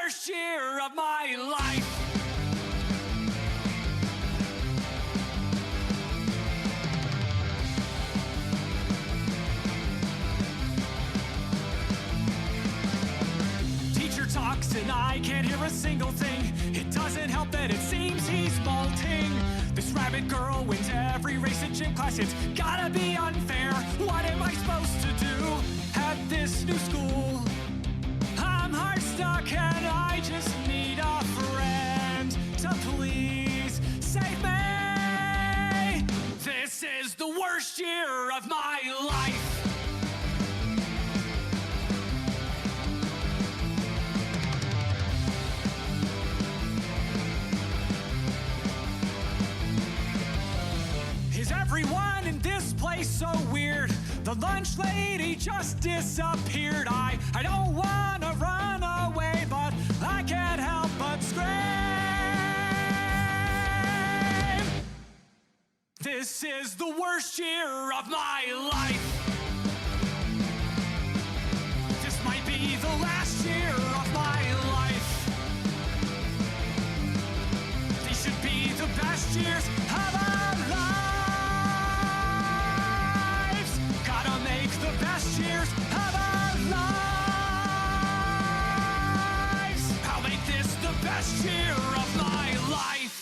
worst year of my life. Teacher talks and I can't hear a single thing. It doesn't help that it seems he's molting. This rabbit girl wins every race in gym class. It's gotta be unfair. What am I supposed to do at this new school? I'm hard stuck and I just need a friend to please save me. This is the worst year of my life. Is everyone in this place so weird? The lunch lady just disappeared. I don't wanna run away, but I can't help but scream. This is the worst year of my life. This might be the last year of my life. These should be the best years of our lives. Gotta make the best years of our lives. I'll make this the best year of my life.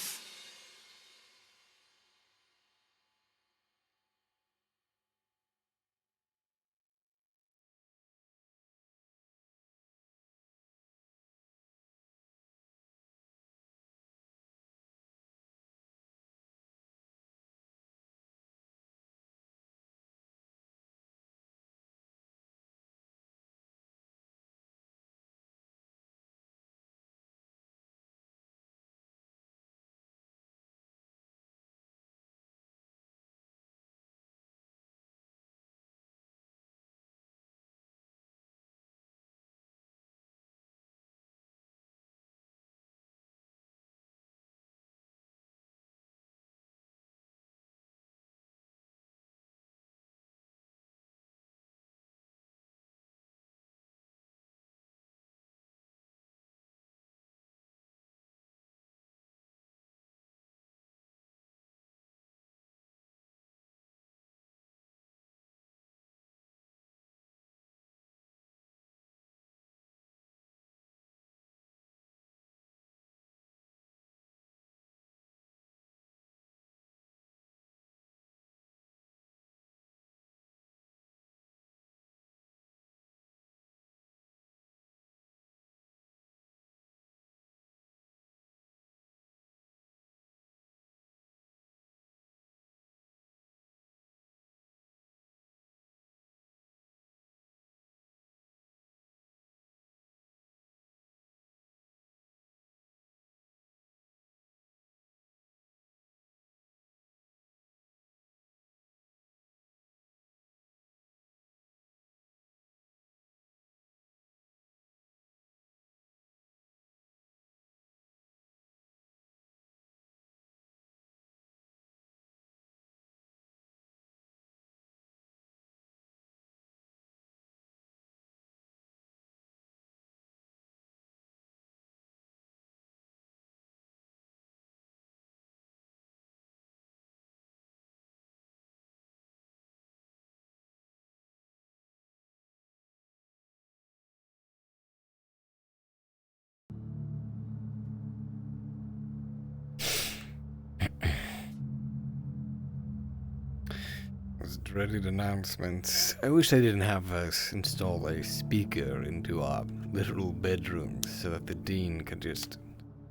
Dreaded announcements. I wish I didn't have us install a speaker into our literal bedrooms so that the dean could just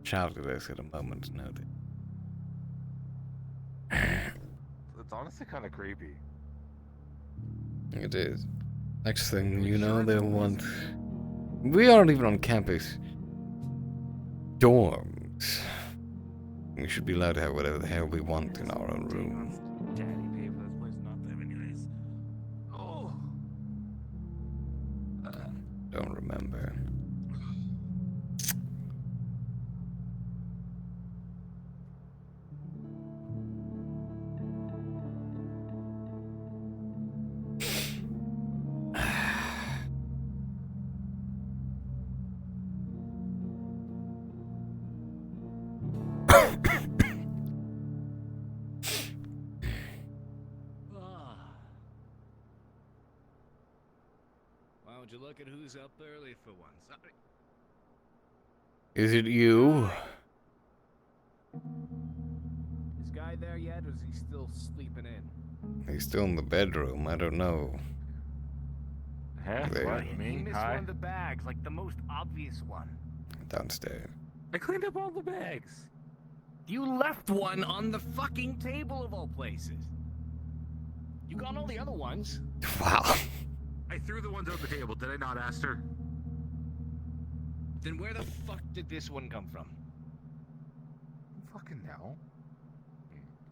shout at us at a moment's notice. It's honestly kind of creepy. It is. Next thing you know, they'll want... We aren't even on campus. Dorms. We should be allowed to have whatever the hell we want in our own room. Daddy paid for this place not to have anyways. Oh. Don't remember. would you look at who's up early for once? Is it you? Is Guy there yet, or is he still sleeping in? He's still in the bedroom. I don't know. Huh? There. What? He Me? missed Hi? one of the bags, like the most obvious one. Downstairs. I cleaned up all the bags. You left one on the fucking table of all places. You got all the other ones. Wow. I threw the ones on the table. Did I not, Aster? Then where the fuck did this one come from? Fucking hell.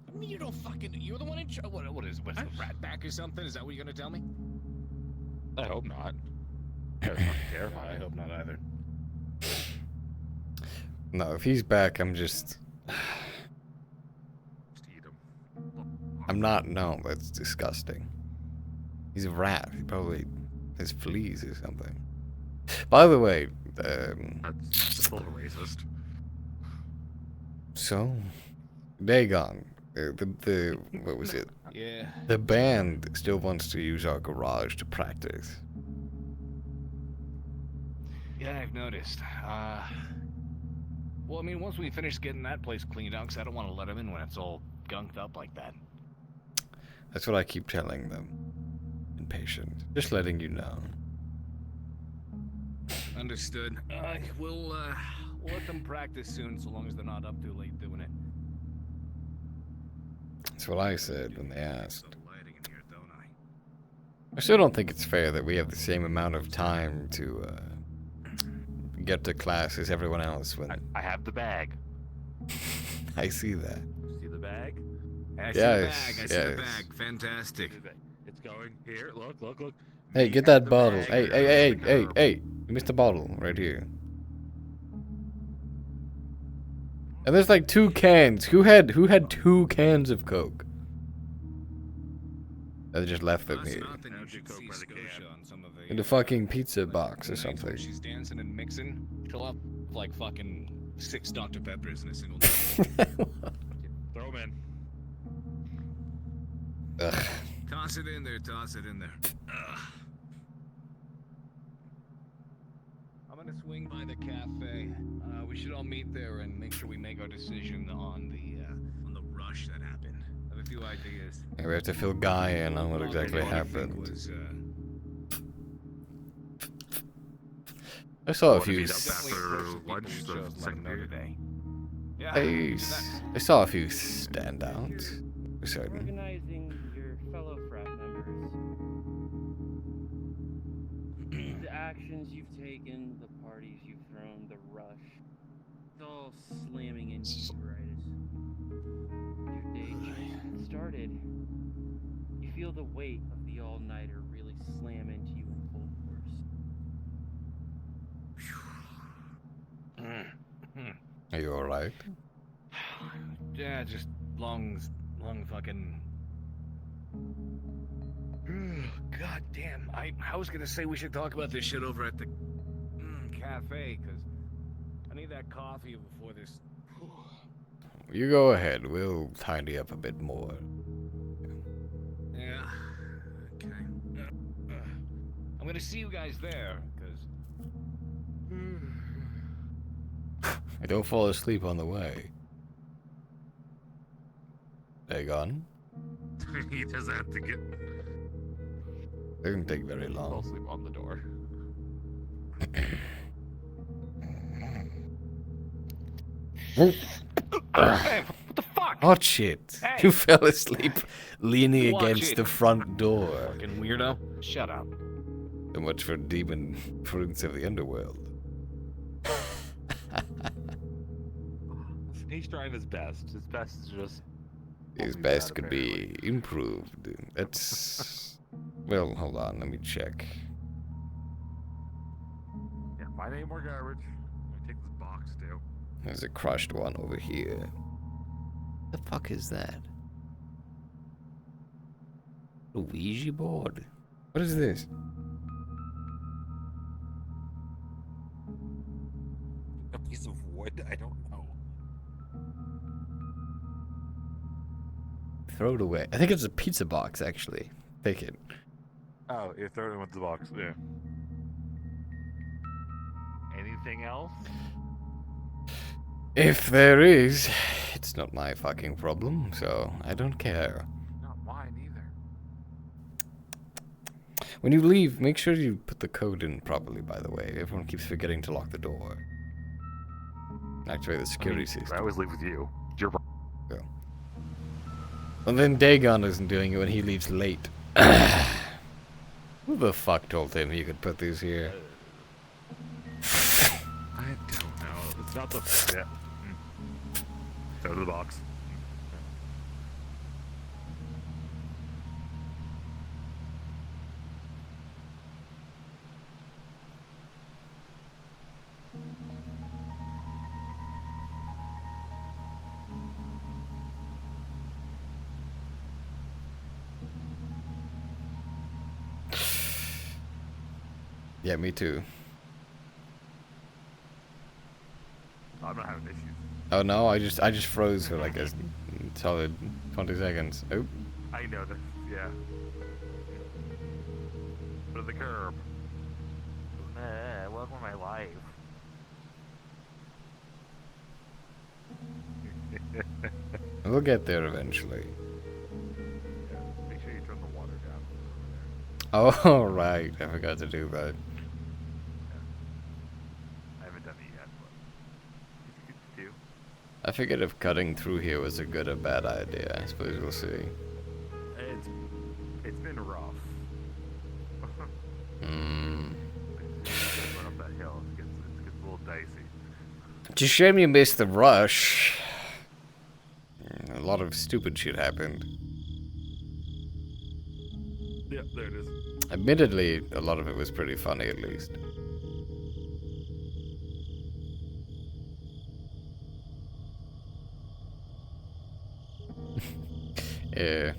I mean, you don't fucking. You're the one in charge. What is it, a rat back or something? Is that what you're gonna tell me? I hope not. That was fucking I terrifying. hope not either. No, if he's back, I'm just. Just eat 'em. I'm not. No, that's disgusting. He's a rat. He probably has fleas or something. By the way, That's just a little racist. so Dagon, the what was it? Yeah. The band still wants to use our garage to practice. Yeah, I've noticed. Well, I mean, once we finish getting that place cleaned out, 'cause I don't want to let them in when it's all gunked up like that. That's what I keep telling them. Impatient. Just letting you know. Understood. We'll let them practice soon, so long as they're not up too late doing it. That's what I said when they asked. The lighting in here, don't I? I still don't think it's fair that we have the same amount of time to get to class as everyone else when I have the bag. I see that. See the bag? I see Yes, the bag. I see the yes. bag. Fantastic. It's going here. Look. Hey, Me get and that the bottle. bag Hey, are like a- hey. You missed the bottle right here. And there's like 2 cans. Who had 2 cans of Coke? They just left them That's here. nothing. You How'd you should cope see by the Scotia can? on some of the In the fucking pizza box or nights when something. She's dancing and mixing. She'll have like fucking 6 Dr. Peppers in a single night. Throw 'em in. Ugh. Toss it in there. Toss it in there. Ugh. I'm gonna swing by the cafe. We should all meet there and make sure we make our decision on the rush that happened. I have a few ideas. Yeah, we have to fill Guy in on what One exactly thing I think happened. was, I saw a Wanna few. meet up definitely after approach the people lunch, who the chose to let second them know period? today. Yeah. I saw a few standouts. For certain. Organizing your fellow frat members. The actions you've taken, the parties you've thrown, the rush. It's all slamming into you right as your day just started. You feel the weight of the all-nighter really slam into you in full force. Are you alright? Yeah, just long fucking. God damn! I was gonna say we should talk about this shit over at the cafe, cause I need that coffee before this. You go ahead. We'll tidy up a bit more. Yeah. Okay. I'm gonna see you guys there, cause. I don't fall asleep on the way. Dagon? He doesn't have to get. Doesn't take very Fall long. asleep on the door. Hey, what the fuck? Oh shit! Hey. You fell asleep leaning Watch against it. the front door. Fucking weirdo. Shut up. So much for demon prince of the underworld. He's trying his best. His best is just. His be best bad, could be improved. That's. Well, hold on. Let me check. Yeah, find any more garbage. Let me take this box too. There's a crushed one over here. The fuck is that? A Ouija board? What is this? A piece of wood? I don't know. Throw it away. I think it's a pizza box, actually. Take it. Oh, you throw it in with the box. Yeah. anything else? If there is, it's not my fucking problem, so I don't care. Not mine either. When you leave, make sure you put the code in properly, by the way. Everyone keeps forgetting to lock the door. Activate the security system. I always leave with you. You're right. And then Dagon isn't doing it when he leaves late. Who the fuck told him he could put these here? I don't know. It's not the. Yeah. Out of the box. Yeah, me too. I'm not having issues. Oh no, I just froze for like a solid 20 seconds. Oh. I know this. Yeah. Put the curb. Welcome to my life. We'll get there eventually. Yeah. Make sure you turn the water down. Oh, right. I forgot to do that. I haven't done it yet, but it's good to do. I figured if cutting through here was a good or bad idea. I suppose we'll see. It's been rough. Hmm. Going up that hill, it gets a little dicey. It's a shame you missed the rush. A lot of stupid shit happened. Yeah, there it is. Admittedly, a lot of it was pretty funny, at least. Yeah.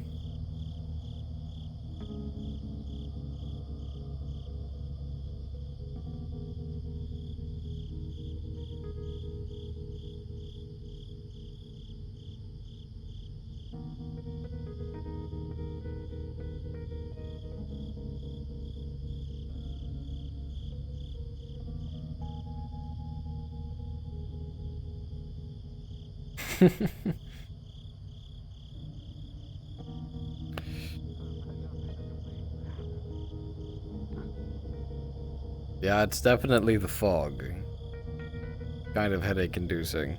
Yeah, it's definitely the fog. Kind of headache-inducing.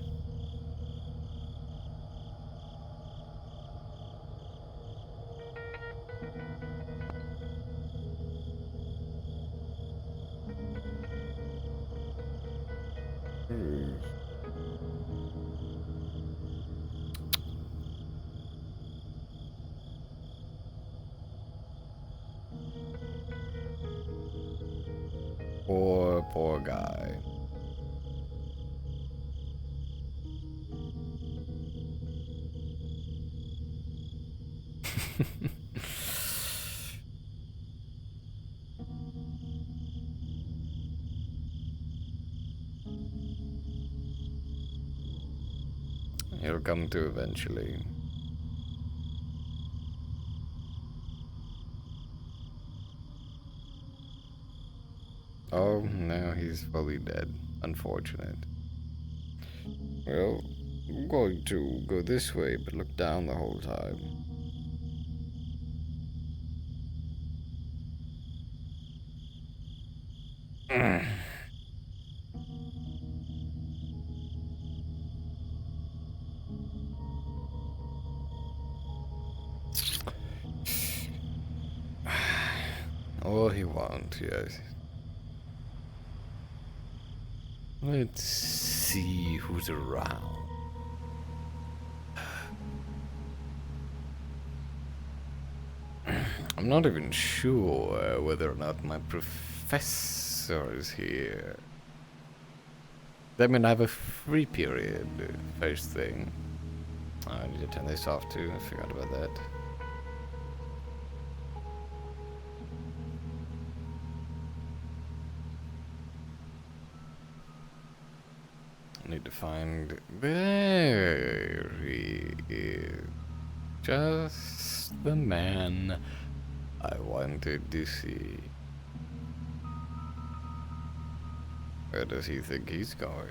Poor guy. He'll come to eventually. Oh, now he's fully dead. Unfortunate. Well, I'm going to go this way, but look down the whole time. Oh, he won't, yes. Let's see who's around. I'm not even sure whether or not my professor is here. That mean I have a free period, first thing. Oh, I need to turn this off too, I forgot about that. I need to find... There he is. Just the man I wanted to see. Where does he think he's going?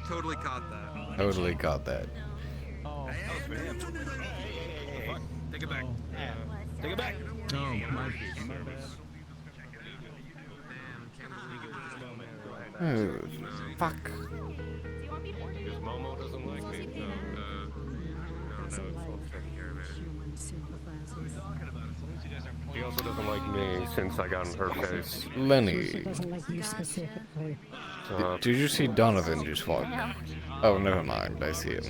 Totally caught that. Totally got that. Take it back. Take it back. Oh, my bad. Oh, fuck. Because Momo doesn't like me. He also doesn't like me since I got in her face. Lenny. Doesn't like you specifically. Did you see Donovan just walk? Oh, never mind. I see him.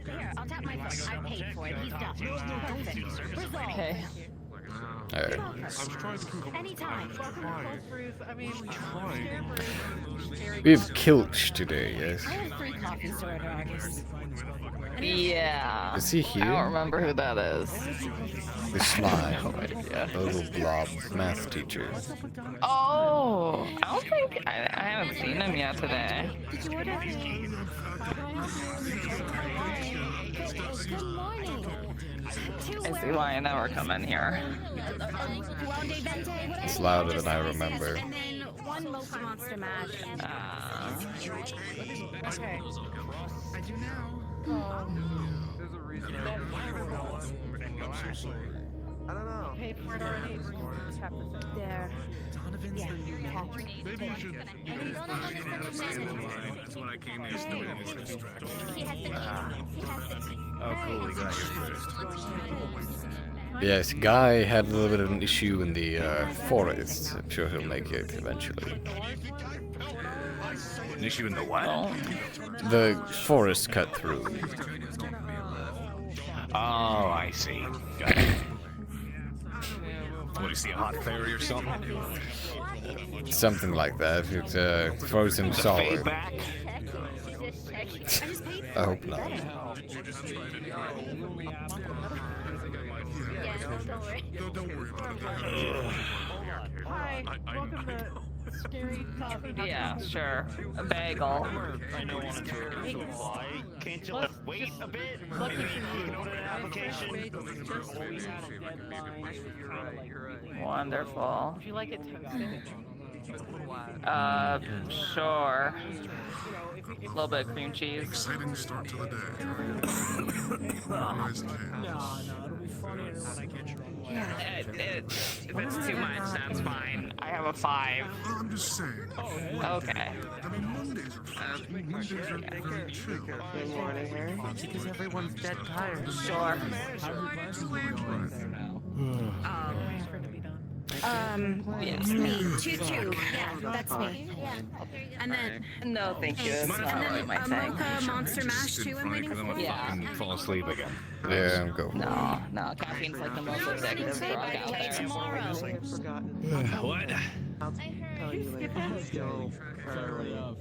Here, I'll tap my phone. I paid for it. He's done. Perfect. Okay. Alright. Anytime. We have Kilch today, yes. I have free coffee store in August. Yeah. Is he I don't here? remember who that is. The slime. The little blob math teacher. Oh, I don't think I haven't seen him yet today. Did you order? Good morning. I see why I never come in here. It's louder than I remember. And then one mocha monster mash. Okay. I do now. There's a reason. I don't know. Paid for it already. Tap the thing. There. Yeah. Maybe you should. That's what I came here to He has the Oh, cool. He got here first. Yes, Guy had a little bit of an issue in the forest. I'm sure he'll make it eventually. An issue in the what? The forest cut through. Oh, I see. Got it. What, do you see a hot fairy or something? Something like that. It's frozen solid. Back? I hope not. Don't worry about it. Hi. Welcome to Scary Coffee. Yeah, sure. A bagel. I know one to apply. Can't you wait a bit? Look, Maybe you can order an application. Wonderful. Would you like it toasted? Sure. A little bit of cream cheese. Exciting start to the day. Rise and hands. If it's too much, that's fine. I have a 5. I'm just saying. Okay. I mean, Mondays are fun. Mondays are very chill. Good morning, Because everyone's dead tired. Sure. It's me. 2-2. Yeah, that's me. And then No, thank you. It's not really my a thing. mocha monster mash too. I'm waiting for. Yeah. Fall asleep again. Yeah, go. No, caffeine's like the most addictive drug out there. Tomorrow. What?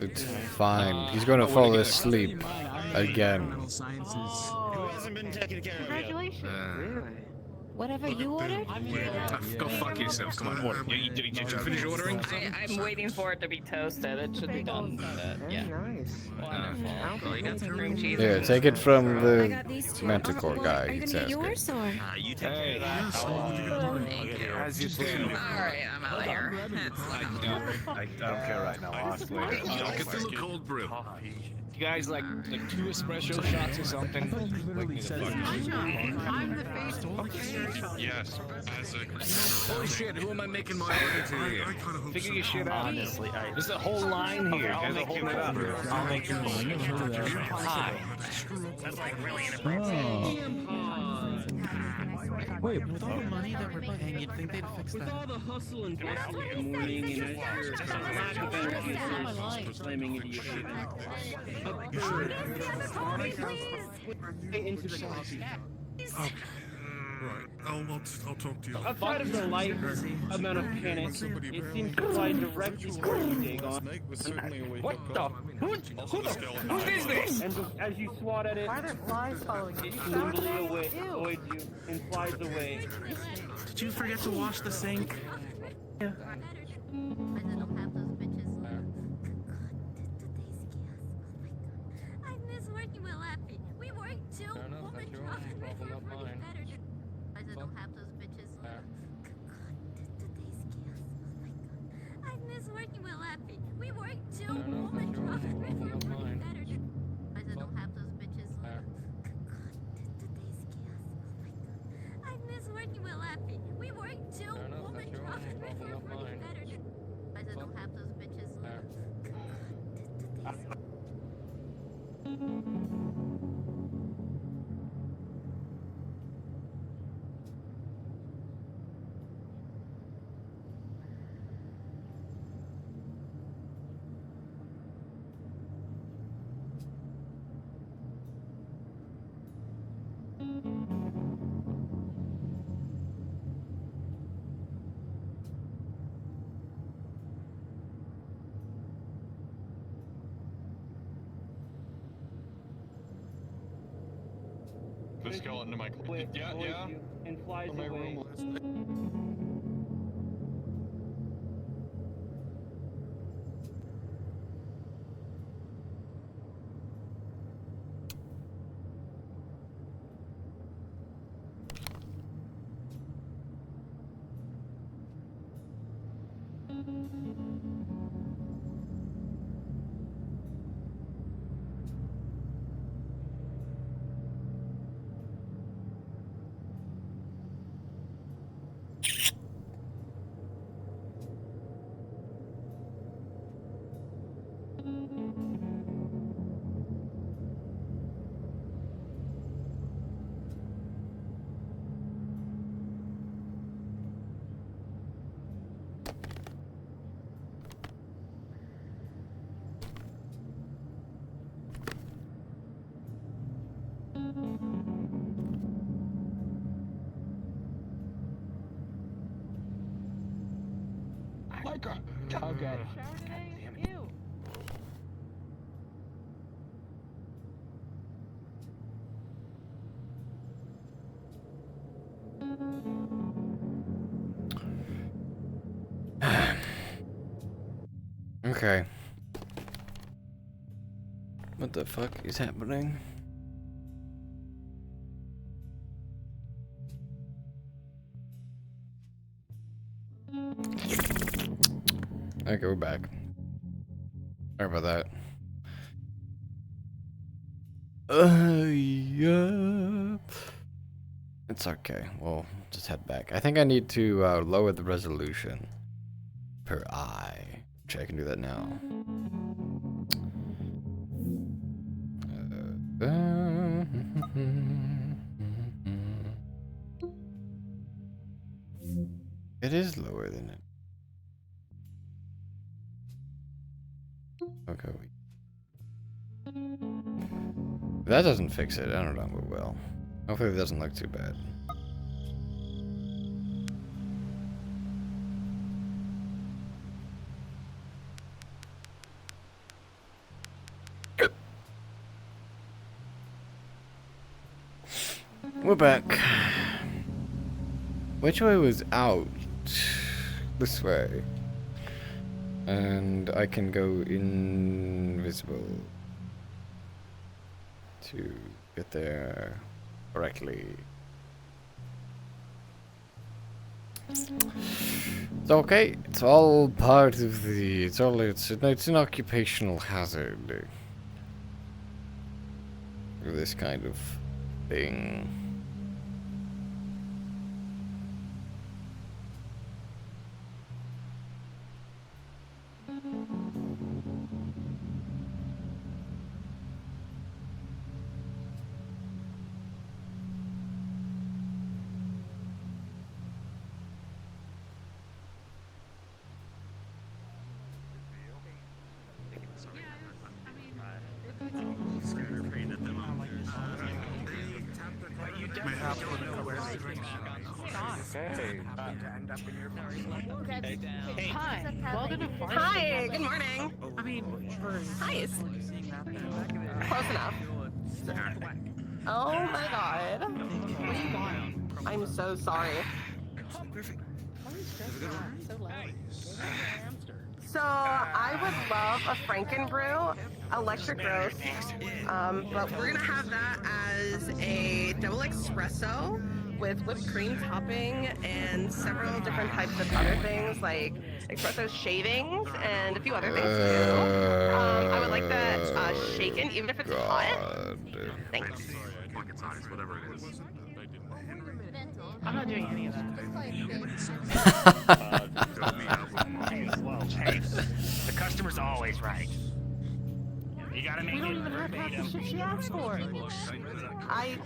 It's fine. He's gonna fall asleep again. Who hasn't been taken care of yet? Congratulations. Whatever you ordered. Go fuck yourself. Come on, order. Did you finish ordering? I'm waiting for it to be toasted. It should be done. Yeah. Wonderful. Well, you got some cream cheese. Here, take it from I the got these two. Manticore guy. Are you He gonna says. get yours or? You take care of that. Thank you. As you say. Alright, I'm out of here. I don't care right now. I'll ask later. Get them a cold brew. You guys like 2 espresso shots or something? Like me the fuck. I'm the face of Yes. As a Holy shit, who am I making my order to here? I kind of hope Figure so. your shit out. Honestly, There's a whole line here. I'll There's a make whole you line. I'll make you Hi. That's like really inappropriate. Wait, with all the money that we're paying, you'd think they'd fix With that. all the hustle and bustle in the morning, and as your lack of energy is slamming into your shaving, into the coffee. Okay. Right. I'll talk to you. Outside of the light amount of panic, it seems to fly directly towards you, Dagon. What the? Who is this? And as you swat at it, Why are there flies following you? it nimbly avoids you and flies away. Did you forget to wash the sink? Yeah. I miss working with Lappy. We work too. Woman drop. I don't have those bitches. I miss working with Lappy. We work too. Woman drop. I don't have those bitches. I miss working with Lappy. We work too. Woman drop. I don't have those bitches. The skeleton in my yeah. And flies In my away. room last night. Micah. Okay. Shower today? Ew. Okay. What the fuck is happening? Okay, we're back. Sorry about that. Yeah. It's okay. We'll just head back. I think I need to lower the resolution per eye. Which I can do that now. It is lower than it. Okay. If that doesn't fix it, I don't know what will. Hopefully it doesn't look too bad. We're back. Which way was out? This way. And I can go invisible to get there correctly. It's okay. It's all part of the. It's an occupational hazard. This kind of thing. Hey. Hi. Welcome to Varsity. Hi, good morning. I mean, Nice. Close enough. Oh my god. what do you want? I'm so sorry. So I would love a Frankenbrew electric roast, but we're gonna have that as a double espresso with whipped cream topping and several different types of other things like espresso shavings and a few other things too. I would like that shaken, even if it's hot. Thanks. I'm not doing any of that. Well, hey, the customer's always right. You gotta make We don't it even have half the verbatim. shit she asked for.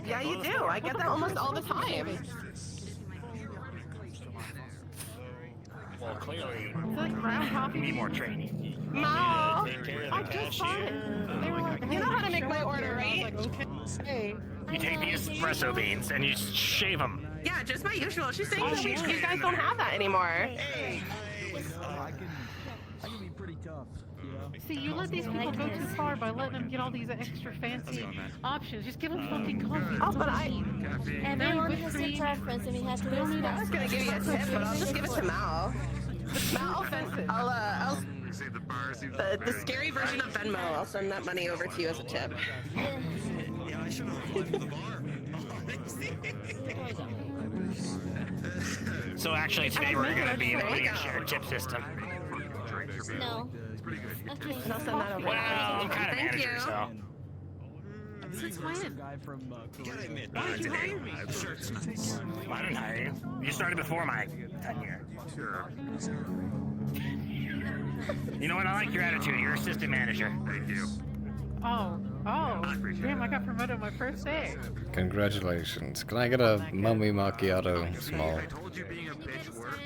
Yeah, you do. I get that almost all the time. Well, clearly, It's like brown coffee. you need more training. No. Take care of I the just bought it. cashier. They were like, You know how to make show my up order, here, and I right? was like, okay. You take the espresso beans and you shave them. Yeah, just my usual. She's saying that you guys don't have that anymore. See, you let these people go too far by letting them get all these extra fancy options. Just give them fucking coffee. Oh, but Everyone has a preference, and we have to respect. I was gonna give you a tip, but I'll just give it to Mal. Mal, I'll the scary version of Venmo. I'll send that money over to you as a tip. Yeah, I should have applied for the bar. So actually today we're gonna be putting a shared tip system. No. Okay. I'll send that over. Well, I'm kind of Thank manager, you. so. Since when? Why did you hire me? I'm sure it's nice. I didn't hire you. You started before my tenure. Sure. You know what? I like your attitude. You're assistant manager. Thank you. Oh, damn, I got promoted on my first day. Congratulations. Can I get a mummy macchiato small? I told you being a bitch works.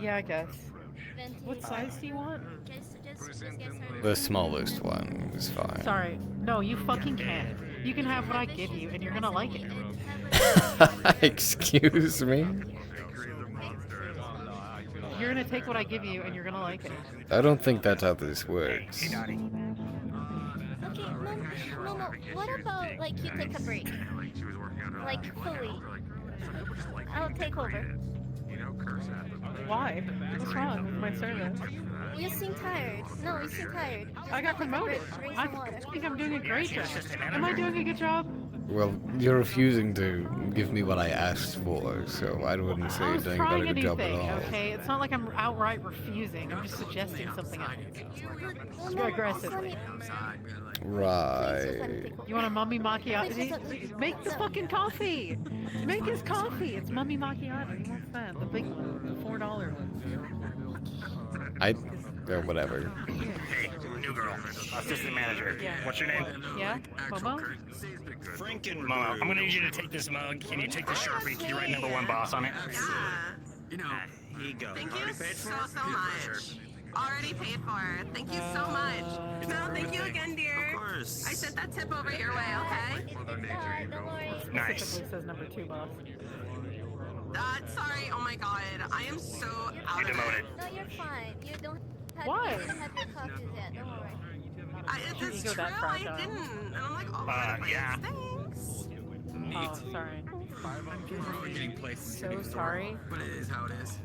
Yeah, I guess. What size do you want? The smallest one is fine. Sorry. No, you fucking can't. You can have what I give you, and you're gonna like it. Excuse me? You're gonna take what I give you, and you're gonna like it. I don't think that's how this works. Okay, Momo, what about, like, you take a break? Like, fully. I'll take over. Why? What's wrong with my service? You seem tired. No, you seem tired. I got promoted. Drink I some water. think I'm doing a great job. Am I doing a good job? Well, you're refusing to give me what I asked for, so I wouldn't say I you're was doing a trying very a good new job at thing, all. okay? It's not like I'm outright refusing. I'm just suggesting something else. Well, no, Aggressively. Right. You want a mummy macchiato? Make the fucking coffee! Make his coffee! It's mummy macchiato. He wants that. The big $4 one. Whatever. Hey, new girl, assistant manager. Yeah. What's your name? Yeah? Momo? Momo. I'm gonna need you to take this mug. Can you take the Sharpie? Can you write number 1 boss on it? Yeah. You know, here you go. Thank you so much. Already paid for. Thank you so much. No, thank you again, dear. Of course. I sent that tip over your way, okay? Don't worry. Nice. Specifically says number 2 boss. Sorry. Oh my god. I am so out You're of demoted. it. No, you're fine. You don't have, Why? You don't have your coffees yet. Don't worry. It's Ego true. that I fragile. didn't. And I'm like, oh, yeah. thanks. Oh, sorry. So sorry. But it is how it is.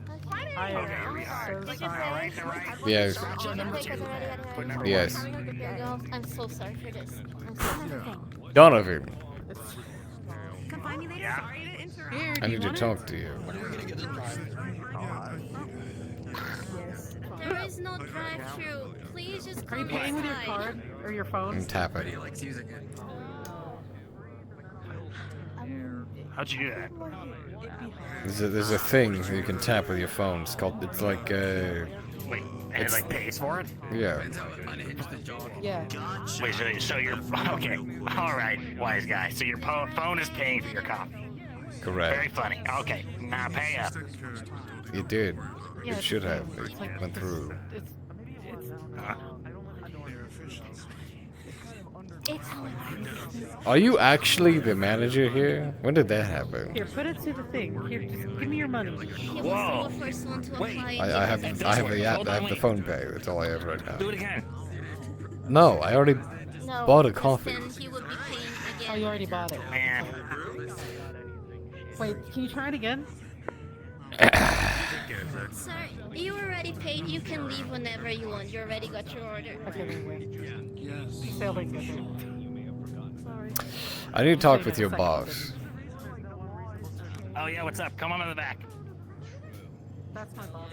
I Okay, am we are. so sorry. Yes. Yes. I'm so sorry for this. I'm so sorry. Donovan, Come find me later. Yeah. Sorry to interrupt. Here, I do you need to want talk to you. There is no drive-through. Please just Are come you paying with your inside. card or your phone? And tap it. He likes using it. How'd you do that? There's a thing you can tap with your phone. It's like Wait, and it like pays for it? yeah. Yeah. Wait, so you're okay? All right, wise guy. So your phone is paying for your coffee. Very Correct. funny. Okay, now pay up. You did. Yeah, It should have. it's like- It went through. It's It's Are you actually the manager here? When did that happen? Here, put it to the thing. Here, just give me your money. He was the first one to apply. I have the app. I have the phone pay. That's all I have right now. Do it again. No, I already No, bought a because coffee. Then he would be paying again. Oh, you already bought it. Man. Wait, can you try it again? Sir, you already paid. You can leave whenever you want. You already got your order. Okay, wait. Sale makes good. Sorry. I need to talk with your boss. Oh yeah, what's up? Come on in the back. That's my boss.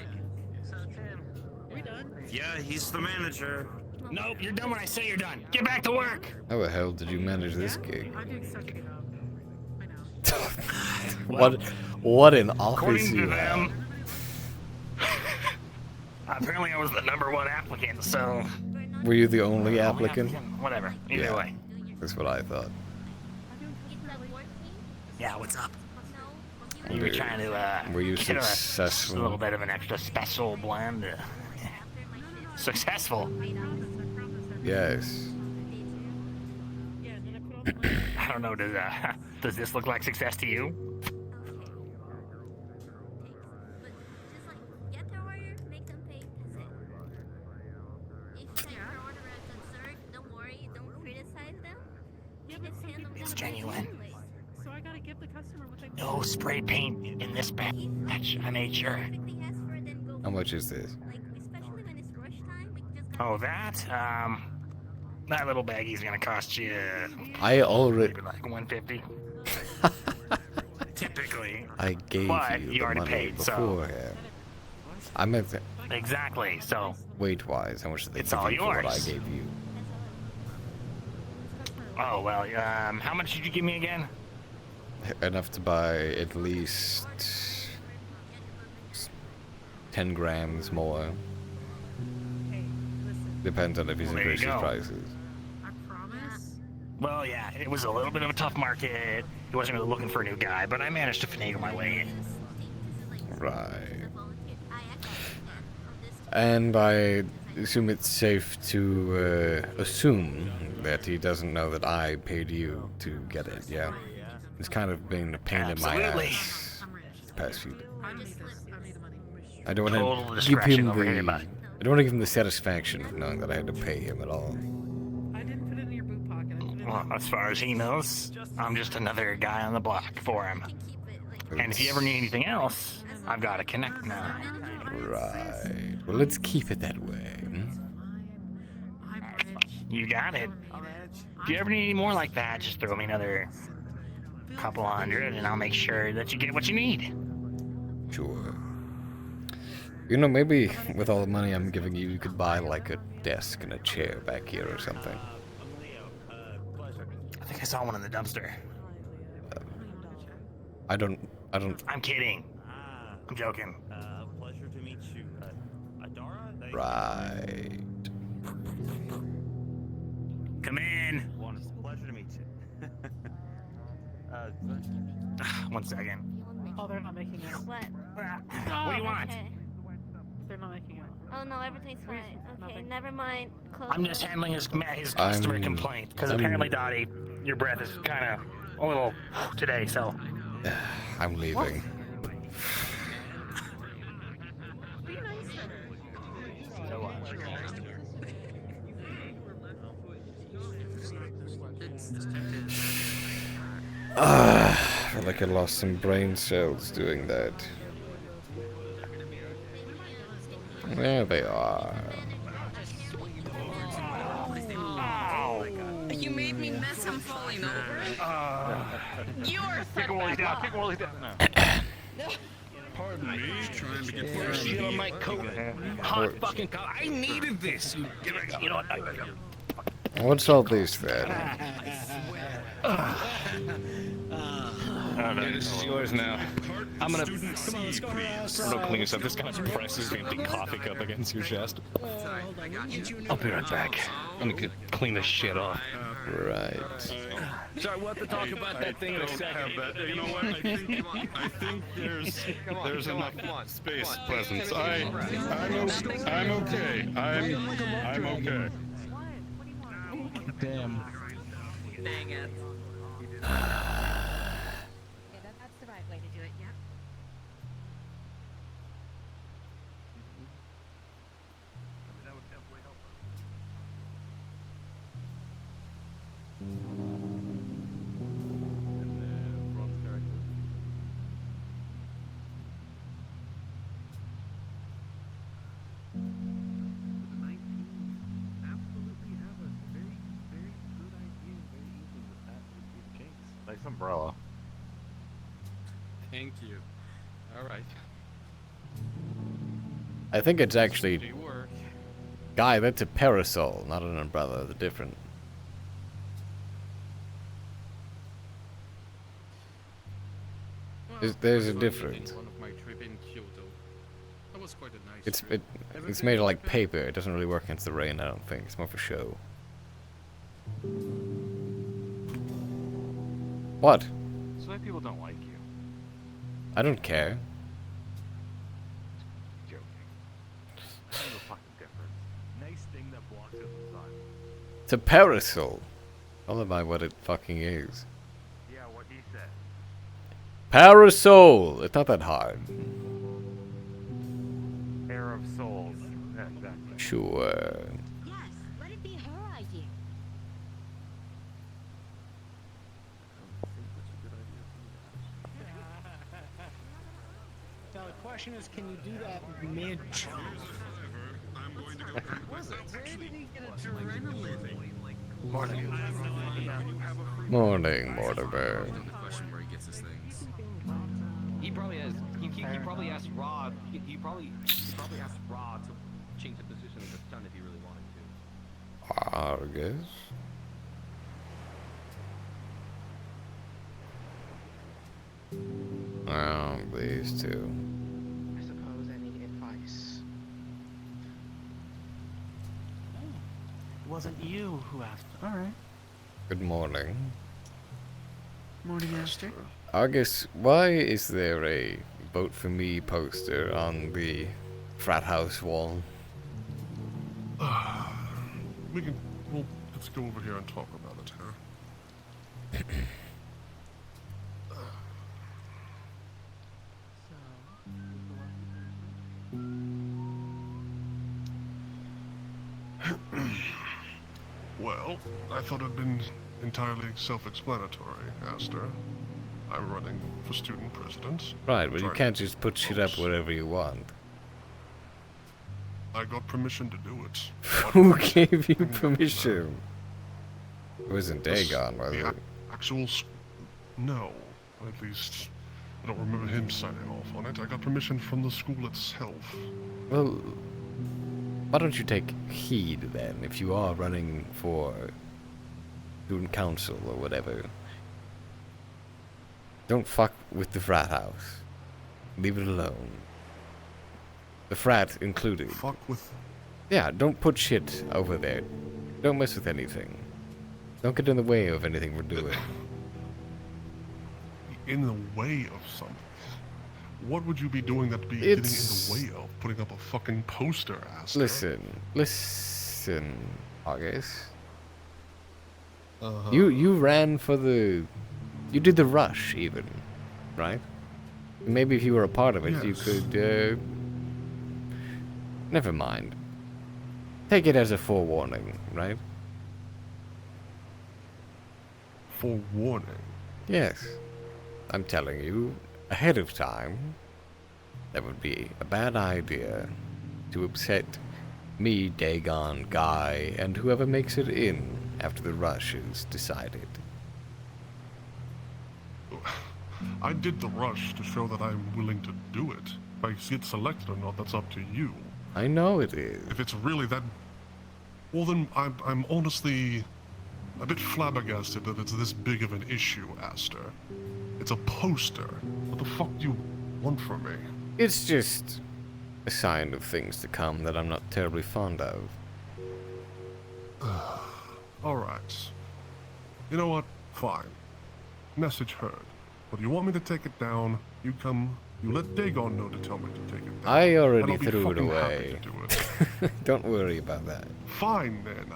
We done? Yeah, he's the manager. Nope, you're done when I say you're done. Get back to work. How the hell did you manage this gig? I'm doing such a good job. What an office According to you have. them, apparently I was the #1 applicant, so... Were you the only applicant? Whatever, either way. That's what I thought. Yeah, what's up? You were trying to, Were you get successful? a little bit of an extra special blend. Successful? Yes. I don't know, does this look like success to you? Get their order, make them pay. That's it. If their order is absurd, don't worry, don't criticize them. You just hand them It's the genuine. anyway. So I gotta give the customer what they No spray paint in this batch. I made sure. How much is this? Especially when it's rush time, we just Oh, that little baggie's gonna cost you. I already. Maybe like $150. Typically. I gave But you you the already money paid, so. beforehand. I meant that Exactly. So weight-wise. How much did they It's give all you for what I yours. gave you? Oh well. How much did you give me again? Enough to buy at least 10 grams more. Depends on if he's Well, there you increasing go. prices. Well, yeah, it was a little bit of a tough market. He wasn't really looking for a new guy, but I managed to finagle my way in. Right. And I assume it's safe to assume that he doesn't know that I paid you to get it, yeah? It's kind of been a pain in my Absolutely. ass the past few days. I don't Total want to give discretion him over the... here, bud. I don't want to give him the satisfaction of knowing that I had to pay him at all. I didn't put it in your boot pocket. I put it in Well, as far as he knows, I'm just another guy on the block for him. And if you ever need anything else, I've got a connect now. Right. Well, let's keep it that way. You got it. If you ever need any more like that, just throw me another couple hundred and I'll make sure that you get what you need. Sure. You know, maybe with all the money I'm giving you, you could buy like a desk and a chair back here or something. I think I saw one in the dumpster. I don't. I'm kidding. I'm joking. Pleasure to meet you. Adara? Right. Come in. It's a pleasure to meet you. One second. Oh, they're not making it. What? What do you want? Okay. They're not making it. Oh no, everything's fine. Okay, never mind. Close I'm just handling his customer complaint because apparently, Dottie, your breath is kind of a little today. So I'm leaving. I feel like I lost some brain cells doing that. There they are. You made me miss him falling over. You are Kick Wally down. Kick Wally down. No. Pardon me, trying to get First shit on my coat. Hot fucking coat. I needed this. you know what? What's all this then? Yeah, this is yours now. I'm gonna. Come on, let's go. Real clean this up. This kind of presses the empty coffee cup against your chest. I'll be right back. I'm gonna clean this shit off. Right. Sorry, we'll have to talk about that thing in a second. You know what? I think there's enough space presence. I'm okay. I'm okay. Damn. Dang it. Okay, that's the right way to do it, yeah. That would definitely help us. And Ron's character. The 19 absolutely have a very, very good idea, very easy with that would be the case. Nice umbrella. Thank you. All right. I think it's actually... Do work. Guy, that's a parasol, not an umbrella. They're different. There's a difference. One of my trip in Kyoto. That was quite a nice trip. It's made of like paper. It doesn't really work against the rain, I don't think. It's more for show. What? So that people don't like you. I don't care. Joking. There's no fucking difference. Nice thing that blocks out the sun. It's a parasol. All about what it fucking is. Yeah, what he said. Parasol! It's not that hard. Pair of souls. Yeah, exactly. Sure. Yes, let it be her idea. Now the question is, can you do that mid-jump? Morning, Mortimer. He probably has. He probably asked Rod. He probably asked Rod to change the position of the sun if he really wanted to. Argus. Oh, these two. I suppose any advice? It wasn't you who asked. All right. Good morning. Morning, Aster. Argus, why is there a vote for me poster on the frat house wall? Let's go over here and talk about it, huh? Well, I thought it'd been entirely self-explanatory, Aster. I'm running for student president. Right, but you can't just put shit up wherever you want. I got permission to do it. Who gave you permission? It wasn't Dagon, was it? Actual no. At least, I don't remember him signing off on it. I got permission from the school itself. Well, why don't you take heed then, if you are running for student council or whatever? Don't fuck with the frat house. Leave it alone. The frat included. Fuck with... Yeah, don't put shit over there. Don't mess with anything. Don't get in the way of anything we're doing. In the way of something? What would you be doing that'd be getting in the way of putting up a fucking poster, Aster? Listen, August. You ran for the... You did the rush, even, right? Maybe if you were a part of it, you could, never mind. Take it as a forewarning, right? Forewarning? Yes. I'm telling you, ahead of time, that would be a bad idea to upset me, Dagon, Guy, and whoever makes it in after the rush is decided. I did the rush to show that I'm willing to do it. If I get selected or not, that's up to you. I know it is. If it's really that... Well then, I'm honestly a bit flabbergasted that it's this big of an issue, Aster. It's a poster. What the fuck do you want from me? It's just a sign of things to come that I'm not terribly fond of. Alright. You know what? Fine. Message heard. But you want me to take it down, you come, you let Dagon know to tell me to take it down. I already and I'll be threw it fucking away. happy to do it. Don't worry about that. Fine then.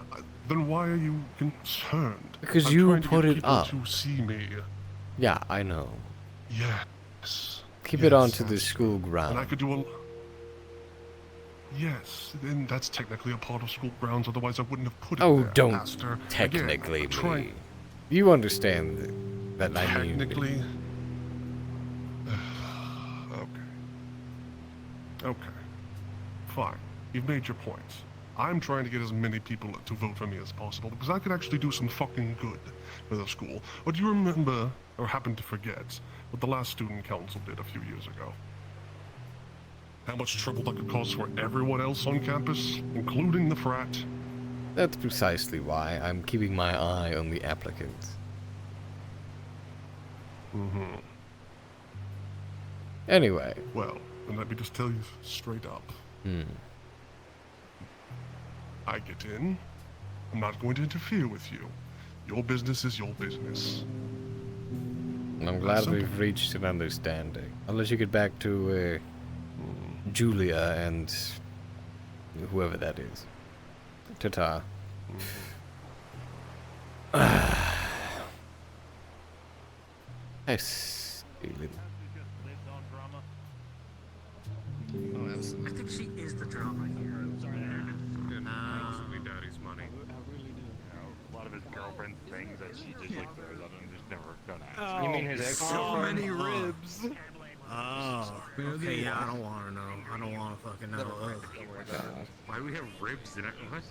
Then why are you concerned? Because I'm you trying to put get it people up. to see me. Yeah, I know. Yes. Keep it onto the Aster. school And I ground. could do a... Yes, then that's technically a part of school grounds, otherwise I wouldn't have put it Oh, there, don't Aster. technically Again, me. You understand that I mean... Technically... Okay. Fine. You've made your points. I'm trying to get as many people to vote for me as possible, because I could actually do some fucking good for the school. But do you remember, or happen to forget, what the last student council did a few years ago? How much trouble that could cause for everyone else on campus, including the frat? That's precisely why I'm keeping my eye on the applicants. Mm-hmm. Anyway. Well, then let me just tell you straight up. I get in. I'm not going to interfere with you. Your business is your business. I'm glad we've reached an understanding. I'll let you get back to Julia and whoever that is. Ta-ta. I stealing. Oh, absolutely. I think she is the drama here. Mostly daddy's money. A lot of his girlfriend's things that she just like throws on him, just never gonna ask. You mean his ex? So many ribs. Oh, okay, yeah, I don't want to know. I don't want to fucking know. Why do we have ribs in it? What?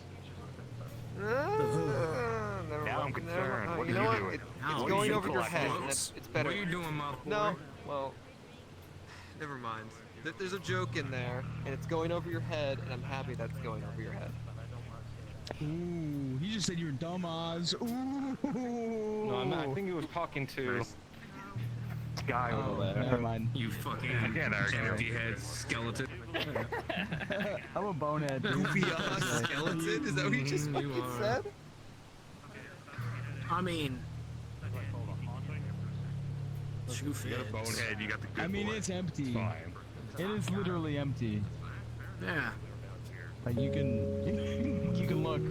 Now I'm concerned. What are you you know what? doing? It's going over your head. And it's better. What are you doing, mouth boy? No, well, never mind. There's a joke in there, and it's going over your head, and I'm happy that's going over your head. Ooh, he just said you're dumb, Oz. Ooh. No, I'm not. I think he was talking to guy over there. Never mind. You fucking empty head skeleton. I'm a bonehead. Dude. Goofy ass skeleton? Is that what you just fucking said? I mean, You got a bonehead, you got the good I mean, boy. it's empty. It's fine. It is literally empty. yeah. Like you can look.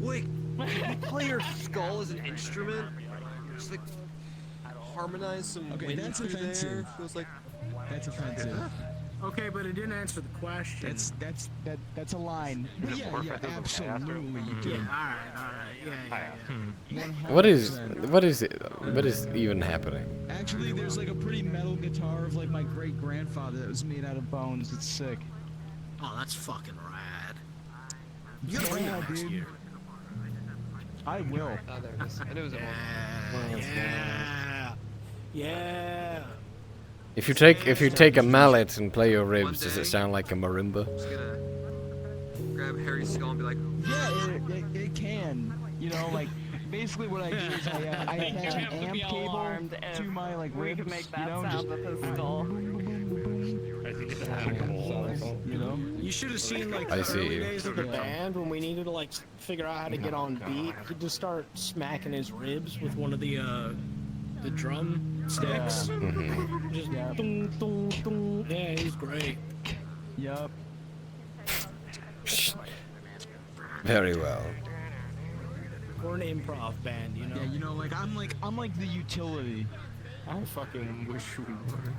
Wait, can you play your skull as an instrument? Just like harmonize some wind that's through offensive. there. Feels like That's offensive. Okay, but it didn't answer the question. That's a line. Is it Yeah, more yeah, offensive than absolutely. You Yeah, do. alright, yeah. 100%. What is even happening? Actually, there's like a pretty metal guitar of like my great grandfather that was made out of bones. It's sick. Oh, that's fucking rad. You gotta bring that next year. I will. Oh, there it is. I knew it was Yeah. If you take a mallet and play your ribs, does it sound like a marimba? just gonna grab Harry's skull and be like, Yeah, it can. You know, like basically what I do is I attach an amp cable to my like We ribs. could make that you know, sound with his skull. You know? You should have seen like I the see. early days of the band when we needed to like figure out how to get on beat. He'd just start smacking his ribs with one of the drum sticks. Just ding, ding, ding. Yeah, he's great. Yup. Very well. We're an improv band, you know. Yeah, you know, like I'm like the utility. I fucking wish we weren't.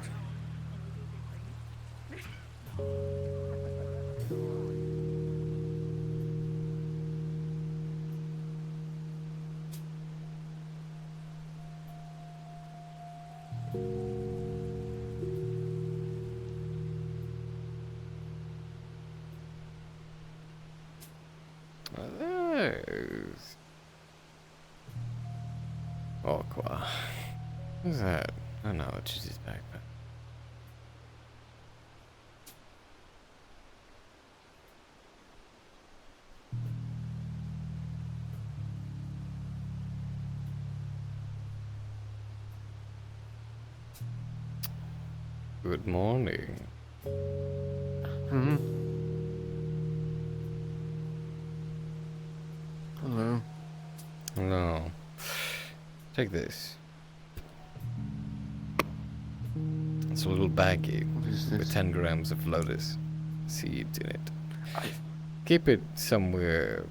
Oh, quoi. Who's that? Oh no, it's just his backpack. Good morning. Hello. Hello. Take this. It's a little baggie with 10 grams of lotus seeds in it. Keep it somewhere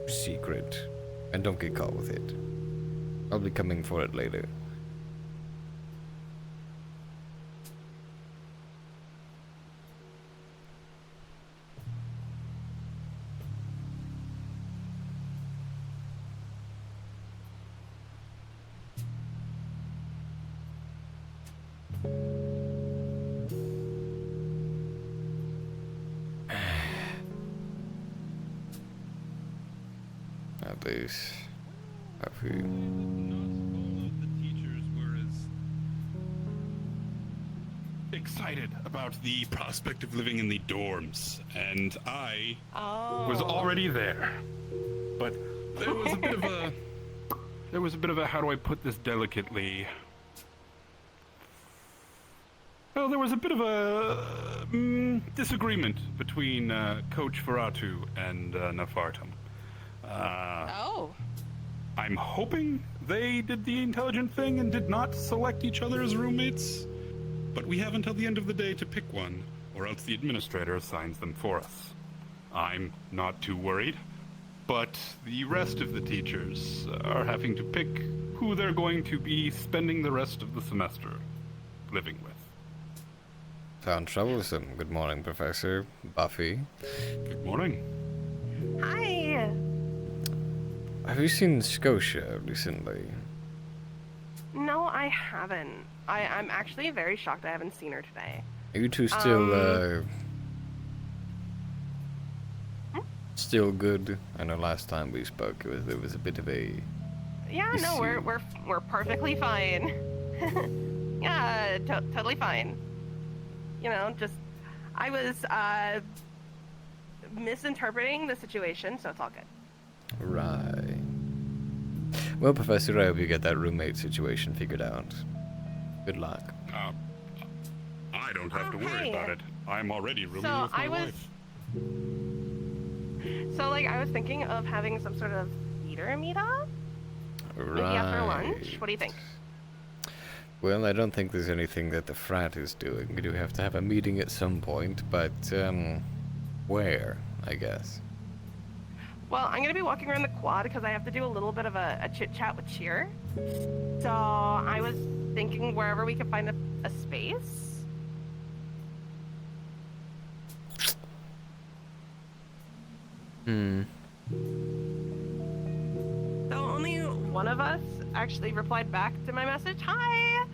secret. And don't get caught with it. I'll be coming for it later. At least, have you? The teachers were as excited about the prospect of living in the dorms, and I was already there. But there was a bit of a how do I put this delicately? Well, there was a bit of a disagreement between Coach Ferratu and Nefartum. I'm hoping they did the intelligent thing and did not select each other as roommates. But we have until the end of the day to pick one, or else the administrator assigns them for us. I'm not too worried, but the rest of the teachers are having to pick who they're going to be spending the rest of the semester living with. Found troublesome. Good morning, Professor Buffy. Good morning. Hi. Have you seen Scotia recently? No, I haven't. I'm actually very shocked I haven't seen her today. Are you two still, still good? I know last time we spoke, there was a bit of a... Yeah, no, we're perfectly fine. Yeah, totally fine. You know, just I was misinterpreting the situation, so it's all good. Right. Well, Professor, I hope you get that roommate situation figured out. Good luck. I don't have to worry about it. I'm already rooming So with my wife. So, like, I was thinking of having some sort of theater meetup. Right. Maybe after lunch. What do you think? Well, I don't think there's anything that the frat is doing. We do have to have a meeting at some point, but, where, I guess? Well, I'm gonna be walking around the quad because I have to do a little bit of a chit-chat with Cheer. So, I was thinking wherever we could find a space. So only one of us actually replied back to my message. Hi!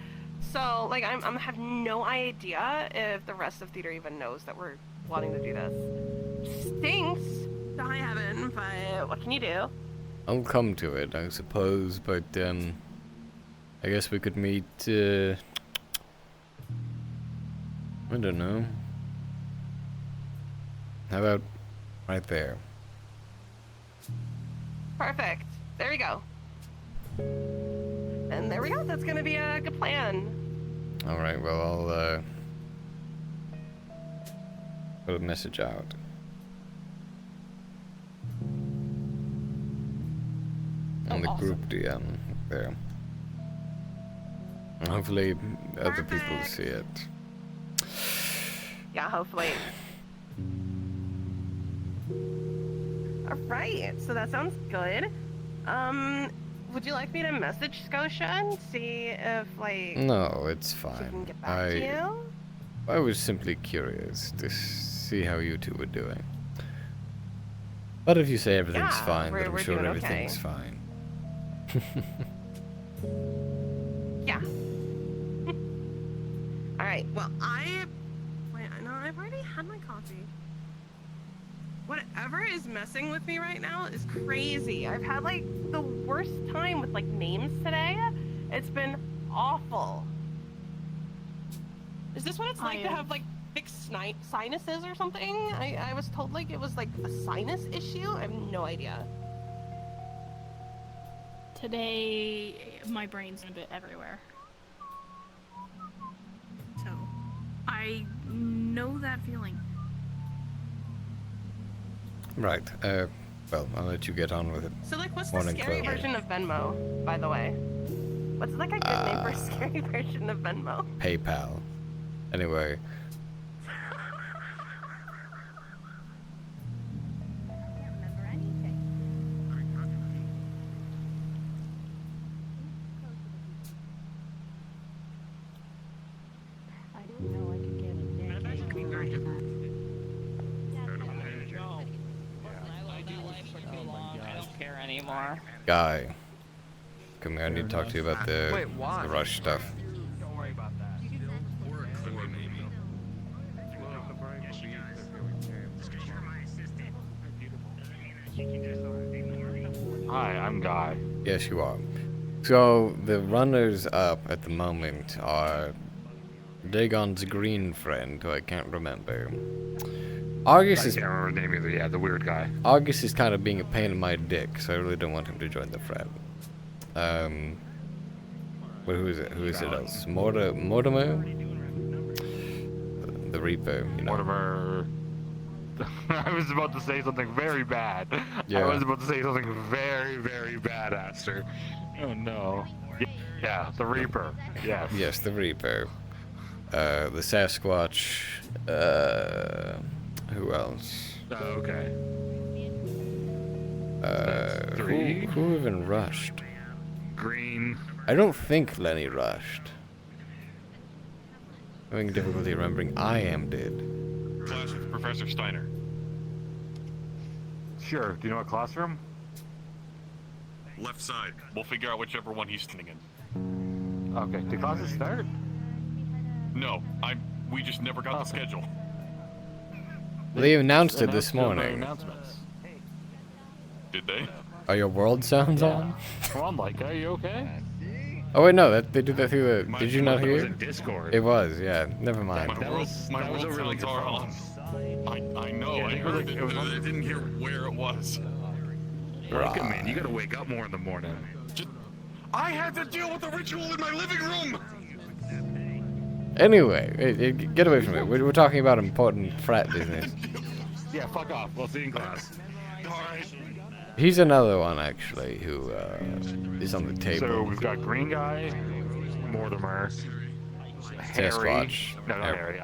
So, like, I have no idea if the rest of theater even knows that we're wanting to do this. Stinks to high heaven, but what can you do? I'll come to it, I suppose, but, I guess we could meet, I don't know. How about right there? Perfect. There we go. And there we go. That's gonna be a good plan. Alright, well, I'll, put a message out. On the group DM there. And hopefully other people see it. Yeah, hopefully. Alright, so that sounds good. Would you like me to message Scotia and see if, like... No, it's she fine. can get back to you? I was simply curious to see how you two were doing. But if you say everything's Yeah, fine, then I'm we're sure doing everything's okay. fine. Yeah. Alright, well, wait, no, I've already had my coffee. Whatever is messing with me right now is crazy. I've had, like, the worst time with, like, names today. It's been awful. Is this what it's like to have, like, fixed sinuses or something? I was told, like, it was, like, a sinus issue. I have no idea. Today, my brain's a bit everywhere. So, I know that feeling. Right, well, I'll let you get on with it. So, like, what's the Morning, scary Chloe. version of Venmo, by the way? What's, like, a good name for a scary version of Venmo? PayPal. Anyway. anymore. Guy. Come here, I need to talk to you about the, Wait, why? the rush stuff. Don't worry about that. Hi, I'm Guy. Yes, you are. So, the runners up at the moment are Dagon's green friend, who I can't remember. Argus I is... can't remember the name either. Yeah, the weird guy. Argus is kind of being a pain in my dick, so I really don't want him to join the frat. But who is it? Who is it else? Mortimer? The Reaper, you know. Mortimer. I was about to say something very bad. Yeah. I was about to say something very, very bad, Aster. Oh no. Yeah, the Reaper. Yes. Yes, the Reaper. The Sasquatch. Who else? Okay. Who even rushed? Green. I don't think Lenny rushed. Having difficulty remembering. I am did. Class with Professor Steiner. Sure. Do you know what classroom? Left side. We'll figure out whichever one he's sitting in. Okay. Did classes start? No, we just never got the schedule. They announced it this morning. Announcements. Did they? Are your world sounds on? Come on, Micah, are you okay? Oh wait, no, they did that through the. Did you not It was hear? in Discord. It was, yeah. Never mind. That was a really good on. I know. Yeah, I heard it, but I didn't hear where it was. Micah, man, you gotta wake up more in the morning. I had to deal with the ritual in my living room. Anyway, get away from it. We're talking about important frat business. Yeah, fuck off. We'll see you in class. He's another one actually who is on the table. So we've got Green Guy, Mortimer, Harry. Sasquatch. No, not Harry.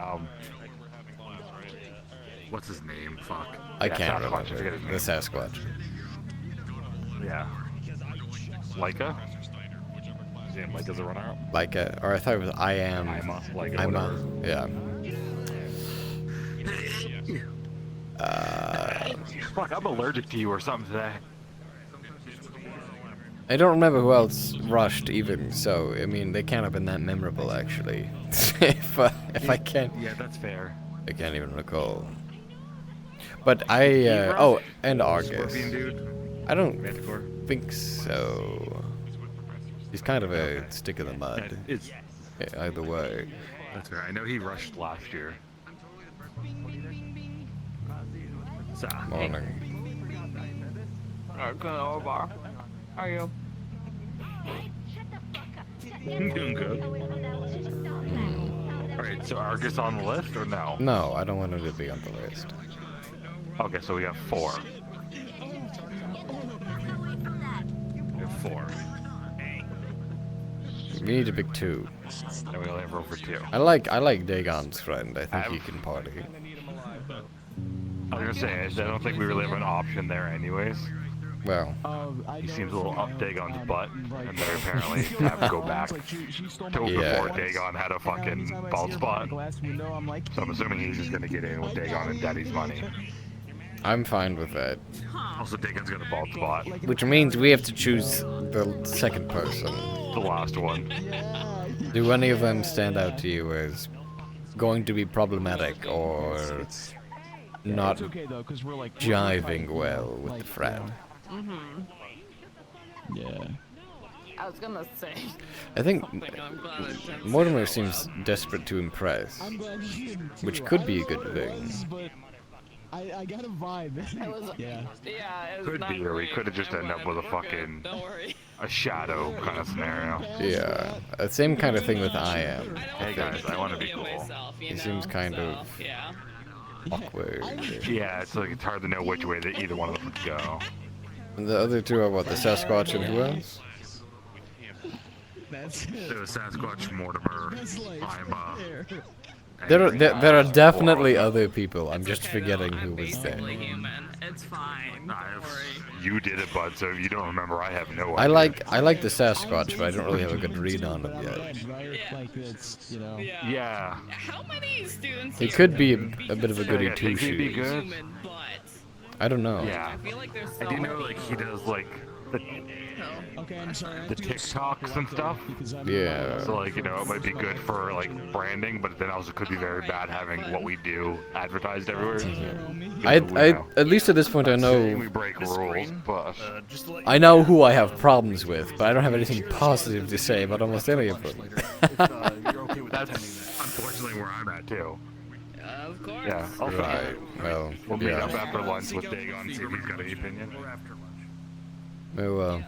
What's his name? Fuck. I Yeah, can't Sasquatch, I forget remember. his The name. Sasquatch. Yeah. Leica? Yeah, Leica's a runner. Leica, or I thought it was I am. Leica, Ima. whatever. Yeah. Fuck, I'm allergic to you or something today. I don't remember who else rushed even, so I mean they can't have been that memorable actually. if I can't. Yeah, that's fair. I can't even recall. But I oh, and Argus. Scorpion dude. I don't Manticore. think so. He's kind of a stick in the mud. Either way. That's right. I know he rushed last year. Morning. Good over. How are you? Doing good. Alright, so Argus on the list or no? No, I don't want him to be on the list. Okay, so we have 4. We have 4. We need to pick 2. And we only have room for 2. I like Dagon's friend. I think he can party. I was gonna say, I don't think we really have an option there anyways. Well, he seems a little up Dagon's butt, and they apparently have to go back to before Dagon had a fucking bald spot. So I'm assuming he's just gonna get in with Dagon and Daddy's money. I'm fine with that. Also, Dagon's got a bald spot. Which means we have to choose the second person. The last one. Do any of them stand out to you as going to be problematic or not jiving well with the frat? Yeah. I was gonna say. I think I'm glad I said Mortimer so. seems desperate to impress, which could be a good thing. But I got a vibe. Yeah. Yeah, it was Could not be, or we great. could have just ended up with a fucking Don't worry. a shadow kind of scenario. Yeah, same kind of thing with I am. Hey guys, I want to be cool. He seems kind of Yeah. awkward. Yeah, it's like it's hard to know which way that either one of them would go. And the other two are what? The Sasquatch and who else? There was Sasquatch, Mortimer, There are definitely other people. I'm just forgetting who was there. Human. It's fine. Don't worry. You did it, bud. So if you don't remember, I have no I idea. like the Sasquatch, but I don't really have a good read on him yet. Like it's, you know. Yeah. How many students? He could be a bit of a goody Yeah, two think he'd be shoes. good. I don't know. Yeah. I feel like there's I do know, like, he does, like, Okay, I'm sorry. the TikToks and stuff. Yeah. So like, you know, it might be good for like branding, but then also could be very bad having what we do advertised everywhere. At least at this point I know. We break rules, but I know who I have problems with, but I don't have anything positive to say about almost any of them. That's unfortunately where I'm at too. Of course. Yeah. Right. Well, We'll meet yeah. up after lunch with Dagon and see if he's got any opinion. Oh well.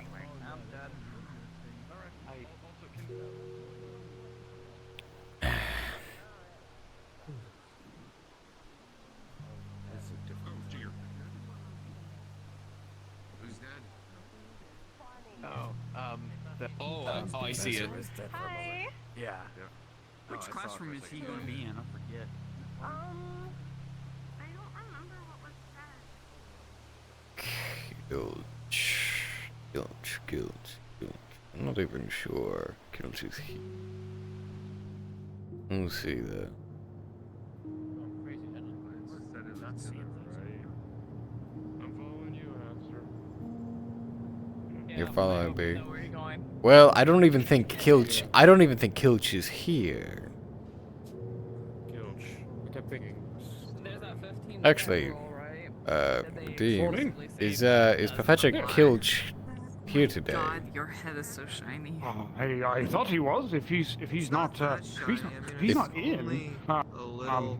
Who's dead? Oh, I see it. Hi. Yeah. Which classroom is he going to be in? I forget. I don't remember what was said. Guilt. I'm not even sure. Guilt is here. Let's see that. You're following me. Well, I don't even think Kilch is here. Actually, Dean, is Professor Kilch here today? God, your head is so shiny. I thought he was. If he's not in. Well.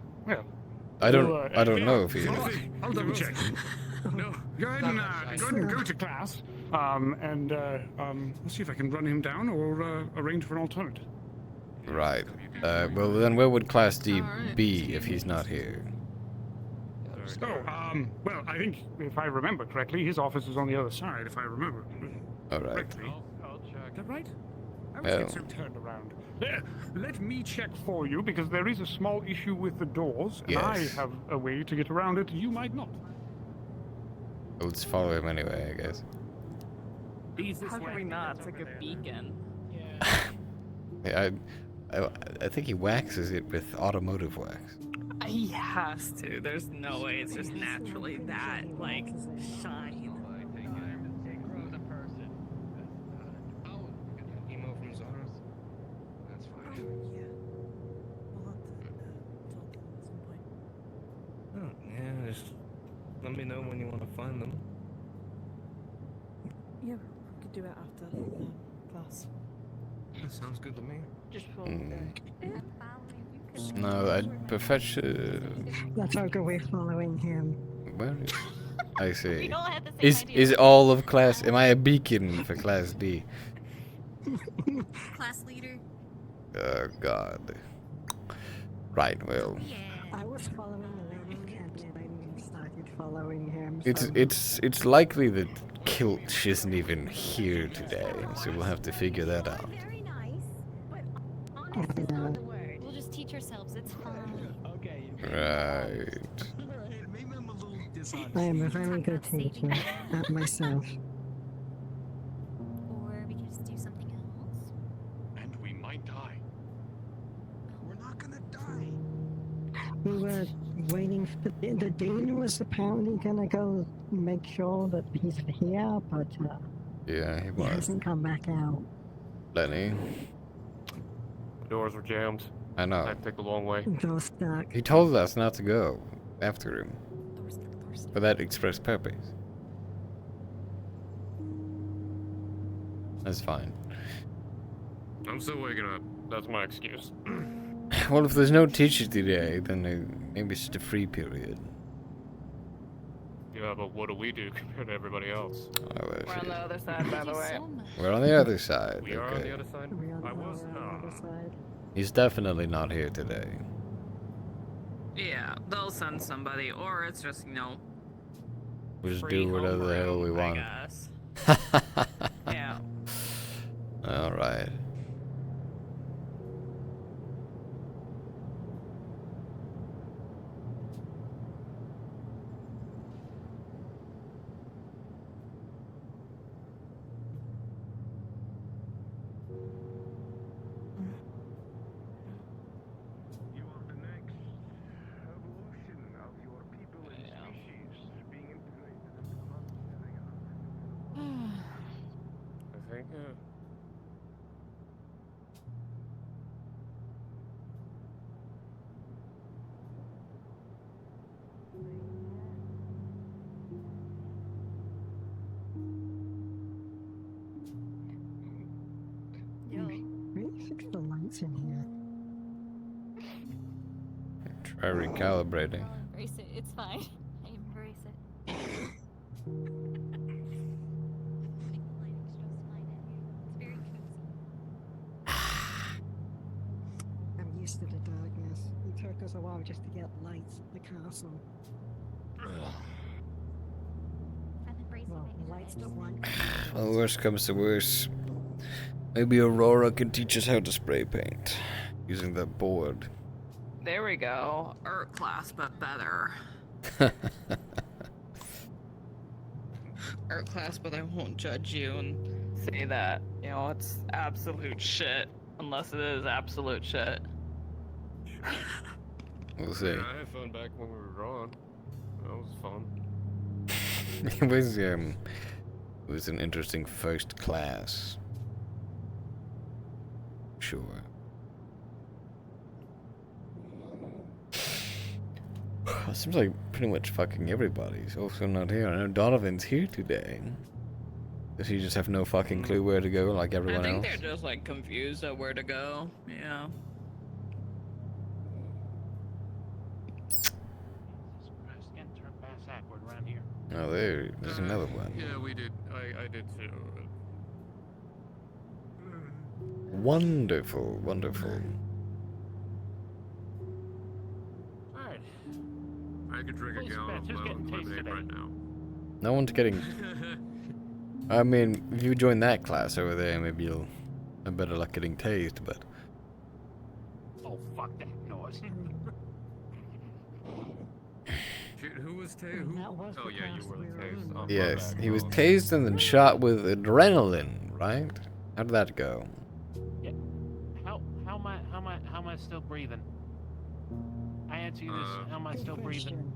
I don't know if he is. I'll double check. No, go ahead and go to class. We'll see if I can run him down or arrange for an alternative. Right. Well then, where would Class D be if he's not here? Well, I think if I remember correctly, his office is on the other side. If I remember. All right. Correctly. I'll check. Is that right? I Well. was getting turned around. Let me check for you because there is a small issue with the doors, and I Yes. have a way to get around it. You might not. Let's follow him anyway, I guess. How can we not? It's like a beacon. Yeah, I think he waxes it with automotive wax. He has to. There's no way it's just naturally that, like, shine. Emo from Zara's. That's fine. Oh, yeah, just let me know when you want to find them. Yeah, we could do it after class. That sounds good to me. Just No, Professor. That's how we're following him. Where is? I see. We all had the same Is all of class? Am I a beacon for Class D? Class leader. Oh God. Right. Well, I was following the lady and started following him. it's likely that Kilch isn't even here today, so we'll have to figure that out. Very nice, but honestly, not the word. We'll just teach ourselves. It's fine. Okay. Right. I am a very good teacher at myself. Or we could just do something else. And we might die. We're not gonna die. We were waiting for the dean was apparently gonna go make sure that he's here, but Yeah, he he was. hasn't come back out. Lenny. The doors were jammed. I know. I'd take the long way. Go stuck. He told us not to go after him. For that express purpose. That's fine. I'm still waking up. That's my excuse. Well, if there's no teacher today, then maybe it's just a free period. Yeah, but what do we do compared to everybody else? Oh, I We're on see. the other side, by the way. We're on the other side. We are on the Okay. other side? I was. He's definitely not here today. Yeah, they'll send somebody, or it's just, We'll just free do whatever the hell we homeroom, I want. guess. Yeah. All right. Try recalibrating. I'll embrace it. It's fine. I embrace it. I'm used to the darkness. It took us a while just to get lights at the castle. Well, the lights that weren't. Well, worst comes to worst. Maybe Aurora can teach us how to spray paint using the board. There we go. Art class, but better. Art class, but I won't judge you and say that, you know, it's absolute shit. Unless it is absolute shit. We'll see. Yeah, I had fun back when we were drawing. That was fun. It was an interesting first class. Sure. It seems like pretty much fucking everybody's also not here. I know Donovan's here today. Does he just have no fucking clue where to go like everyone I think else? they're just like confused at where to go. Yeah. Oh, there's another one. Yeah, we did. I did too. Wonderful, wonderful. Alright. I could drink a gallon of lemonade right now. No one's getting. I mean, if you join that class over there, maybe you'll have better luck getting tased, but. Oh, fuck that noise. Shit, who was tased? Oh, yeah, you were the tased. Yes, he was tased and then shot with adrenaline, right? How did that go? Yeah. How am I still breathing? I answer you this. How am I still breathing?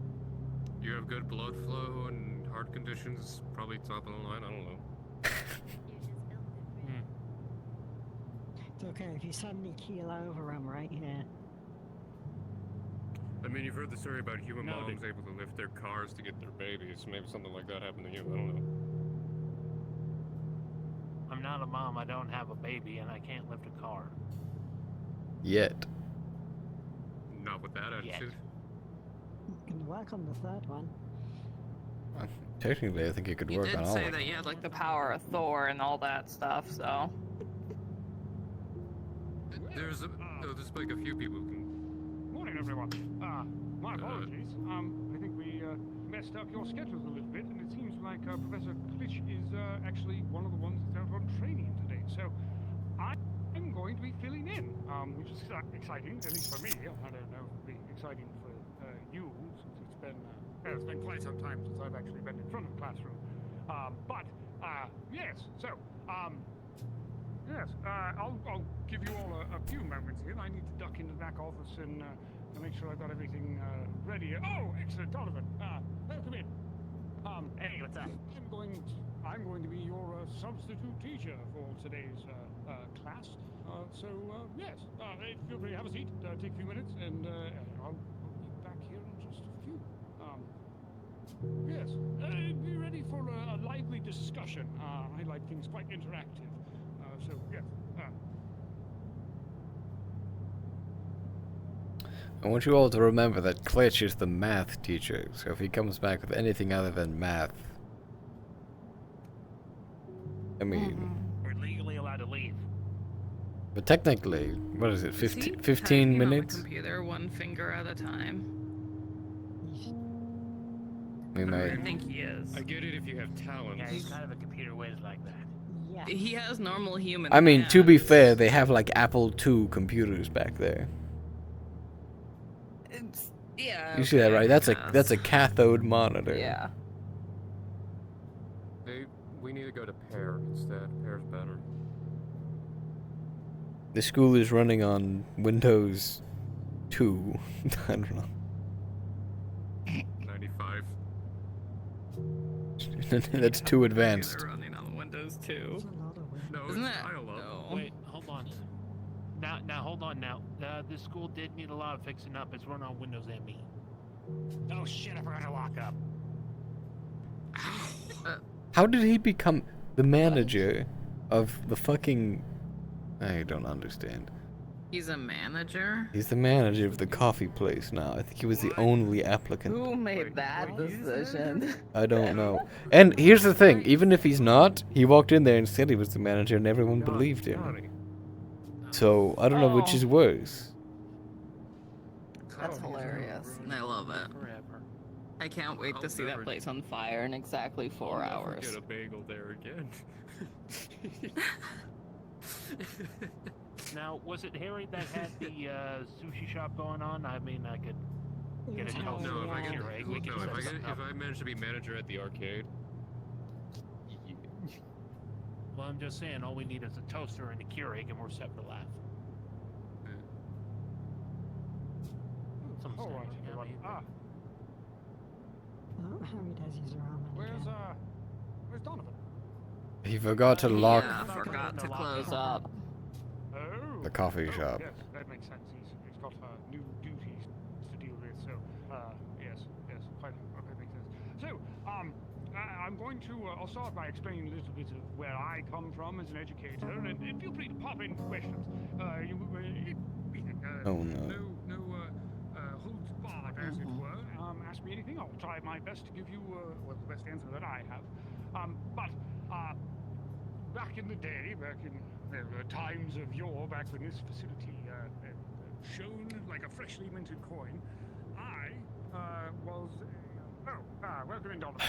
You have good blood flow and heart conditions. Probably top of the line. I don't know. It's okay if you suddenly keel over, I'm right here. I mean, you've heard the story about human moms able to lift their cars to get their babies. Maybe something like that happened to you. I don't know. I'm not a mom. I don't have a baby, and I can't lift a car. Yet. Not with that attitude. You can work on the third one. Technically, I think you could You work did on all say of that them. you had like the power of Thor and all that stuff, so. There's like a few people who can. Morning, everyone. My apologies. I think we messed up your schedules a little bit, and it seems like Professor Klitsch is actually one of the ones that's out on training today. So I'm going to be filling in, which is exciting, at least for me. I don't know if it'll be exciting for you, since it's been quite some time since I've actually been in front of a classroom. Yes. So yes, I'll give you all a few moments here. I need to duck into the back office and make sure I've got everything ready. Oh, excellent, Donovan. Welcome in. Hey, what's up? I'm going to be your substitute teacher for today's class. Yes, feel free to have a seat. Take a few minutes, and I'll be back here in just a few. Yes, be ready for a lively discussion. I like things quite interactive. Yes. I want you all to remember that Klitsch is the math teacher, so if he comes back with anything other than math, I mean... We're legally allowed to leave. But technically, what is it, 15 typing minutes? On the computer, one finger at a time. We might... I think he is. I get it if you have talent. Yeah, he's kind of a computer whiz like that. Yeah. He has normal human. I mean, to be hands. fair, they have like Apple II computers back there. Yeah. You see that, okay, right? That's a cathode monitor. Yeah. We need to go to Pear instead. Pear's better. The school is running on Windows 2. I don't know. 95. That's too advanced. They're running on Windows 2. No, Isn't it's that? dial-up. No. Wait, hold on. Now, hold on now. This school did need a lot of fixing up. It's run on Windows ME. Oh shit, I forgot to lock up. How did he become the manager of the fucking... I don't understand. He's a manager? He's the manager of the coffee place now. I think he was the only applicant. Who made that decision? I don't know. And here's the thing, even if he's not, he walked in there and said he was the manager and everyone believed him. So, I don't know which is worse. That's hilarious. I love it. I can't wait to see that place on fire in exactly 4 hours. Get a bagel there again. Now, was it Harry that had the sushi shop going on? I mean, I could get a toast No, and if I a get, Keurig. We can no, set if something up. I manage to be manager at the arcade. Well, I'm just saying, all we need is a toaster and a Keurig, and we're set for life. Some All right, snacks, everyone. Harry does his ramen. Where's Donovan? He forgot to lock Yeah, forgot to close up. Oh. the coffee shop. Yes, that makes sense. He's got new duties to deal with. So, yes, quite that makes sense. So, I'm going to. I'll start by explaining a little bit of where I come from as an educator, and feel free to pop in questions. Oh no. No holds barred, as it were. Ask me anything. I'll try my best to give you the best answer that I have. But back in the day, back in the times of yore, back when this facility shone like a freshly minted coin, I was. Welcome in, Donovan.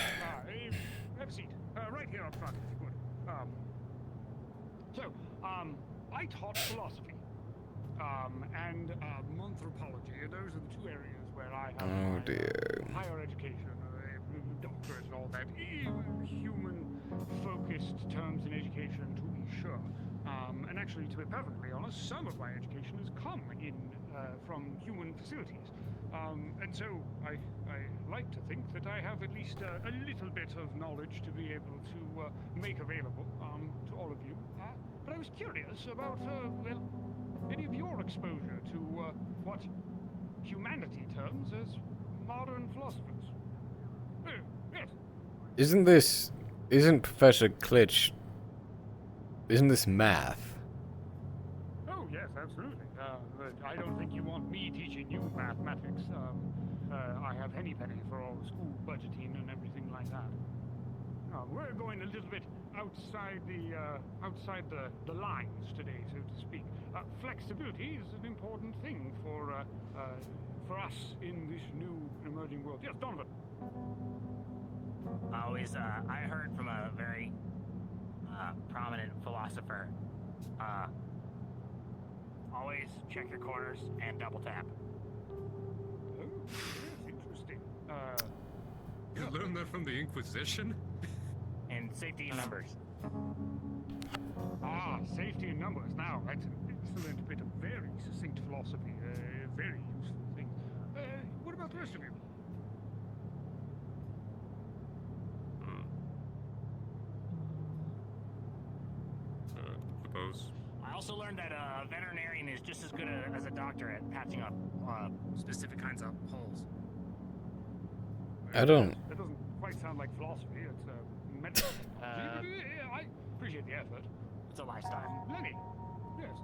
Have a seat. Right here up front, if you would. I taught philosophy. And anthropology, and those are the two areas where I have Oh dear. higher education, doctorate and all that, human-focused terms in education, to be sure. And actually, to be perfectly honest, some of my education has come in from human facilities. And so I like to think that I have at least a little bit of knowledge to be able to make available to all of you. But I was curious about, any of your exposure to what humanity terms as modern philosophers. Yes. Isn't Professor Klitsch, isn't this math? Oh, yes, absolutely. I don't think you want me teaching you mathematics. I have henny penny for all the school budgeting and everything like that. We're going a little bit outside the lines today, so to speak. Flexibility is an important thing for us in this new emerging world. Yes, Donovan. Always, I heard from a very prominent philosopher. Always check your corners and double tap. Oh, yes, interesting. You learned that from the Inquisition? And safety in numbers. Safety in numbers. Now, that's an excellent bit of very succinct philosophy. Very useful thing. What about the rest of you? Suppose. I also learned that a veterinarian is just as good as a doctor at patching up specific kinds of holes. I don't. That doesn't quite sound like philosophy. It's medicine. I appreciate the effort. It's a lifestyle. Lenny. Yes.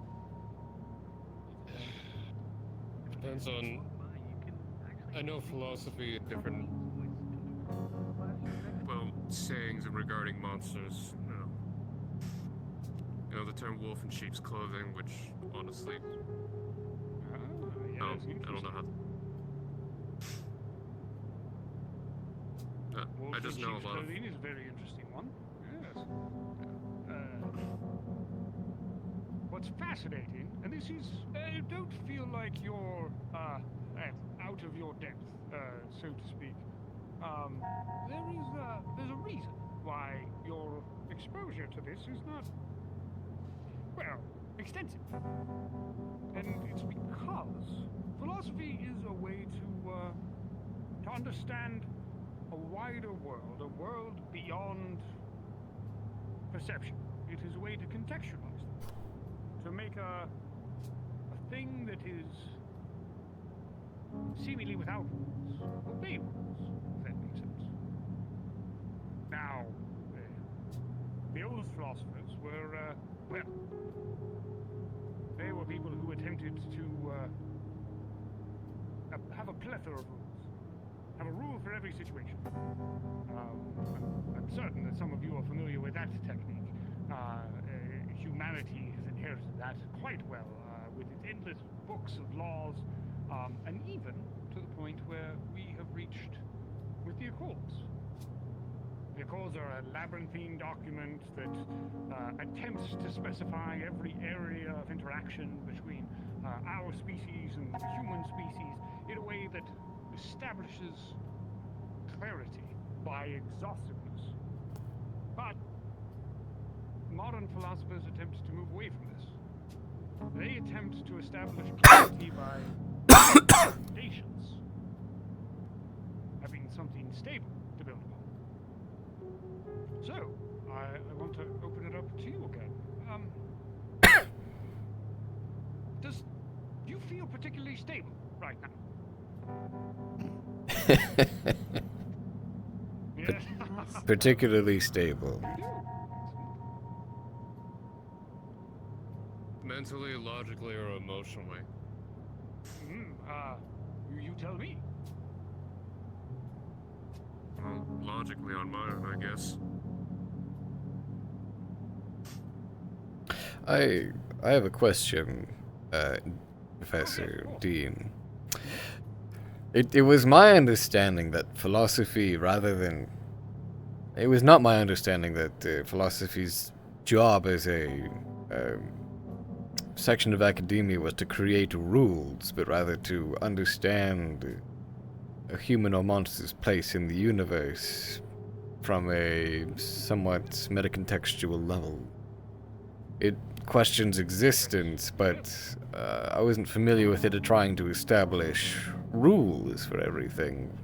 Depends on. I know philosophy and different. Well, sayings regarding monsters. You know the term wolf in sheep's clothing, which honestly. I don't know how. I just know a lot of. Clothing is a very interesting one. Yes. What's fascinating, and this is, don't feel like you're out of your depth, so to speak. There's a reason why your exposure to this is not, well, extensive. And it's because philosophy is a way to understand a wider world, a world beyond perception. It is a way to contextualize them, to make a thing that is seemingly without rules, obey rules, if that makes sense. Now, the old philosophers were, they were people who attempted attempted to have a plethora of rules. Have a rule for every situation. I'm certain that some of you are familiar with that technique. Humanity has inherited that quite well, with its endless books of laws, and even to the point where we have reached with the Accords. The Accords are a labyrinthine document that attempts to specify every area of interaction between our species and the human species in a way that establishes clarity by exhaustiveness. But modern philosophers attempt to move away from this. They attempt to establish clarity by foundations, having something stable to build upon. So, I want to open it up to you again. Do you feel particularly stable right now? Particularly stable. Mentally, logically, or emotionally? You tell me. Well, logically on mine, I guess. I have a question, Professor Dean. It was my understanding that philosophy, rather than... It was not my understanding that philosophy's job as a section of academia was to create rules, but rather to understand a human or monster's place in the universe from a somewhat metacontextual level. It questions existence, but I wasn't familiar with it trying to establish rules for everything,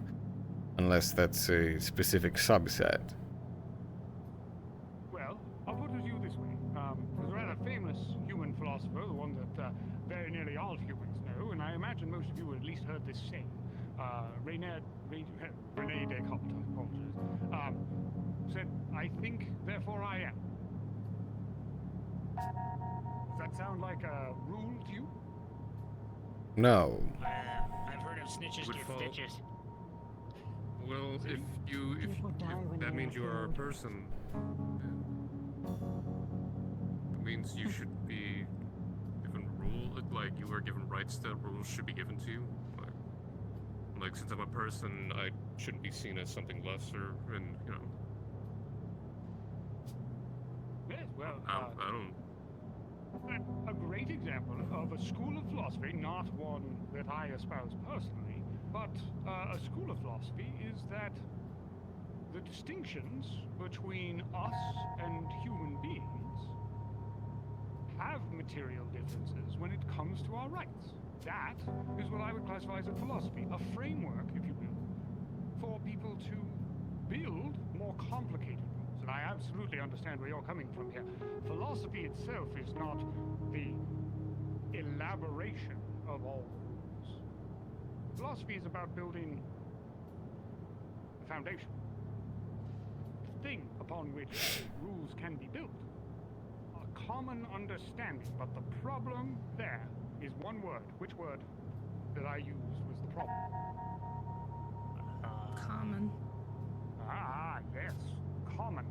unless that's a specific subset. Well, I'll put it to you this way. There's a rather famous human philosopher, the one that very nearly all humans know, and I imagine most of you have at least heard this saying. René Descartes, I apologize, said, "I think, therefore I am." Does that sound like a rule to you? No. I've heard of snitches Would get fall- stitches. Well, if that means you are a person, it means you should be given like you are given rights that rules should be given to you. Like since I'm a person, I shouldn't be seen as something lesser, and you know. Yes, well, I don't. A great example of a school of philosophy, not one that I espouse personally, but a school of philosophy is that the distinctions between us and human beings have material differences when it comes to our rights. That is what I would classify as a philosophy, a framework, if you will, for people to build more complicated rules. And I absolutely understand where you're coming from here. Philosophy itself is not the elaboration of all rules. Philosophy is about building a foundation, the thing upon which rules can be built. A common understanding, but the problem there is one word. Which word that I used was the problem? Common. Ah, yes. Common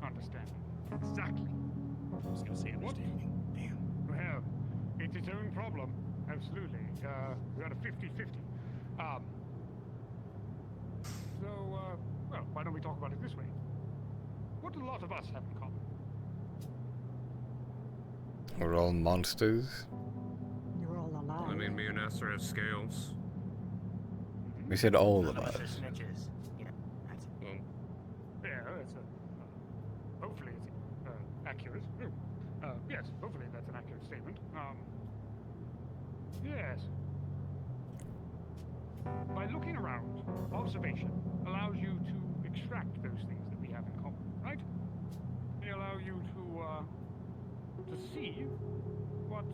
understanding. Exactly. I was gonna say understanding. Damn. Well, it's its own problem. Absolutely. We got a 50-50. Well, why don't we talk about it this way? What do a lot of us have in common? We're all monsters. You're all alive. I mean, me and Esther have scales. We said all of us. Snitches. Yeah, that's it. Well, Yeah, that's hopefully it's accurate. Yes, hopefully that's an accurate statement. Yes. By looking around, observation allows you to extract those things that we have in common, right? They allow you to see what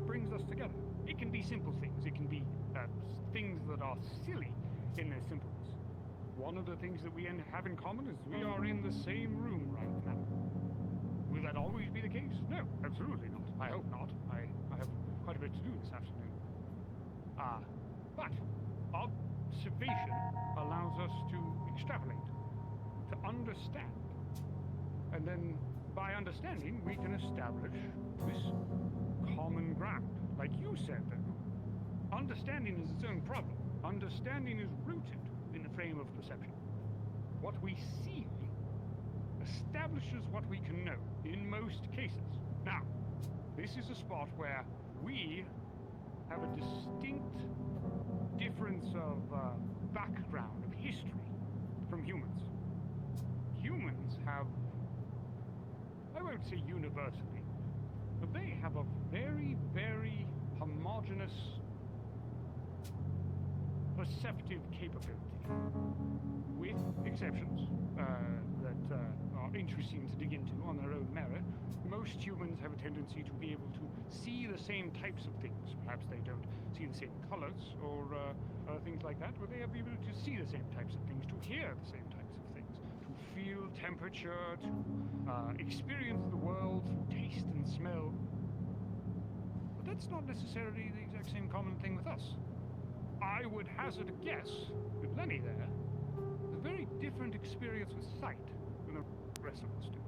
brings us together. It can be simple things. It can be things that are silly in their simpleness. One of the things that we have in common is we are in the same room right now. Will that always be the case? No, absolutely not. I hope not. I have quite a bit to do this afternoon. But observation allows us to extrapolate, to understand. And then by understanding, we can establish this common ground. Like you said, then. Understanding is its own problem. Understanding is rooted in the frame of perception. What we see establishes what we can know, in most cases. Now, this is a spot where we have a distinct difference of background, of history, from humans. Humans have, I won't say universally, but they have a very, very homogeneous perceptive capability, with exceptions that are interesting to dig into on their own merit. Most humans have a tendency to be able to see the same types of things. Perhaps they don't see the same colors or things like that, but they have the ability to see the same types of things, to hear the same types of things, to feel temperature, to experience the world through taste and smell. But that's not necessarily the exact same common thing with us. I would hazard a guess with Lenny there, a very different experience with sight than the rest of us do.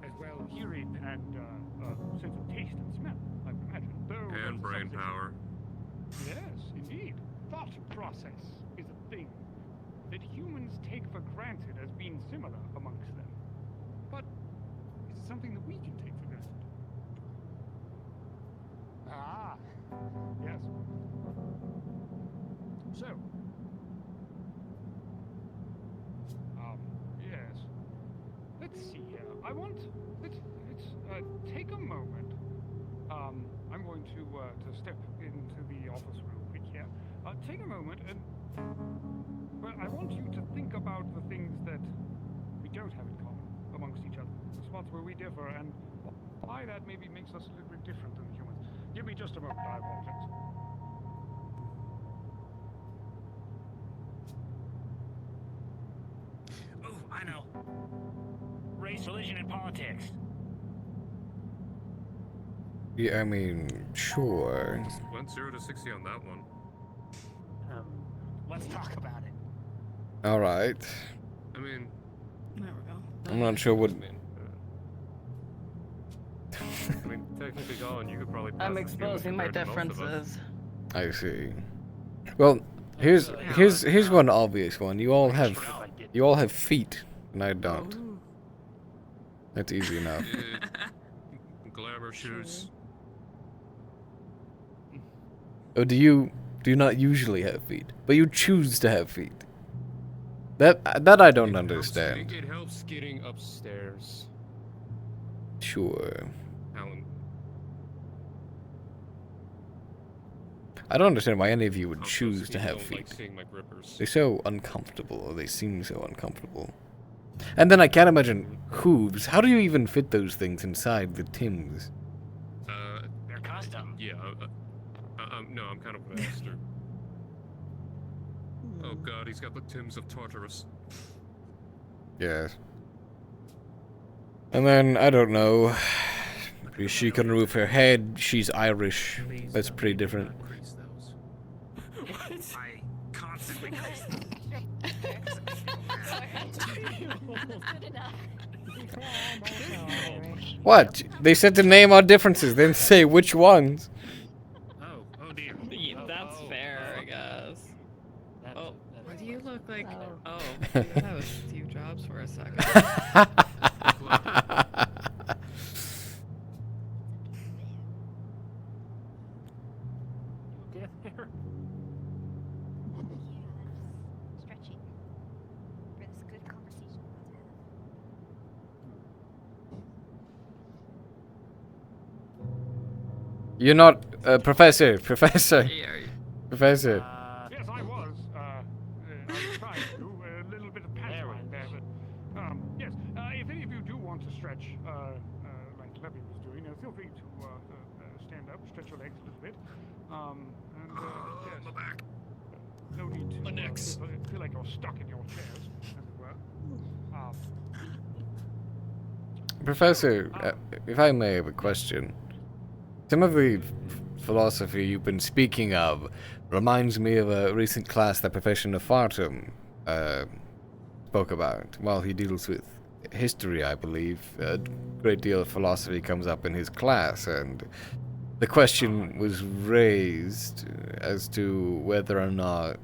As well, hearing and sense of taste and smell, I would imagine. And brain power. Yes, indeed. Thought process is a thing that humans take for granted as being similar amongst them. But it's something that we can take for granted. Ah, yes. So, yes. Let's see here. Let's take a moment. I'm going to step into the office real quick here. Take a moment and, well, I want you to think about the things that we don't have in common amongst each other, the spots where we differ, and why that maybe makes us a little bit different than the humans. Give me just a moment, I apologize. Oh, I know. Race, religion, and politics. Yeah, I mean, sure. Went 0 to 60 on that one. Let's talk about it. Alright. I mean... There we go. I'm not sure what... I mean, technically, Colin, you could probably pass I'm as human exposing my compared to most of us. differences. I see. Well, here's one obvious one. You all have feet, and I don't. That's easy enough. Glamour shoes. Oh, do you not usually have feet, but you choose to have feet? That I don't understand. It helps getting upstairs. Sure. Alan. I don't understand why any of you would choose to have Don't feet. like seeing my grippers. They're so uncomfortable, or they seem so uncomfortable. And then I can't imagine hooves. How do you even fit those things inside the Tims? They're custom. Yeah, no, I'm kind of an Esther. Oh god, he's got the Tims of Tartarus. Yes. And then, I don't know. She can remove her head. She's Irish. That's pretty different. What? I constantly What? They said to name our differences, then say which ones. Oh dear. That's fair, I guess. Oh, why do you look like... Oh, you that was Steve Jobs for a second. Stretching for this good conversation we're about to have. You're not Professor. Professor. Professor. Yes, I was. I was trying to do a little bit of pantomime there, but yes. If any of you do want to stretch, like Levy was doing, feel free to stand up, stretch your legs a little bit, and yes. My back. No need to My necks. feel like you're stuck in your chairs, as it were. Professor, if I may have a question. Some of the philosophy you've been speaking of reminds me of a recent class that Professor Fartum spoke about. While he deals with history, I believe, a great deal of philosophy comes up in his class, and the question was raised as to whether or not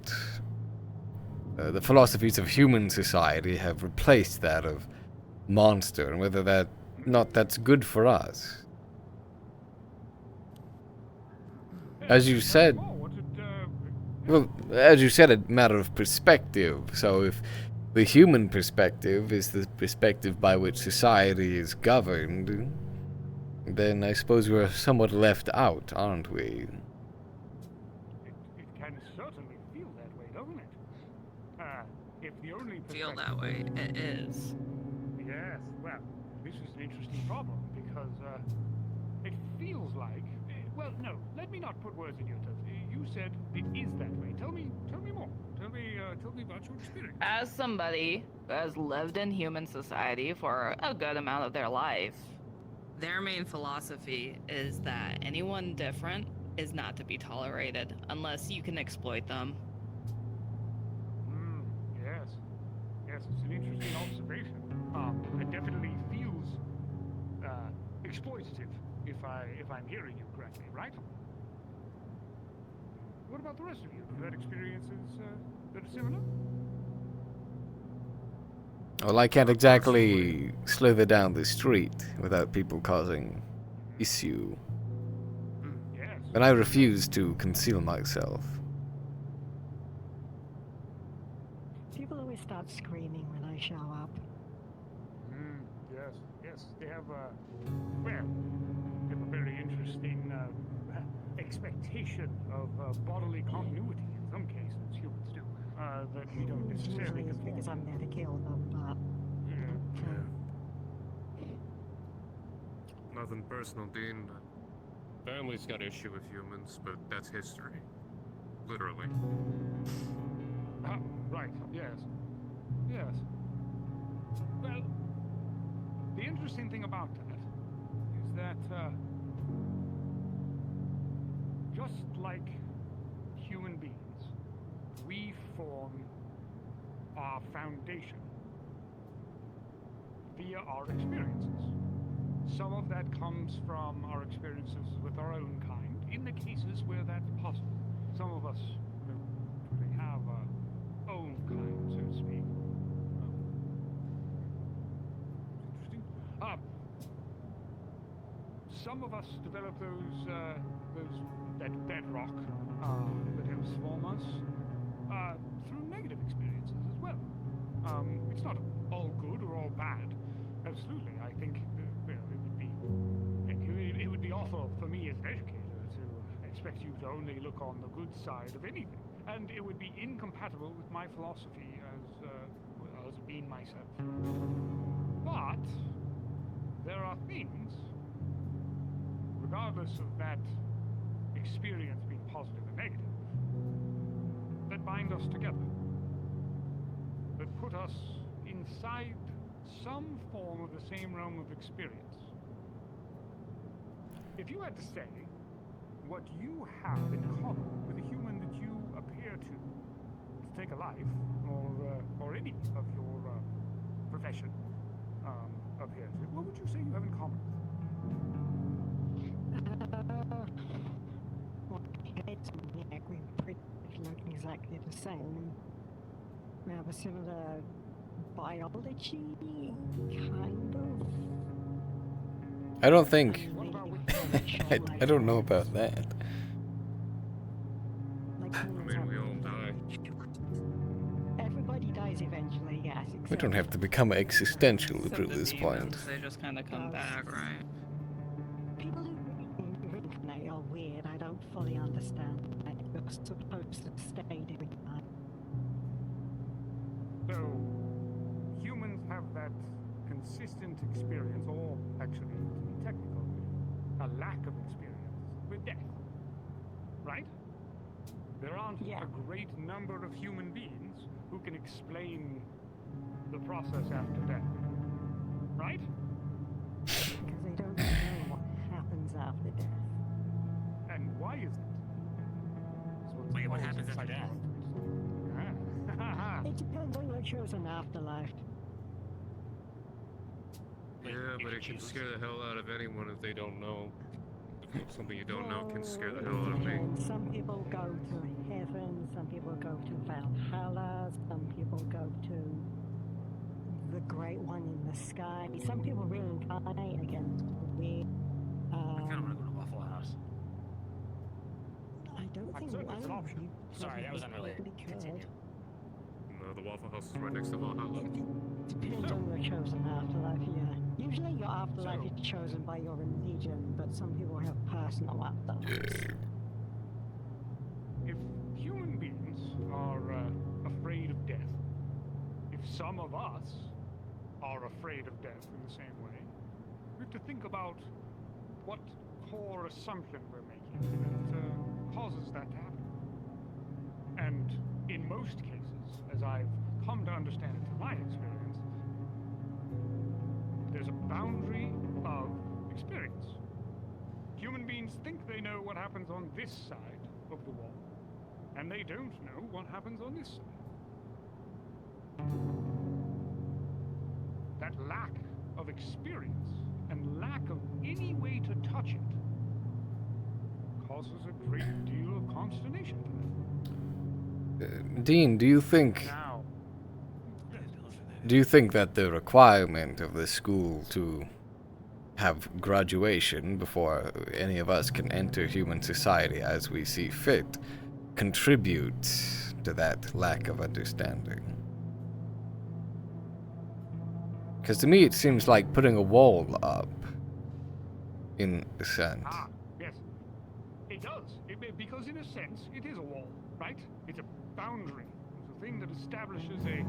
the philosophies of human society have replaced that of monster, and whether that's good for us. As you said, well, as you said, a matter of perspective. So if the human perspective is the perspective by which society is governed, then I suppose we're somewhat left out, aren't we? It can certainly feel that way, doesn't it? If the only Feel that way. It is. Yes, well, this is an interesting problem because it feels like. Well, no, let me not put words in your mouth. You said it is that way. Tell me more. Tell me about your experience. As somebody who has lived in human society for a good amount of their life, their main philosophy is that anyone different is not to be tolerated unless you can exploit them. Yes. Yes, it's an interesting observation. It definitely feels exploitative, if I'm hearing you correctly, right? What about the rest of you? Have you had experiences that are similar? Well, I can't exactly slither down the street without people causing issue. Yes. And I refuse to conceal myself. People always start screaming when I show up. Yes. They have a very interesting expectation of bodily continuity in some cases, humans do, that we don't necessarily Usually it's because I'm there to kill them, but... Nothing personal, Dean. Family's got issue with humans, but that's history. Literally. Right, yes. Well, the interesting thing about that is that, just like human beings, we form our foundation via our experiences. Some of that comes from our experiences with our own kind, in the cases where that's possible. Some of us really have our own kind, so to speak. Interesting. Some of us develop that bedrock that helps form us through negative experiences as well. It's not all good or all bad. Absolutely, I think it would be awful for me as an educator to expect you to only look on the good side of anything, and it would be incompatible with my philosophy as being myself. But there are things, regardless of that experience being positive or negative, that bind us together, that put us inside some form of the same realm of experience. If you had to say what you have in common with a human that you appear to take a life, or any of your profession appear to, what would you say you have in common? Well, heads and neck, we pretty much look exactly the same. We have a similar biology, kind of. I don't think... I don't know about that. Like, I mean, we all die. everybody dies eventually, yes. We don't have to become existential to prove this point. They just kind of come back, right? People who reincarnate are weird. I don't fully understand that. You're supposed to stay doing that. So, humans have that consistent experience, or actually, to be technical, a lack of experience with death. Right? There aren't a great number of human beings who can explain the process after death. Right? Because they don't know what happens after death. Why is that? Wait, what happens after death? It depends on your chosen afterlife. Yeah, but it can scare the hell out of anyone if they don't know. Something you don't know can scare the hell out of me. Some people go to heaven, some people go to Valhalla, some people go to the Great One in the sky. Some people reincarnate again. We, I kind of want to go to Waffle House. I don't think certainly it's an option. Sorry, that was unrelated. Continue. No, the Waffle House is right next to Valhalla. Depends on your chosen afterlife, yeah. Usually your afterlife is chosen by your religion, but some people have personal afterlives. If human beings are afraid of death, if some of us are afraid of death in the same way, we have to think about what core assumption we're making that causes that to happen. And in most cases, as I've come to understand it from my experience, there's a boundary of experience. Human beings think they know what happens on this side of the wall, and they don't know what happens on this side. That lack of experience and lack of any way to touch it causes a great deal of consternation for them. Dean, do you think that the requirement of the school to have graduation before any of us can enter human society as we see fit contributes to that lack of understanding? Because to me it seems like putting a wall up, in a sense. Ah, yes. It does. Because in a sense, it is a wall, right? It's a boundary. It's a thing that establishes a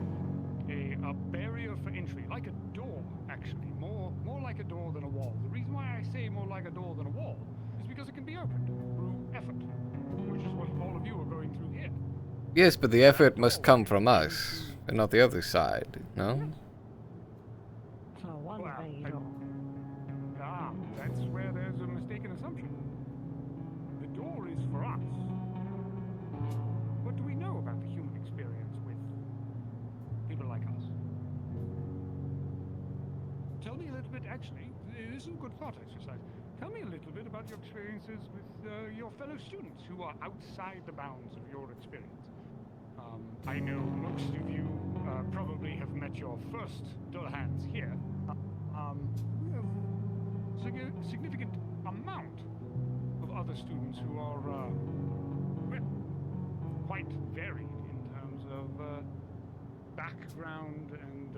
barrier for entry, like a door, actually. More like a door than a wall. The reason why I say more like a door than a wall is because it can be opened through effort, which is what all of you are going through here. Yes, but the effort must come from us, and not the other side, no? That's where there's a mistaken assumption. The door is for us. What do we know about the human experience with people like us? Tell me a little bit, actually, this is a good thought exercise. Tell me a little bit about your experiences with your fellow students who are outside the bounds of your experience. I know most of you probably have met your first Dullahans here. We have a significant amount of other students who are, well, quite varied in terms of background and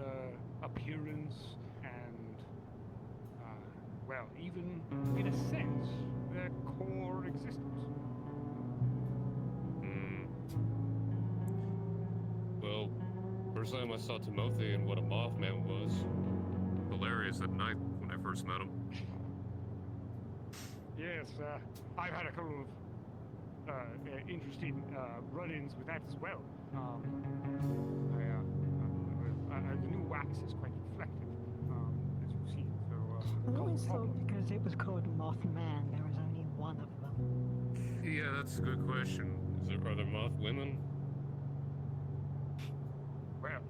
appearance and, well, even in a sense, their core existence. Well, first time I saw Timothy and what a Mothman was, hilarious at night when I first met him. Yes, I've had a couple of interesting run-ins with that as well. The new wax is quite reflective, as you've seen. So, I always thought because it was called Mothman, there was only one of them. Yeah, that's a good question. Are there moth women? Well,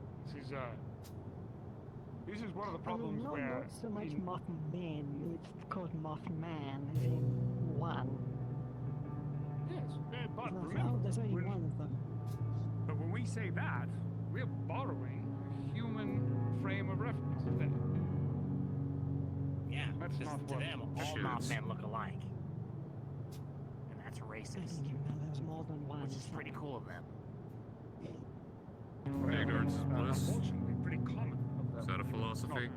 this is one of the problems where... Not so much Mothman, it's called Mothman, as in one. Yes, but remember, there's only one of them. But when we say that, we're borrowing a human frame of reference there. Yeah, that's because not to what them, all Mothman look alike. And that's racist. There's more than one. Which is pretty cool of them. Ignorance is bliss. Unfortunately, pretty common. Is that a philosophy?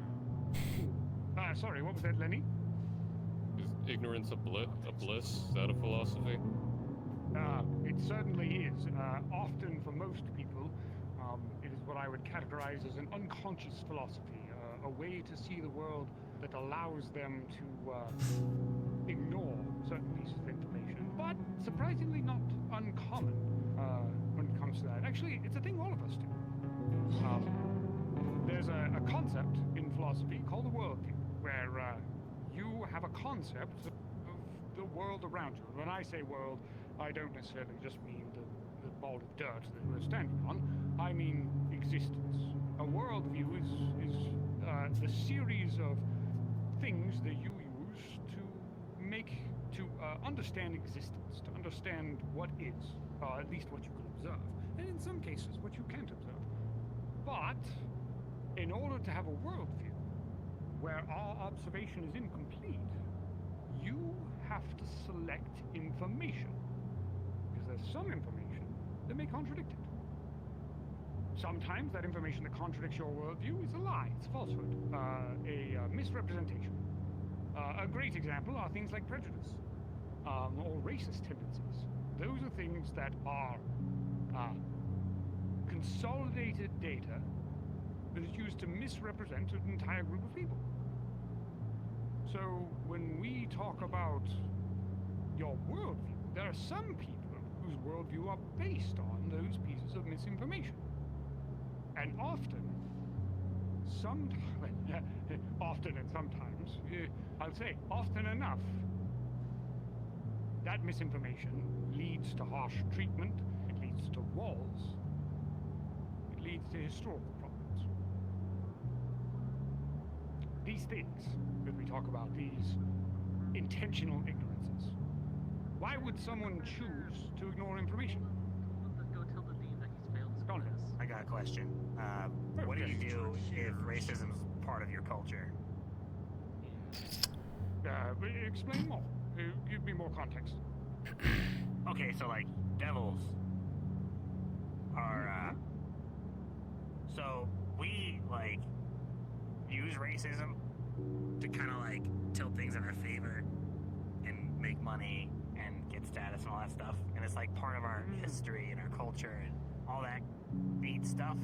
Sorry, what was that, Lenny? Is ignorance a bliss? Is that a philosophy? It certainly is. Often for most people, it is what I would categorize as an unconscious philosophy, a way to see the world that allows them to ignore certain pieces of information, but surprisingly not uncommon when it comes to that. Actually, it's a thing all of us do. There's a concept in philosophy called the worldview, where you have a concept of the world around you. And when I say world, I don't necessarily just mean the ball of dirt that we're standing on. I mean existence. A worldview is the series of things that you use to understand existence, to understand what is, at least what you can observe, and in some cases what you can't observe. But in order to have a worldview where our observation is incomplete, you have to select information, because there's some information that may contradict it. Sometimes that information that contradicts your worldview is a lie, it's a falsehood, a misrepresentation. A great example are things like prejudice, or racist tendencies. Those are things that are consolidated data that is used to misrepresent an entire group of people. So when we talk about your worldview, there are some people whose worldview are based on those pieces of misinformation. And often and sometimes, I'll say often enough, that misinformation leads to harsh treatment, it leads to wars, it leads to historical problems. These things that we talk about, these intentional ignorances, why would someone choose to ignore information? Go tell the dean that he's failed his class. I got a question. What do you do if racism is part of your culture? Explain more. Give me more context. Okay, so like devils are so we like use racism to kind of like tilt things in our favor and make money and get status and all that stuff, and it's like part of our history and our culture and all that neat stuff.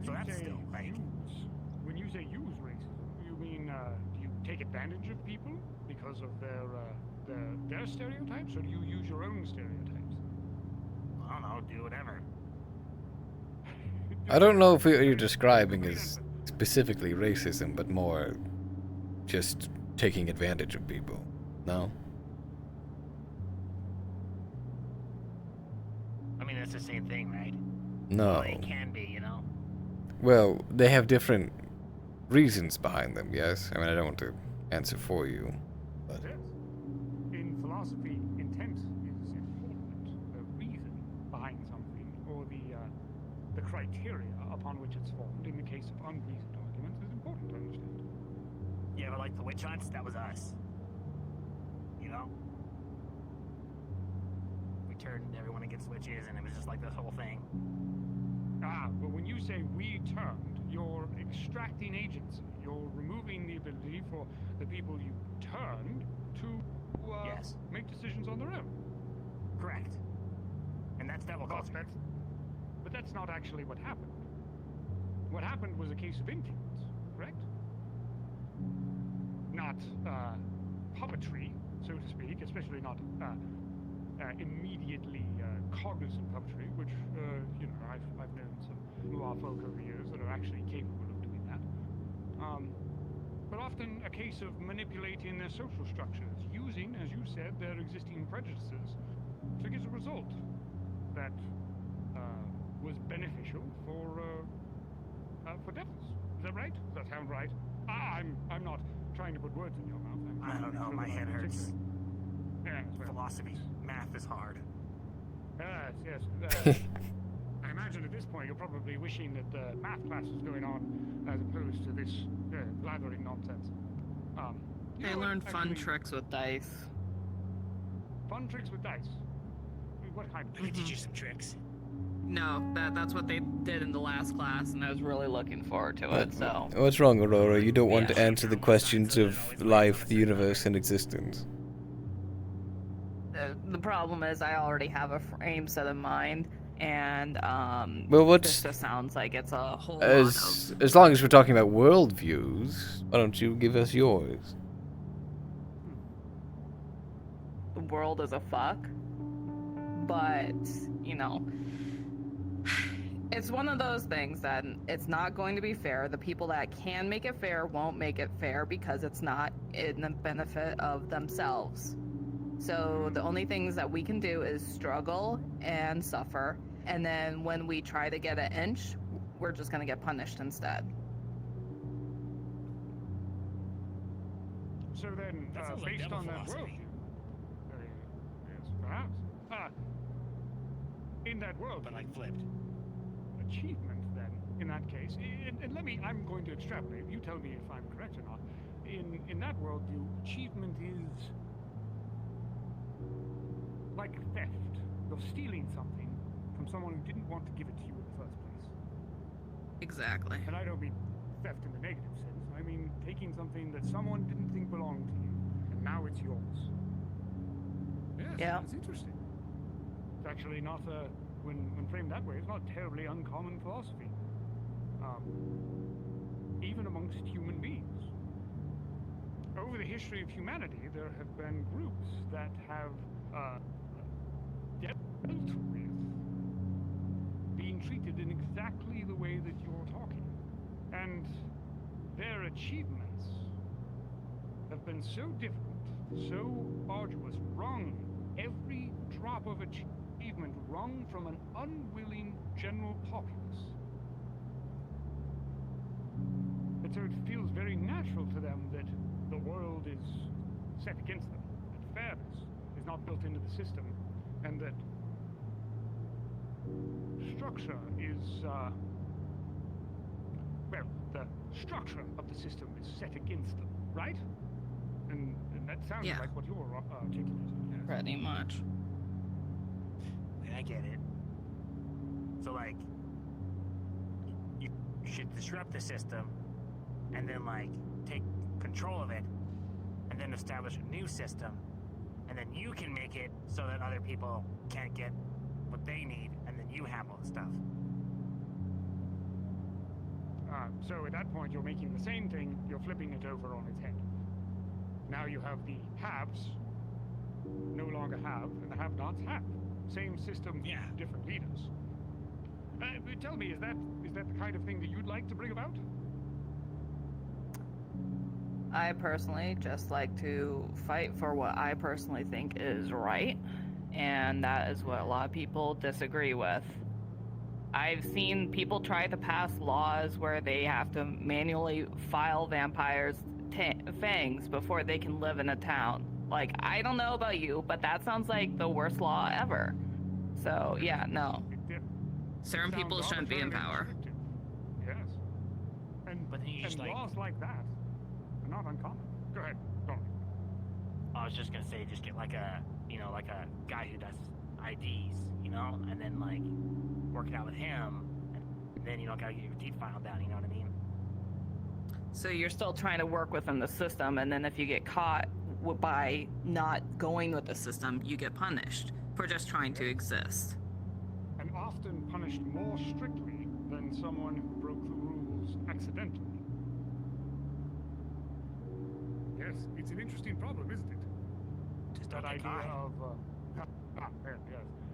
So that's still like when you say use racism, you mean do you take advantage of people because of their stereotypes, or do you use your own stereotypes? I don't know, do whatever. I don't know if what you're describing is specifically racism, but more just taking advantage of people. No? I mean, that's the same thing, right? No. Well, it can be, you know? Well, they have different reasons behind them, yes? I mean, I don't want to answer for you. But Yes. In philosophy, intent is important. The reason behind something, or the criteria upon which it's formed, in the case of unreasoned arguments, is important to understand. Yeah, but like the witch hunts, that was us. You know? We turned everyone against witches, and it was just like this whole thing. But when you say we turned, you're extracting agency. You're removing the ability for the people you turned to make decisions on their own. Correct. And that's devil culture. But that's not actually what happened. What happened was a case of influence, correct? Not puppetry, so to speak, especially not immediately cognizant puppetry, which you know, I've known some Muar folk over the years that are actually capable of doing that. But often a case of manipulating their social structures, using, as you said, their existing prejudices to get a result that was beneficial for devils. Is that right? Does that sound right? I'm not trying to put words in your mouth. I don't know, my head hurts. Yeah, well, philosophy, math is hard. Yes. I imagine at this point you're probably wishing that the math class was going on as opposed to this blathering nonsense. They learn fun tricks with dice. Fun tricks with dice? What kind of We teach you some tricks. No, that's what they did in the last class, and I was really looking forward to it, so... What's wrong, Aurora? You don't want to answer the questions of life, the universe, and existence. The problem is I already have a frame set in mind, and well, this just sounds like it's a whole as long as we're talking about worldviews, why don't you give us yours? The world is a fuck, but, you know, It's one of those things that it's not going to be fair. The people that can make it fair won't make it fair because it's not in the benefit of themselves. So the only things that we can do is struggle and suffer. And then when we try to get an inch, we're just going to get punished instead. So then, sounds like based devil on that philosophy. worldview, yes, perhaps. In that world, But like flipped. Achievement, then, in that case, and let me, I'm going to extrapolate. You tell me if I'm correct or not. In that worldview, achievement is like theft. You're stealing something from someone who didn't want to give it to you in the first place. Exactly. And I don't mean theft in the negative sense. I mean taking something that someone didn't think belonged to you, and now it's yours. Yes, Yeah. it's interesting. It's actually not when framed that way, it's not terribly uncommon philosophy. Even amongst human beings. Over the history of humanity, there have been groups that have dealt with being treated in exactly the way that you're talking. And their achievements have been so difficult, so arduous, wrung, every drop of achievement wrung from an unwilling general populace. And so it feels very natural to them that the world is set against them, that fairness is not built into the system, and that structure is, well, the structure of the system is set against them, right? And that sounds like what you're articulating. Yes. Pretty much. I get it. So, like, you should disrupt the system and then, like, take control of it and then establish a new system. And then you can make it so that other people can't get what they need, and then you have all the stuff. So at that point, you're making the same thing, you're flipping it over on its head. Now you have the haves no longer have, and the have-nots have. Same system, different leaders. Tell me, is that the kind of thing that you'd like to bring about? I personally just like to fight for what I personally think is right, and that is what a lot of people disagree with. I've seen people try to pass laws where they have to manually file vampires' fangs before they can live in a town. Like, I don't know about you, but that sounds like the worst law ever. So, yeah, no. Certain people shouldn't be in power. Yes. And, but then you just, and laws like that are not uncommon. Go ahead, go on. I was just gonna say, just get like a, like a guy who does IDs, and then like work it out with him, and then gotta get your teeth filed down. You know what I mean? So you're still trying to work within the system, and then if you get caught by not going with the system, you get punished for just trying to exist. And often punished more strictly than someone who broke the rules accidentally. Yes, it's an interesting problem, isn't it? Just that idea of yes,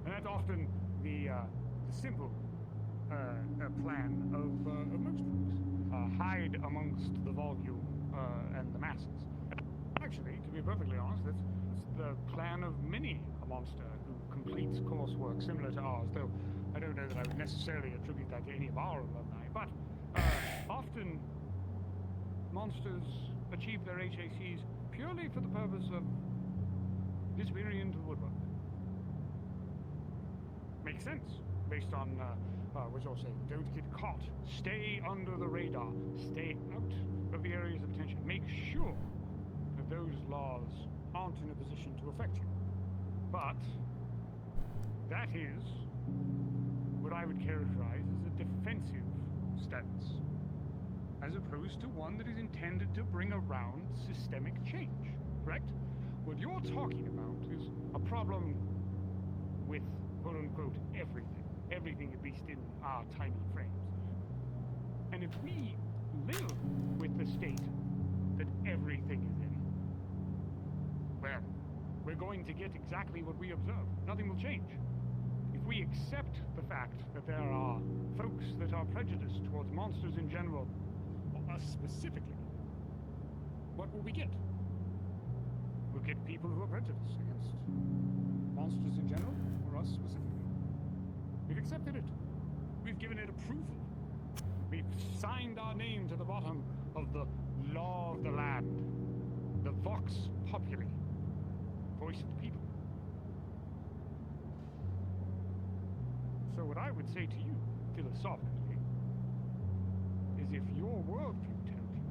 and that's often the simple plan of most folks. Hide amongst the volume and the masses. Actually, to be perfectly honest, that's the plan of many a monster who completes coursework similar to ours, though I don't know that I would necessarily attribute that to any of our alumni, but often monsters achieve their HACs purely for the purpose of disappearing into the woodwork. Makes sense, based on what you're saying. Don't get caught. Stay under the radar. Stay out of the areas of attention. Make sure that those laws aren't in a position to affect you. But that is what I would characterize as a defensive stance, as opposed to one that is intended to bring around systemic change, correct? What you're talking about is a problem with, quote-unquote, everything at least in our tiny frames. And if we live with the state that everything is in, well, we're going to get exactly what we observe. Nothing will change. If we accept the fact that there are folks that are prejudiced towards monsters in general, or us specifically, what will we get? We'll get people who are prejudiced against monsters in general, or us specifically. We've accepted it. We've given it approval. We've signed our name to the bottom of the law of the land, the Vox Populi, voice of the people. So what I would say to you, philosophically, is if your worldview tells you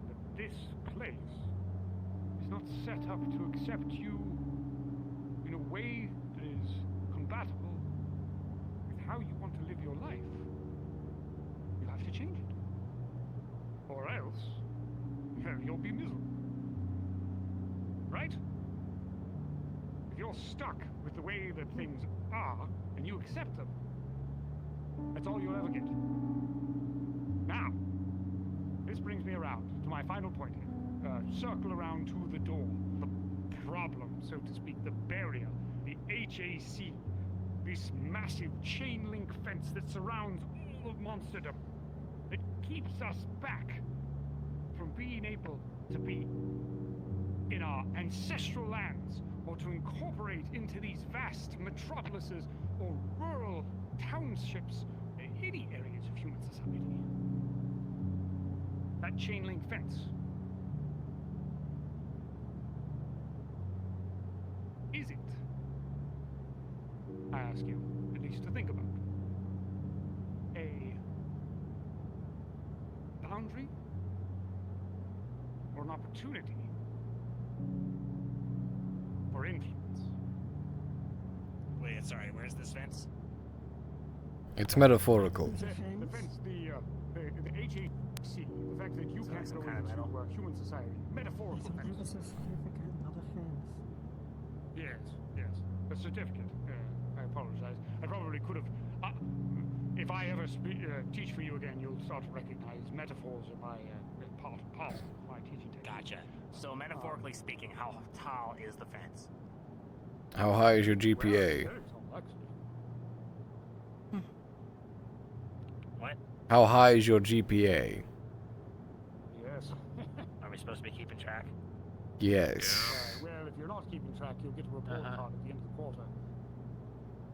that this place is not set up to accept you in a way that is compatible with how you want to live your life, you have to change it. Or else, well, you'll be miserable. Right? If you're stuck with the way that things are, and you accept them, that's all you'll ever get. Now, this brings me around to my final point here. Circle around to the door, the problem, so to speak, the barrier, the HAC, this massive chain link fence that surrounds all of monsterdom. It keeps us back from being able to be in our ancestral lands, or to incorporate into these vast metropolises or rural townships, any areas of human society. That chain link fence. Is it, I ask you, at least to think about, a boundary or an opportunity for influence? Wait, sorry, where's this fence? It's metaphorical. The fence, the HAC, the fact that you can't go into human society, metaphorical fence. It's a certificate, not a fence. Yes, yes, a certificate. I apologize. I probably could have. If I ever teach for you again, you'll start to recognize metaphors in my part of my teaching technique. Gotcha. So metaphorically speaking, how tall is the fence? How high is your GPA? What? How high is your GPA? Yes. Are we supposed to be keeping track? Yes. Well, if you're not keeping track, you'll get a report card at the end of the quarter.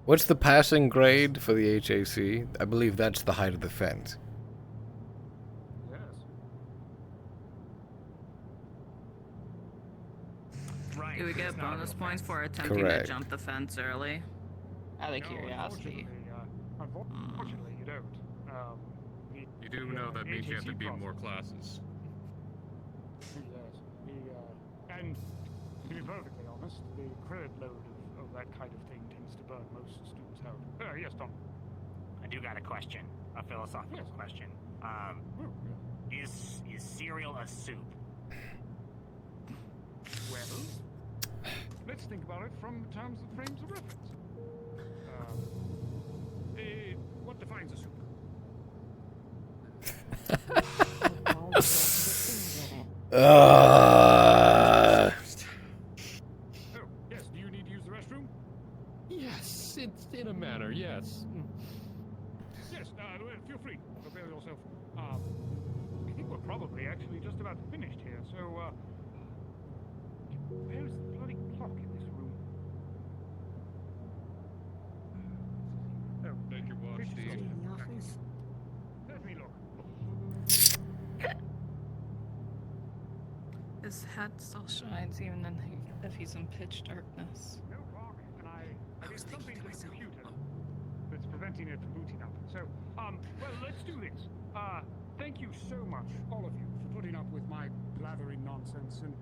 What's the passing grade for the HAC? I believe that's the height of the fence. Yes. Right. Do we get bonus points for attempting Correct. to jump the fence early? Out of curiosity. Unfortunately, you don't. You do know that means you have to beat more classes. Yes. And to be perfectly honest, the credit load of that kind of thing tends to burn most students out. Yes, Tom. I do got a question, a philosophical question. Is cereal a soup? Well, let's think about it from terms of frames of reference. What defines a soup? Uh, Oh, yes. Do you need to use the restroom? Yes, it's in a manner, yes. Yes. Feel free. Prepare yourself. I think we're probably actually just about finished here. So, where is the bloody clock in this room? Oh, Take your watch, Steve. In the office. Let me look. His head still shines even if he's in pitch darkness. No clock, and I did something to the computer that's preventing it from booting up. So, well, let's do this. Thank you so much, all of you, for putting up with my blathering nonsense. And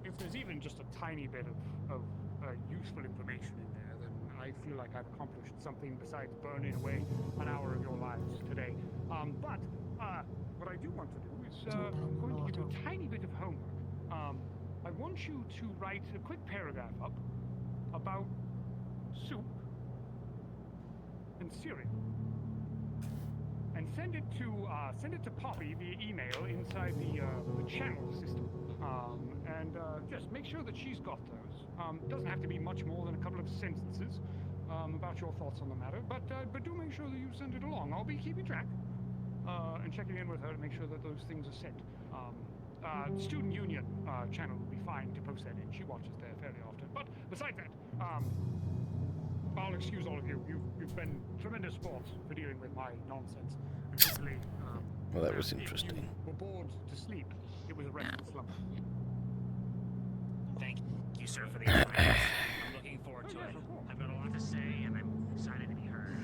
if there's even just a tiny bit of useful information in there, then I feel like I've accomplished something besides burning away an hour of your lives today. But what I do want to do is I'm going to give you a tiny bit of homework. I want you to write a quick paragraph up about soup and cereal, and send it to Poppy via email inside the channel system. And just make sure that she's got those. Doesn't have to be much more than a couple of sentences. about your thoughts on the matter. But do make sure that you send it along. I'll be keeping track and checking in with her to make sure that those things are set. Student Union channel will be fine to post that in. She watches there fairly often. But besides that, I'll excuse all of you. You've been tremendous sports for dealing with my nonsense. And hopefully, Well, that was interesting. were bored to sleep. It was a restful slumber. Thank you, sir, for the advice. I'm looking forward to it. I've got a lot to say, and I'm excited to be heard.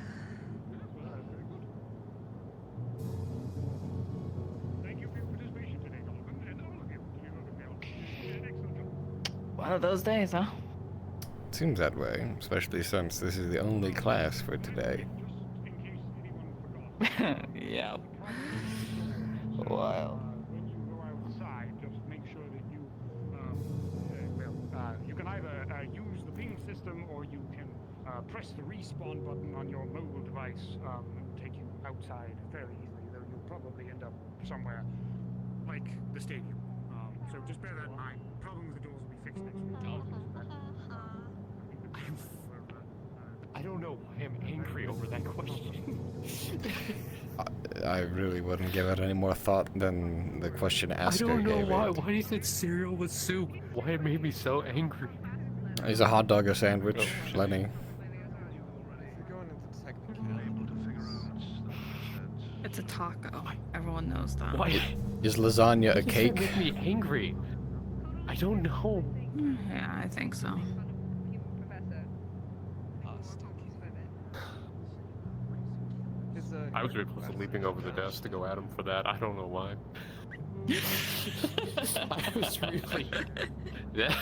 Thank you for your participation today, Donovan, and all of you. You did an excellent job. One of those days, huh? Seems that way, especially since this is the only class for today. Yeah. Wow. When you go outside, just make sure that you, you can either use the ping system or you can press the respawn button on your mobile device. It will take you outside fairly easily, though you'll probably end up somewhere like the stadium. So just bear that in mind. Problem with the doors will be fixed next week. I don't know why I'm angry over that question. I really wouldn't give it any more thought than the question asker I don't know gave why. it. Why you said cereal with soup? Why it made me so angry? Is a hot dog a sandwich, Lenny? It's a taco. Everyone knows that. Why? Is lasagna a That cake? make me angry. I don't know. Yeah, I think so. I was very close to leaping over the desk to go at him for that. I don't know why. I was really... Yeah,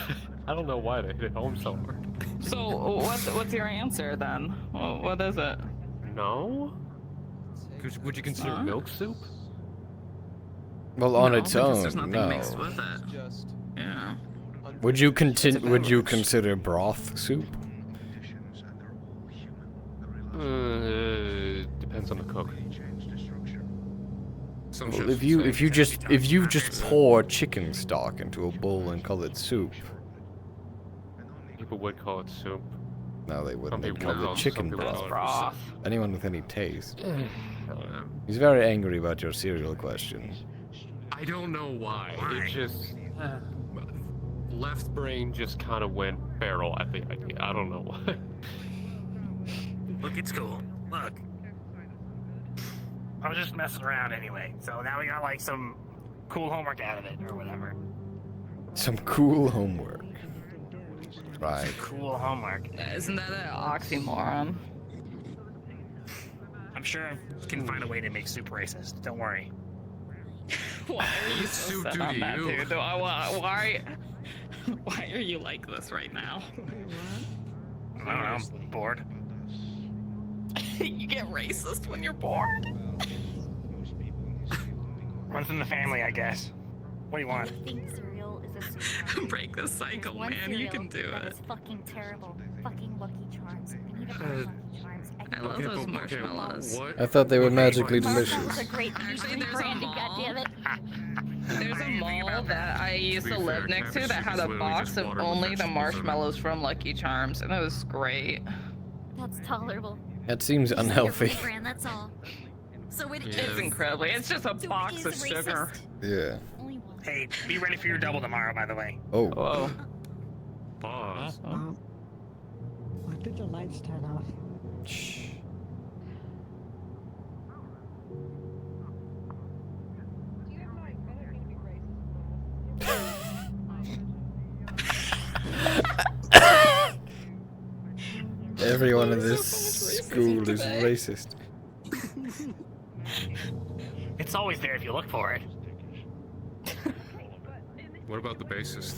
I don't know why they hit it home so hard. So, what's your answer then? What is it? No? Would you consider milk soup? Well, on No, its because own, there's nothing no. mixed with it. Yeah. Would you Would you consider broth soup? Depends on the cook. Some Well, chefs if you say just pour chicken stock into a bowl and call it soup, people would call it soup. no, they wouldn't. Some They'd people call would. it chicken Some people broth. call it Anyone with any taste. I don't know. He's very angry about your cereal question. I don't know why. It just left brain just kind of went feral at the idea. I don't know why. Look, it's cool. Look. I was just messing around anyway, so now we got like some cool homework out of it or whatever. Some cool homework. Right. Cool homework. Isn't that an oxymoron? I'm sure I can find a way to make soup racist. Don't worry. Why are you so Soup set do on to that, you. dude? Why are you like this right now? I don't know, I'm bored. You get racist when you're bored? Runs in the family, I guess. What do you want? I think cereal is a super Break the cycle, man. You can do that it. is fucking terrible. Fucking Lucky Charms. We need to buy Lucky Charms. I love those marshmallows. I thought they were magically Marshmallows delicious. are great. Actually, there's a Branded, mall. goddammit. There's a mall that I used to be live fair, next to cabbage that soup had is a literally box just of water with only the vegetables in it. marshmallows from Lucky Charms, and it was great. That's tolerable. That seems Just your unhealthy. food brand, that's all. So it Yeah. It's incredibly. It's just a So it box is of sugar. Yeah. Only one. Hey, be ready for your double tomorrow, by the way. Oh. Whoa. Pause. Why did the lights turn off? Shh. Everyone in this school is racist. It's always there if you look for it. What about the bassist?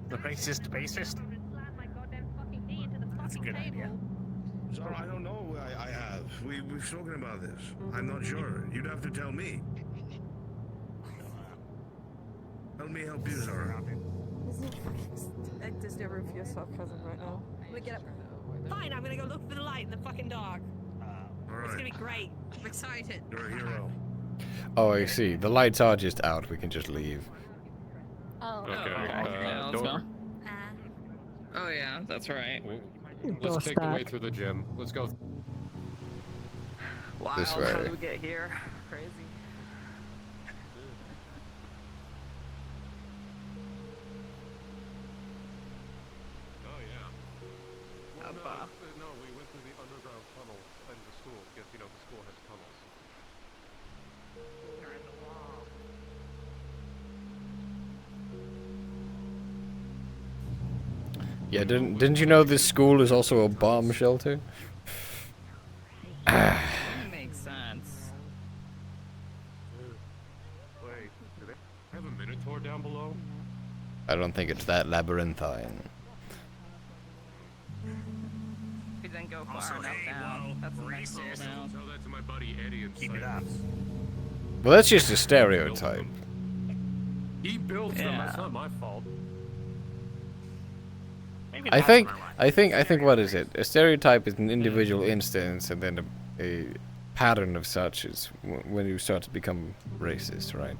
The bassist? That's a good idea. So I don't know. I have. We've spoken about this. I'm not sure. You'd have to tell me. Let me help you, Zara. Hector's never with your sarcasm right now. I'm gonna get up. Fine, I'm gonna go look for the light and the fucking dog. All It's right. gonna be great. I'm excited. You're a hero. Oh, I see. The lights are just out. We can just leave. Oh. Okay. Yeah, let's door. go. Oh yeah, that's right. Let's take the way through the gym. Let's go. Wild, This how way. did we get here? Crazy. Oh yeah. Well, no, we went through the underground tunnel in the school because you know the school has tunnels. They're in the wall. Yeah, didn't you know this school is also a bomb shelter? Makes sense. Wait, do they have a minotaur down below? I don't think it's that labyrinthine. We didn't go far Also, enough hey, down. whoa, That's the next door racist. down. Tell that to my buddy Eddie and Keep it up. Well, that's just a stereotype. He built them. That's not my fault. Maybe I not think, for my life. I think, what is it? A stereotype is an individual instance, and then a pattern of such is when you start to become racist, right?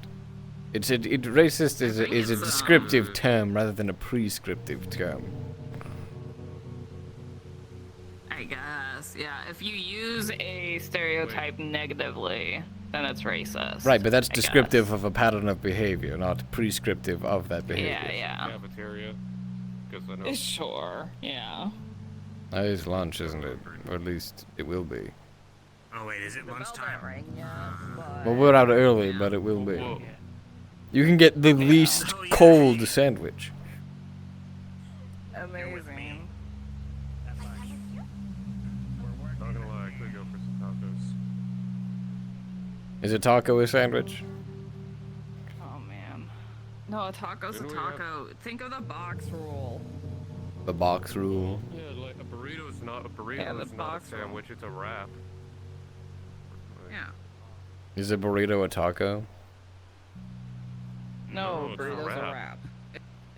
Racist is a descriptive term rather than a prescriptive term. I guess, yeah. If you use a stereotype negatively, then it's racist. Right, but that's I guess. descriptive of a pattern of behavior, not prescriptive of that behavior. Yeah. Cafeteria. Because I know. Sure, yeah. That is lunch, isn't it? Or at least it will be. Oh wait, is it lunchtime? Well, we're out early, but it will be. You can get the least cold sandwich. Amazing. Not gonna lie, I could go for some tacos. Is a taco a sandwich? Oh man. No, a taco's a Didn't we have- taco. Think of the box rule. The box rule. Yeah, like a burrito's not a burrito. Yeah, the It's not a box roll. sandwich. It's a wrap. Yeah. Is a burrito a taco? No, it's a burrito's a wrap. wrap.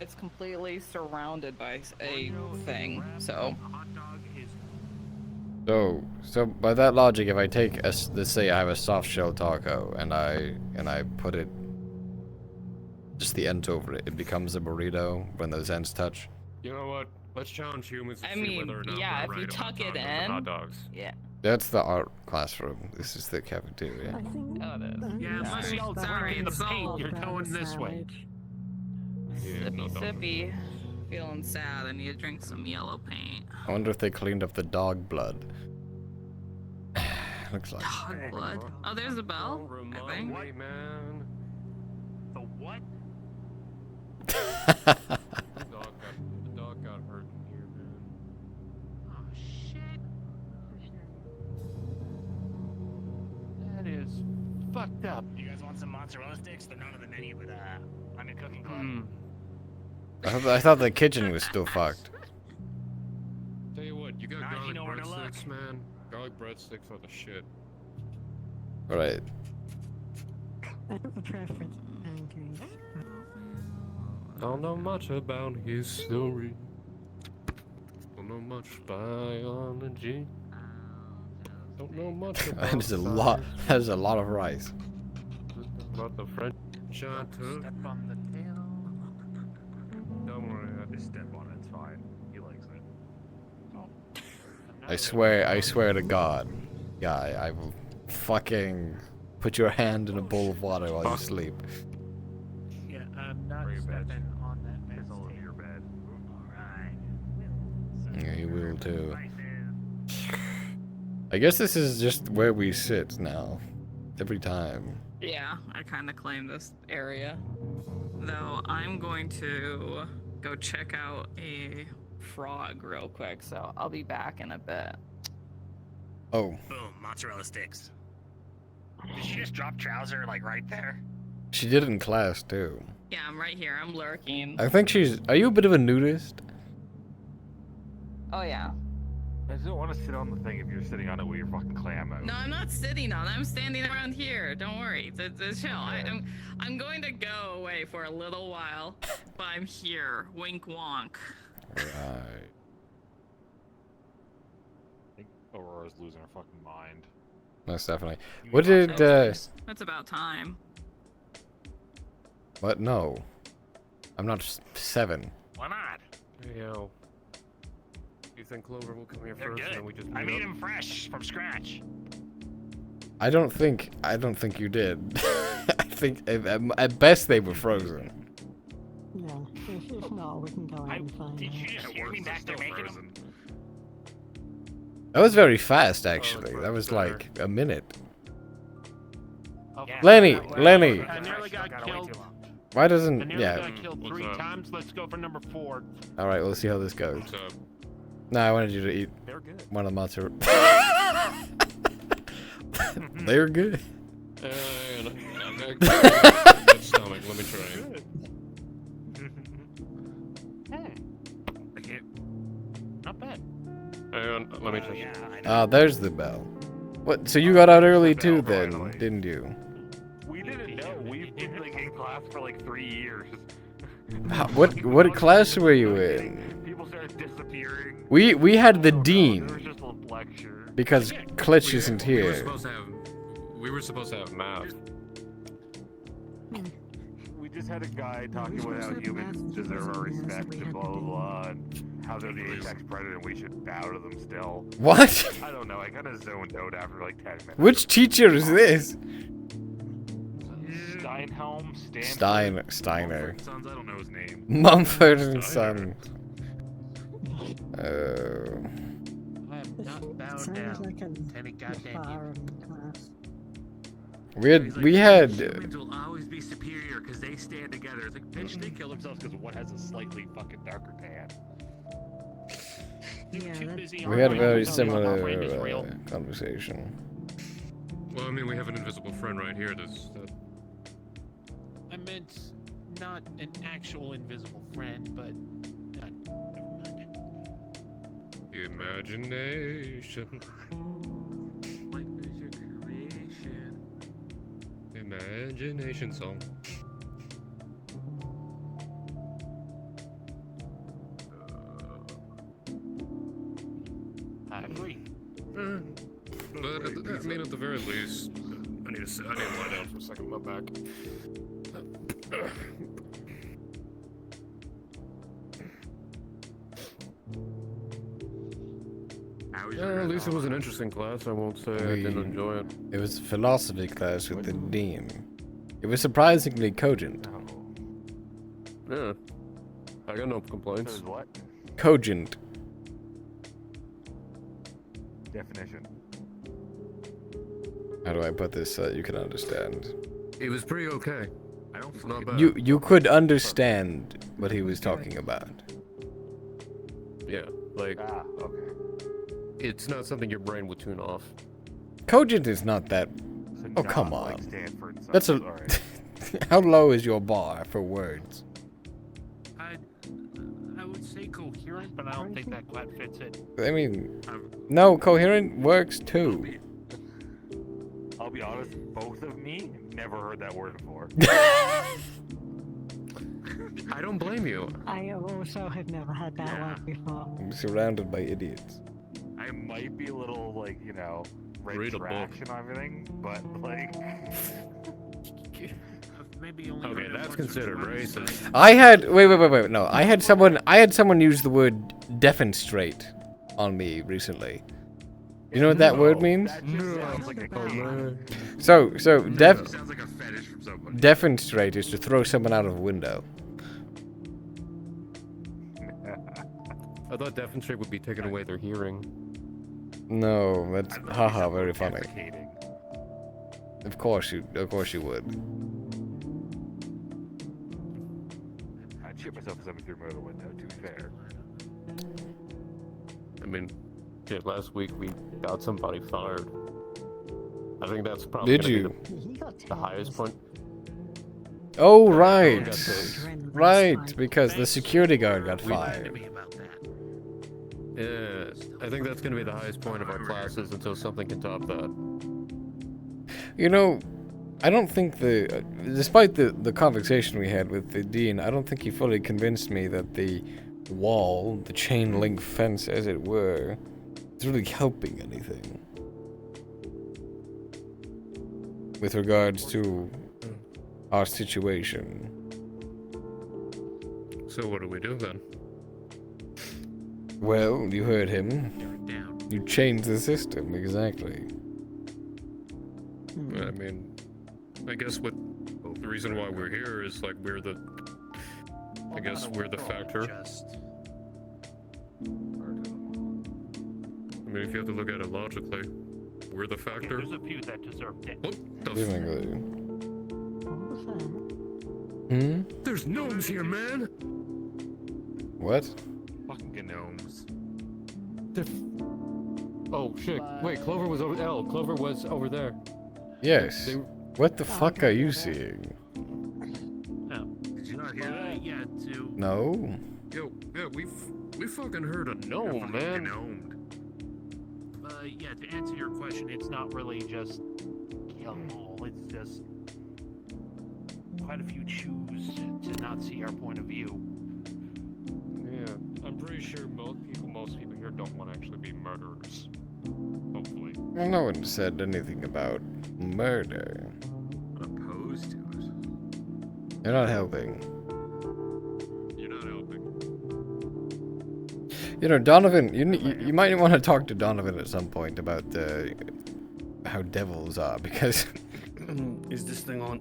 It's completely surrounded by a thing, so. Hot dog is So by that logic, if I take let's say I have a soft shell taco and I put it just the ends over it, it becomes a burrito when those ends touch. You know what? Let's challenge humans to I see mean, whether or not yeah, we're if you right about tuck it tacos and in. hot dogs. Yeah. That's the art classroom. This is the cafeteria. Oh, it is. Yeah, unless y'all Sorry, dunk in the it's paint, all you're going this way. Yeah, no Sippy, doubt. sippy. Feeling sad. I need to drink some yellow paint. I wonder if they cleaned up the dog blood. Looks like. Dog blood. Oh, there's a bell. Don't I remind think. me, man. the what? The dog got hurt in here, man. Oh shit. That is fucked up. You guys want some mozzarella sticks? They're not on the menu, but I'm in cooking club. I thought the kitchen was still fucked. Tell you what, you got Now you garlic know where to look. breadsticks, man. Garlic breadsticks are the shit. Alright. I have a preference for pancakes. Don't know much about history. Don't know much biology. Don't know much about That is a lot. That is a lot of rice. about the French I took. Step on the tail. Don't worry, I Just step on it, it's fine. He likes it. I swear to God, guy, I will fucking put your hand in a bowl of water while you sleep. Yeah, I'm not Very bad. stepping on that man's It's all over tail. your bed. Alright. Yeah, you will too. Spices. I guess this is just where we sit now. Every time. Yeah, I kind of claim this area. Though I'm going to go check out a frog real quick, so I'll be back in a bit. Oh, Boom, mozzarella sticks. Did she just drop trouser like right there? she did it in class too. Yeah, I'm right here. I'm lurking. I think she's. Are you a bit of a nudist? Oh, yeah. I just don't want to sit on the thing if you're sitting on it with your fucking clam out. No, I'm not sitting on it. I'm standing around here. Don't worry. It's chill. I'm going to go away for a little while, but I'm here. Wink wonk. Right. I think Aurora's losing her fucking mind. Most definitely. What did That's about time. What? No. I'm not 7. Why not? Hey, yo. You think Clover will come here They're first, and good. then we just I meet made up? them fresh from scratch. I don't think you did. I think at best they were frozen. No, if not, we can go out and find Did you out. just hear me back there making them? That was very fast, actually. That was like a minute. Yeah. Lenny. I nearly got killed. Why I doesn't? nearly Yeah. got killed 3 times. Let's go for number 4. All right, let's see how this goes. No, I wanted you to eat They're good. one of the mozzarella. They're good. Good stomach. Let me try. I can't. Not bad. Hang on, let me just. Ah, there's the bell. What? So you got out early too, then, didn't you? We didn't know. We've been like in class for like 3 years. What class were you in? People started disappearing. We had the dean. There was just a lecture. Because Klitsch isn't here. We were supposed to have math. We just had a guy talking about how humans deserve our respect and blah blah blah, and how they're the apex predator and we should bow to them still. What? I don't know. I kind of zoned out after like 10 minutes. Which teacher is this? Steinhelm? Steiner. Sons, I don't know his name. Mumford and Son. I am not bound Sounds down like to any goddamn bar in class. We had. Humans will always be superior because they stand together. It's like, bitch, they kill themselves because one has a slightly fucking darker tan. We had a very similar conversation. Well, I mean, we have an invisible friend right here. I meant not an actual invisible friend, but Imagination. Life is your creation. Imagination song. I agree. But at the very least, I need to lie down for a second. My back. At least it was an interesting class. I won't say I didn't enjoy it. It was a philosophy class with the dean. It was surprisingly cogent. Yeah. I got no complaints. What? Cogent. Definition. How do I put this so that you can understand? It was pretty okay. It's not bad. You could understand what he was talking about. Yeah, like. Ah, okay. It's not something your brain would tune off. Cogent is not that. So Oh not come like on. Stanford, so That's a. sorry. How low is your bar for words? I would say coherent, but I don't think that quite fits it. I mean, no, coherent works too. I'll be honest, both of me never heard that word before. I don't blame you. I also have never had that word before. I'm surrounded by idiots. I might be a little like, you know, Read a book. trash and everything, but like Maybe only Okay, that's considered racist. I had wait. No, I had someone use the word defenestrate on me recently. You know what that word means? sounds like a So sounds like a fetish from someone. defenestrate is to throw someone out of a window. I thought defenestrate would be taking away their hearing. No, that's haha, very funny. Of course you would. I'd shit myself if somebody threw me out the window, to be fair. I mean, shit, last week we got somebody fired. I think that's probably Did gonna you? be the highest point. Oh right, right, because the security guard got fired. Yeah, I think that's going to be the highest point of our classes until something can top that. You know, I don't think despite the conversation we had with the dean, I don't think he fully convinced me that the wall, the chain link fence as it were, is really helping anything. With regards to our situation. So what do we do then? Well, you heard him. You changed the system, exactly. I mean, I guess what the reason why we're here is like we're the. I guess we're the factor. I mean, if you have to look at it logically, we're the factor. There's a few that deserve death. What the There's gnomes here, man. What? Fucking gnomes. Oh shit! Wait, Clover was over. Clover was over there. Yes. What the fuck are you seeing? No. Did you not hear that? Yeah, too. No. Yo, yeah, we fucking heard a gnome, man. Yeah, to answer your question, it's not really just kill them all. It's just quite a few choose to not see our point of view. Yeah, I'm pretty sure most people here don't want to actually be murderers. Hopefully. Well, no one said anything about murder. Opposed to it. You're not helping. You're not helping. You know, Donovan, you might want to talk to Donovan at some point about how devils are, because... Is this thing on?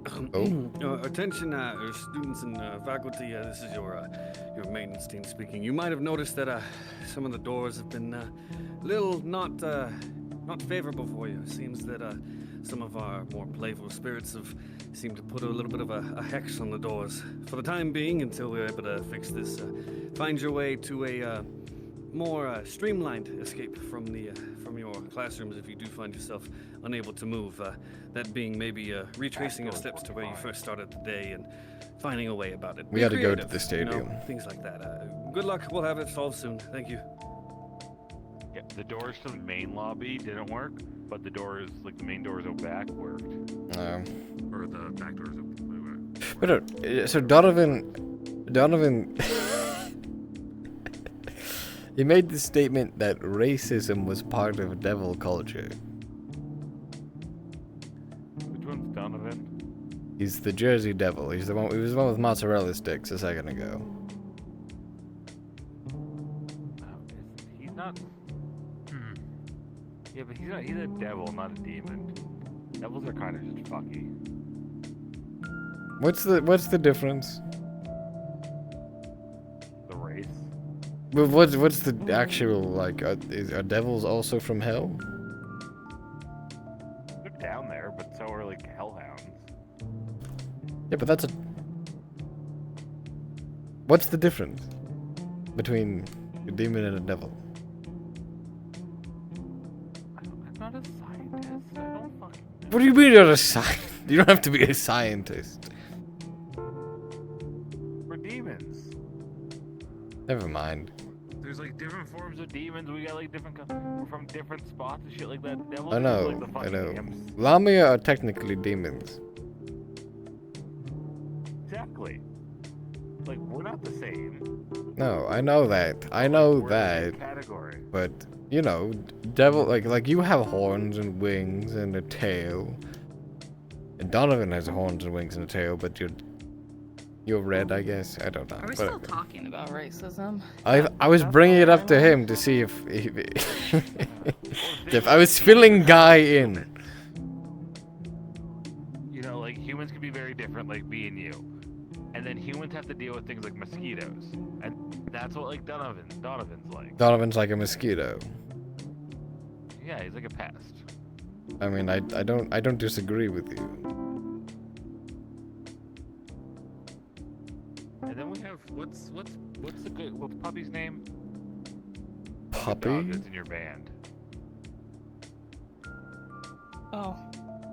Attention, students and faculty. This is your maintenance team speaking. You might have noticed that some of the doors have been a little not favorable for you. It seems that some of our more playful spirits have seemed to put a little bit of a hex on the doors. For the time being, until we're able to fix this, find your way to a more streamlined escape from your classrooms if you do find yourself unable to move. That being maybe retracing your steps to where you first started the day and finding a way about it. We gotta go to the stadium. You know, things like that. Good luck. We'll have it solved soon. Thank you. Yeah, the doors to the main lobby didn't work, but the doors, like the main doors out back, worked. Or the back doors open. But so Donovan, he made the statement that racism was part of devil culture. Which one's Donovan? He's the Jersey Devil. He was the one with mozzarella sticks a second ago. He's not. Yeah, but he's a devil, not a demon. Devils are kind of just fucky. What's the difference? The race. But what's the actual, like, are devils also from hell? They're down there, but so are like hellhounds. Yeah, but that's a... What's the difference between a demon and a devil? I'm not a scientist. I don't fucking know. What do you mean you're a scientist? You don't have to be a scientist. We're demons. Never mind. There's like different forms of demons. We got like different we're from different spots and shit like that. Devils I are know, like the I fucking know. imps. Lamia are technically demons. Exactly. Like we're not the same. No, I know that. I know that. Category. But you know, devil like you have horns and wings and a tail. And Donovan has horns and wings and a tail, but you're red, I guess. I don't know. Are we still talking about racism? I was bringing it up to him to see if if I was filling Guy in. You know, like humans can be very different, like me and you. And then humans have to deal with things like mosquitoes. And that's what like Donovan's like. Donovan's like a mosquito. Yeah, he's like a pest. I mean, I don't disagree with you. And then we have what's Puppy's name? Puppy? The dog that's in your band. Oh.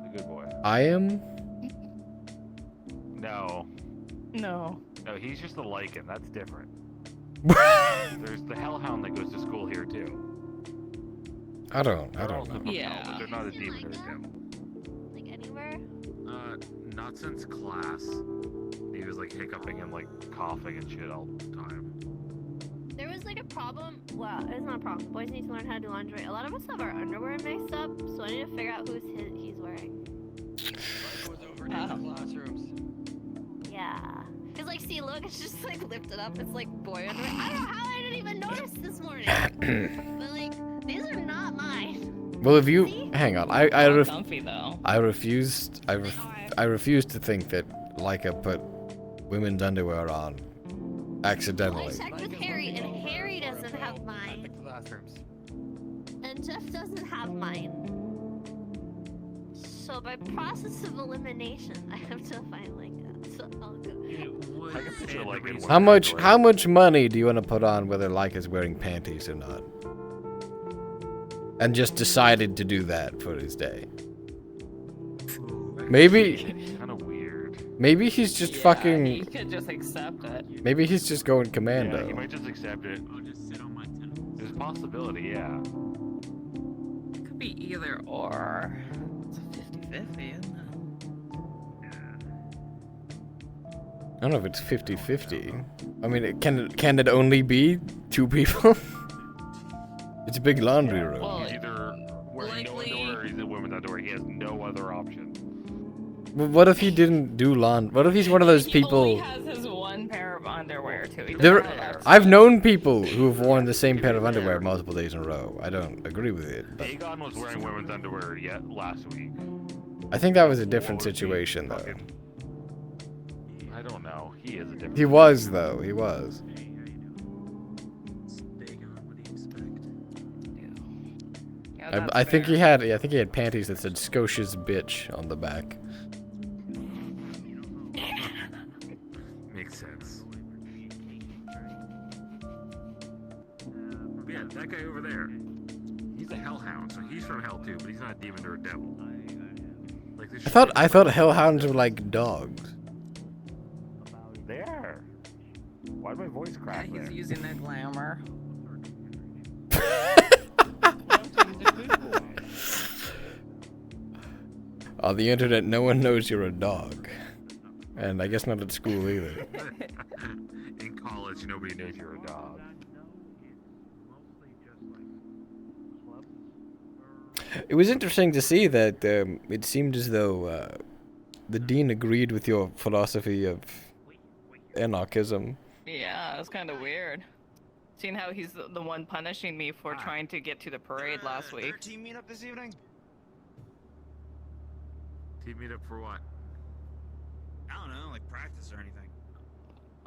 The good boy. I am? No. No. No, he's just a lichen. That's different. There's the hellhound that goes to school here too. I don't They're know. also from Yeah. hell, but they're not a demon or a devil. Like anywhere? Not since class. He was like hiccuping and like coughing and shit all the time. There was like a problem. Well, it's not a problem. Boys need to learn how to do laundry. A lot of us have our underwear mixed up, so I need to figure out who's he's wearing. Classrooms. Yeah. Cause like, see, look, it's just like lifted up. It's like boy underwear. I don't know how I didn't even notice this morning. But like, these are not mine. Well, if you hang on, I comfy though. refused to think that Leica put women's underwear on I accidentally. checked with Harry, and Harry doesn't have mine. And Jeff doesn't have mine. So by process of elimination, I have to find Leica. So I'll go. I can picture like it How much money do you want to put on whether Leica's wearing panties or not? And just decided to do that for his day. Maybe kind of weird. Maybe he's just He fucking. could just accept it. Maybe he's just going commando. Yeah, he might just accept it. There's a possibility, yeah. Could be either or. It's a 50-50, isn't it? I don't know if it's 50-50. I mean, can it only be two people? It's a big laundry room. He's either wearing no underwear or he's in women's underwear. He has no other option. But what if he didn't do laundry? What if he's one of those He only people? has his one pair of underwear too. He There, doesn't have I've known people who have worn the same pair of underwear multiple days in a row. I don't agree with it. But Dagon was wearing women's underwear yet last week. I think that was a different situation, though. I don't know. He is a different. He was, though. He was. I think he had. I think he had panties that said "Scotia's bitch" on the back. Makes sense. Yeah, that guy over there. He's a hellhound, so he's from hell too, but he's not a demon or a devil. Like this. I thought hellhounds were like dogs. They are. Why did my voice crack? He's using their glamour. On the internet, no one knows you're a dog. And I guess not at school either. In college, nobody knows you're a dog. It was interesting to see that it seemed as though the dean agreed with your philosophy of anarchism. Yeah, it's kind of weird. Seeing how he's the one punishing me for trying to get to the parade last week. Team meetup this evening? Team meetup for what? I don't know, like practice or anything.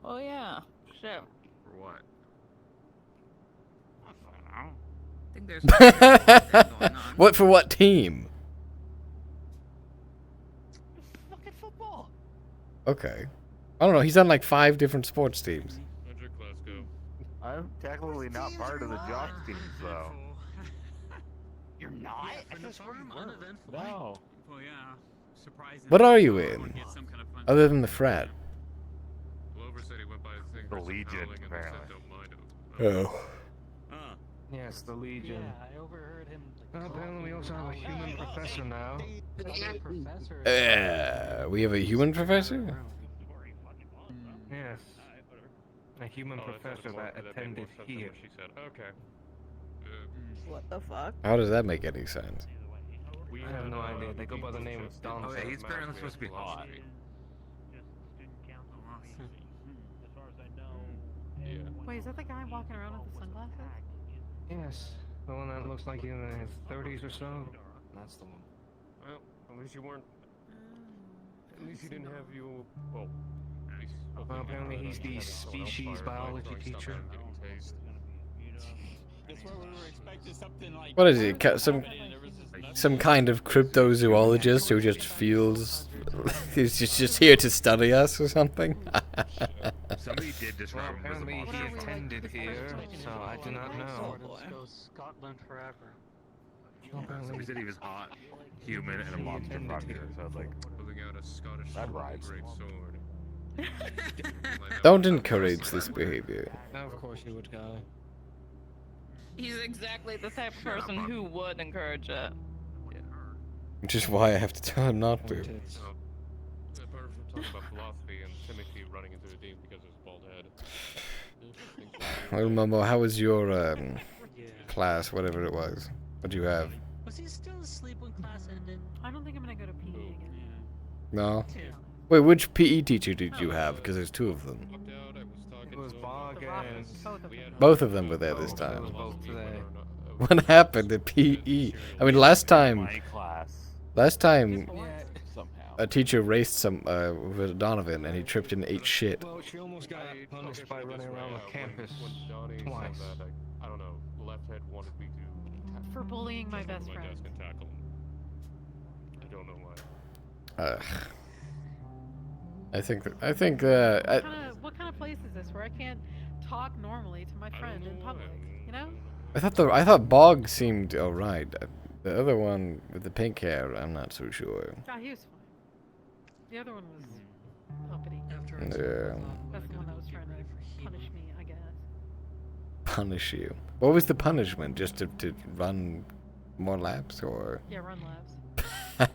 Oh yeah, shit. For what? I think there's What for what team? Fucking football. Okay. I don't know, he's on like 5 different sports teams. How'd your class go? I'm technically not part of the jock teams, though. You're not? I thought you were. No. Well, yeah. Surprising. What are you in? Other than the frat? Glover said he went by his thing. The Legion, apparently. Oh. Yes, the Legion. Yeah, I overheard him. Well, apparently we also have a human professor now. We have a human professor? Yes. A human professor that attended here. She said, okay. What the fuck? How does that make any sense? I have no idea. They go by the name of Don. Oh, yeah, he's apparently supposed to be hot. Wait, is that the guy walking around with the sunglasses? Yes, the one that looks like he's in his 30s or so. That's the one. Well, at least you weren't. At least you didn't have you. Well, at least. Well, apparently he's the species biology teacher. That's where we were expecting something like. What is he? Some kind of cryptozoologist who just feels he's just here to study us or something? Somebody did describe him as a Apparently monster. he attended here, so I do not know. Scotland forever. Somebody said he was hot, human, and a monster fucker. So I was like, pulling out a Scottish That rhymes. great sword. Don't encourage this behavior. Now, of course you would, guy. He's exactly the type of person who would encourage it. Which is why I have to tell him not to. Apart from talking about philosophy and Timothy running into the dean because of his bald head. Well, Momo, how was your class, whatever it was? What'd you have? Was he still asleep when class ended? I don't think I'm gonna go to PE again. No? Wait, which PE teacher did you have? Because there's 2 of them. was Bog and Both of them were there this time. both today. What happened at PE? I mean, last time Yeah. a teacher raced some with Donovan and he tripped and ate shit. Well, she almost got punished by running around the campus twice. I don't know. Left head wanted me to For bullying my best my friend. desk and tackle him. I don't know why. What kind of place is this where I can't talk normally to my friend in public? You know? I thought Bog seemed alright. The other one with the pink hair, I'm not so sure. God, he was fine. The other one was uppity. Yeah. That's the one that was trying to punish me, I guess. Punish you. What was the punishment? Just to run more laps, or? Yeah, run laps.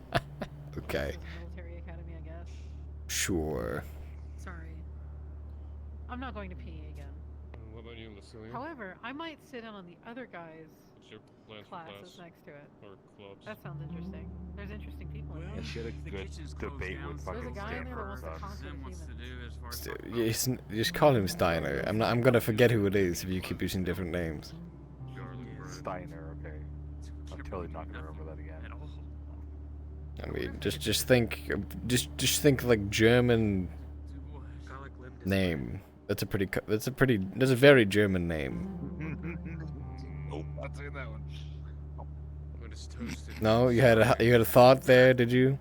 Okay. Military academy, I guess. Sure. Sorry. I'm not going to PE again. What about you, Lucilia? However, I might sit in on the other guy's What's your plans for classes class? next to it. Or clubs? That sounds interesting. There's interesting people in Yeah, there. she had a good debate with There's a fucking guy in there that Stanford. wants to conquer humans. Just call him Steiner. I'm gonna forget who it is if you keep using different names. Steiner, okay. I'm totally not gonna remember that again. I mean, just think like German name. That's a very German name. Nope, not saying that one. No, you had a thought there, did you?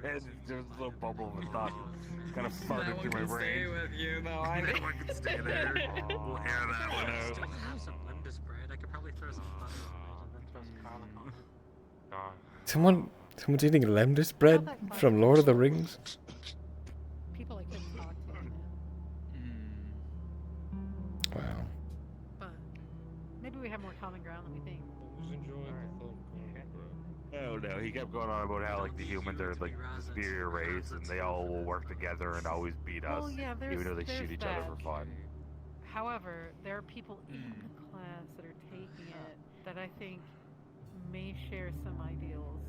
There's just a little bubble of a thought kind of farted through my brain. with you, though. I can stay there. We'll air that one out. Someone's eating lemnis bread from Lord of the Rings. People I couldn't talk to. Wow. But maybe we have more common ground than we think. Oh no, he kept going on about how like the humans are like the superior race and they all will work together and always beat us, Well, yeah, even though they there's shoot each other that. for fun. However, there are people in the class that are taking it that I think may share some ideals,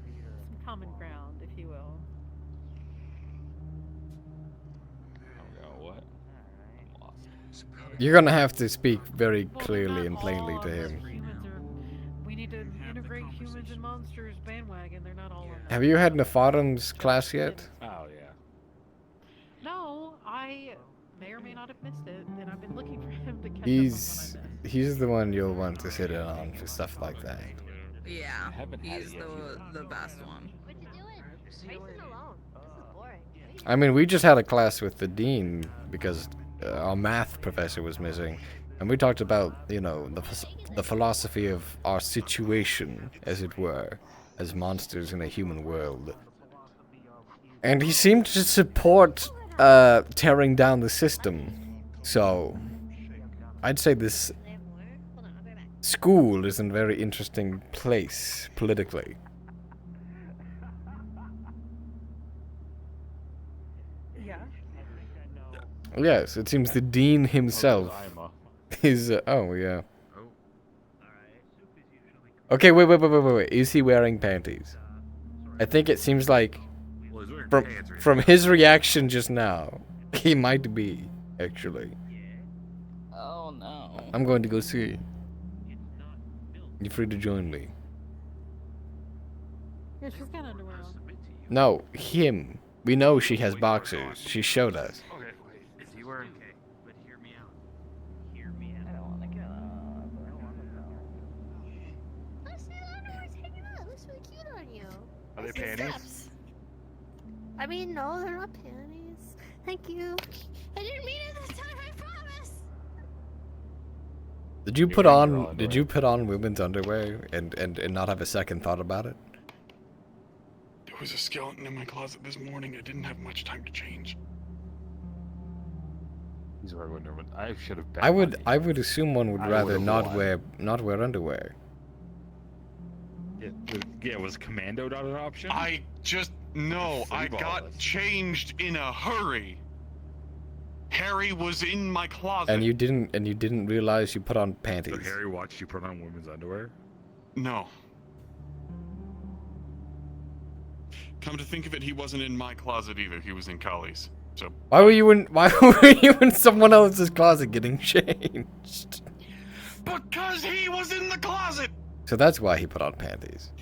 some common ground, if you will. What? You're gonna have to speak very clearly and plainly to him. We need to integrate humans and monsters bandwagon. They're not all on that. Have you had Nefarim's class yet? Oh yeah. No, I may or may not have missed it, and I've been looking for him to catch He's the one you'll want to sit in on for stuff like that. Yeah, he's the best one. What you doing? Racing alone. This is boring. I mean, we just had a class with the dean because our math professor was missing, and we talked about, you know, the philosophy of our situation, as it were, as monsters in a human world. And he seemed to support tearing down the system. So, I'd say this school is a very interesting place politically. Yeah. Yes, it seems the dean himself is. Oh yeah. Okay, wait. Is he wearing panties? I think it seems like from his reaction just now, he might be actually. Oh no. I'm going to go see. You're free to join me. Yeah, she's got underwear on. No, him. We know she has boxers. She showed us. Okay, is he wearing? Okay, but hear me out. Hear me out. I don't want to get up. Let's see the underwear's hanging out. It looks really cute on you. Are they Nice panties? steps. I mean, no, they're not panties. Thank you. I didn't mean it this time. I promise. Did you put on women's underwear and not have a second thought about it? There was a skeleton in my closet this morning. I didn't have much time to change. He's wearing underwear. I should have. I would assume one would I rather would've not wear underwear. Yeah, was commando not an option? I Free ball got us. changed in a hurry. Harry was in my closet. And you didn't realize you put on panties. So Harry watched you put on women's underwear? No. Come to think of it, he wasn't in my closet either. He was in Kali's. So Why were you in someone else's closet getting changed? because he was in the closet. So that's why he put on panties.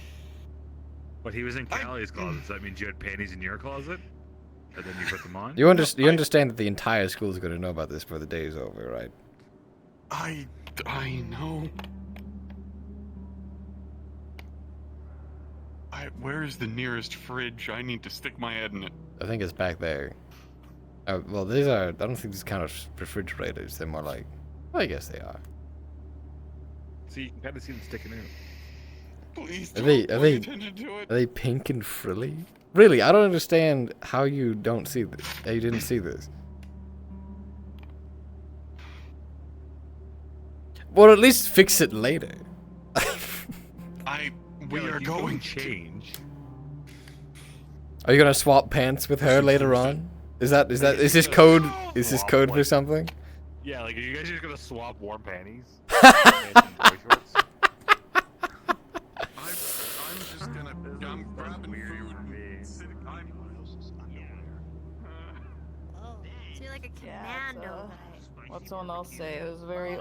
But he was in Callie's closet, so that means you had panties in your closet, and then you put them on. You understand that the entire school is going to know about this before the day is over, right? I know. Where's the nearest fridge? I need to stick my head in it. I think it's back there. Well, these are. I don't think these kind of refrigerators. They're more like. Well, I guess they are. So you can kind of see them sticking out. Please Are don't they attention to it. are they pink and frilly? Really, I don't understand how you don't see this. How you didn't see this. Well, at least fix it later. We are going change. Are you gonna swap pants with her later on? Is this code? Is this code for something? Yeah, like are you guys just gonna swap warm panties? I'm grabbing food. So you're like a commando. What'd someone else say? It was very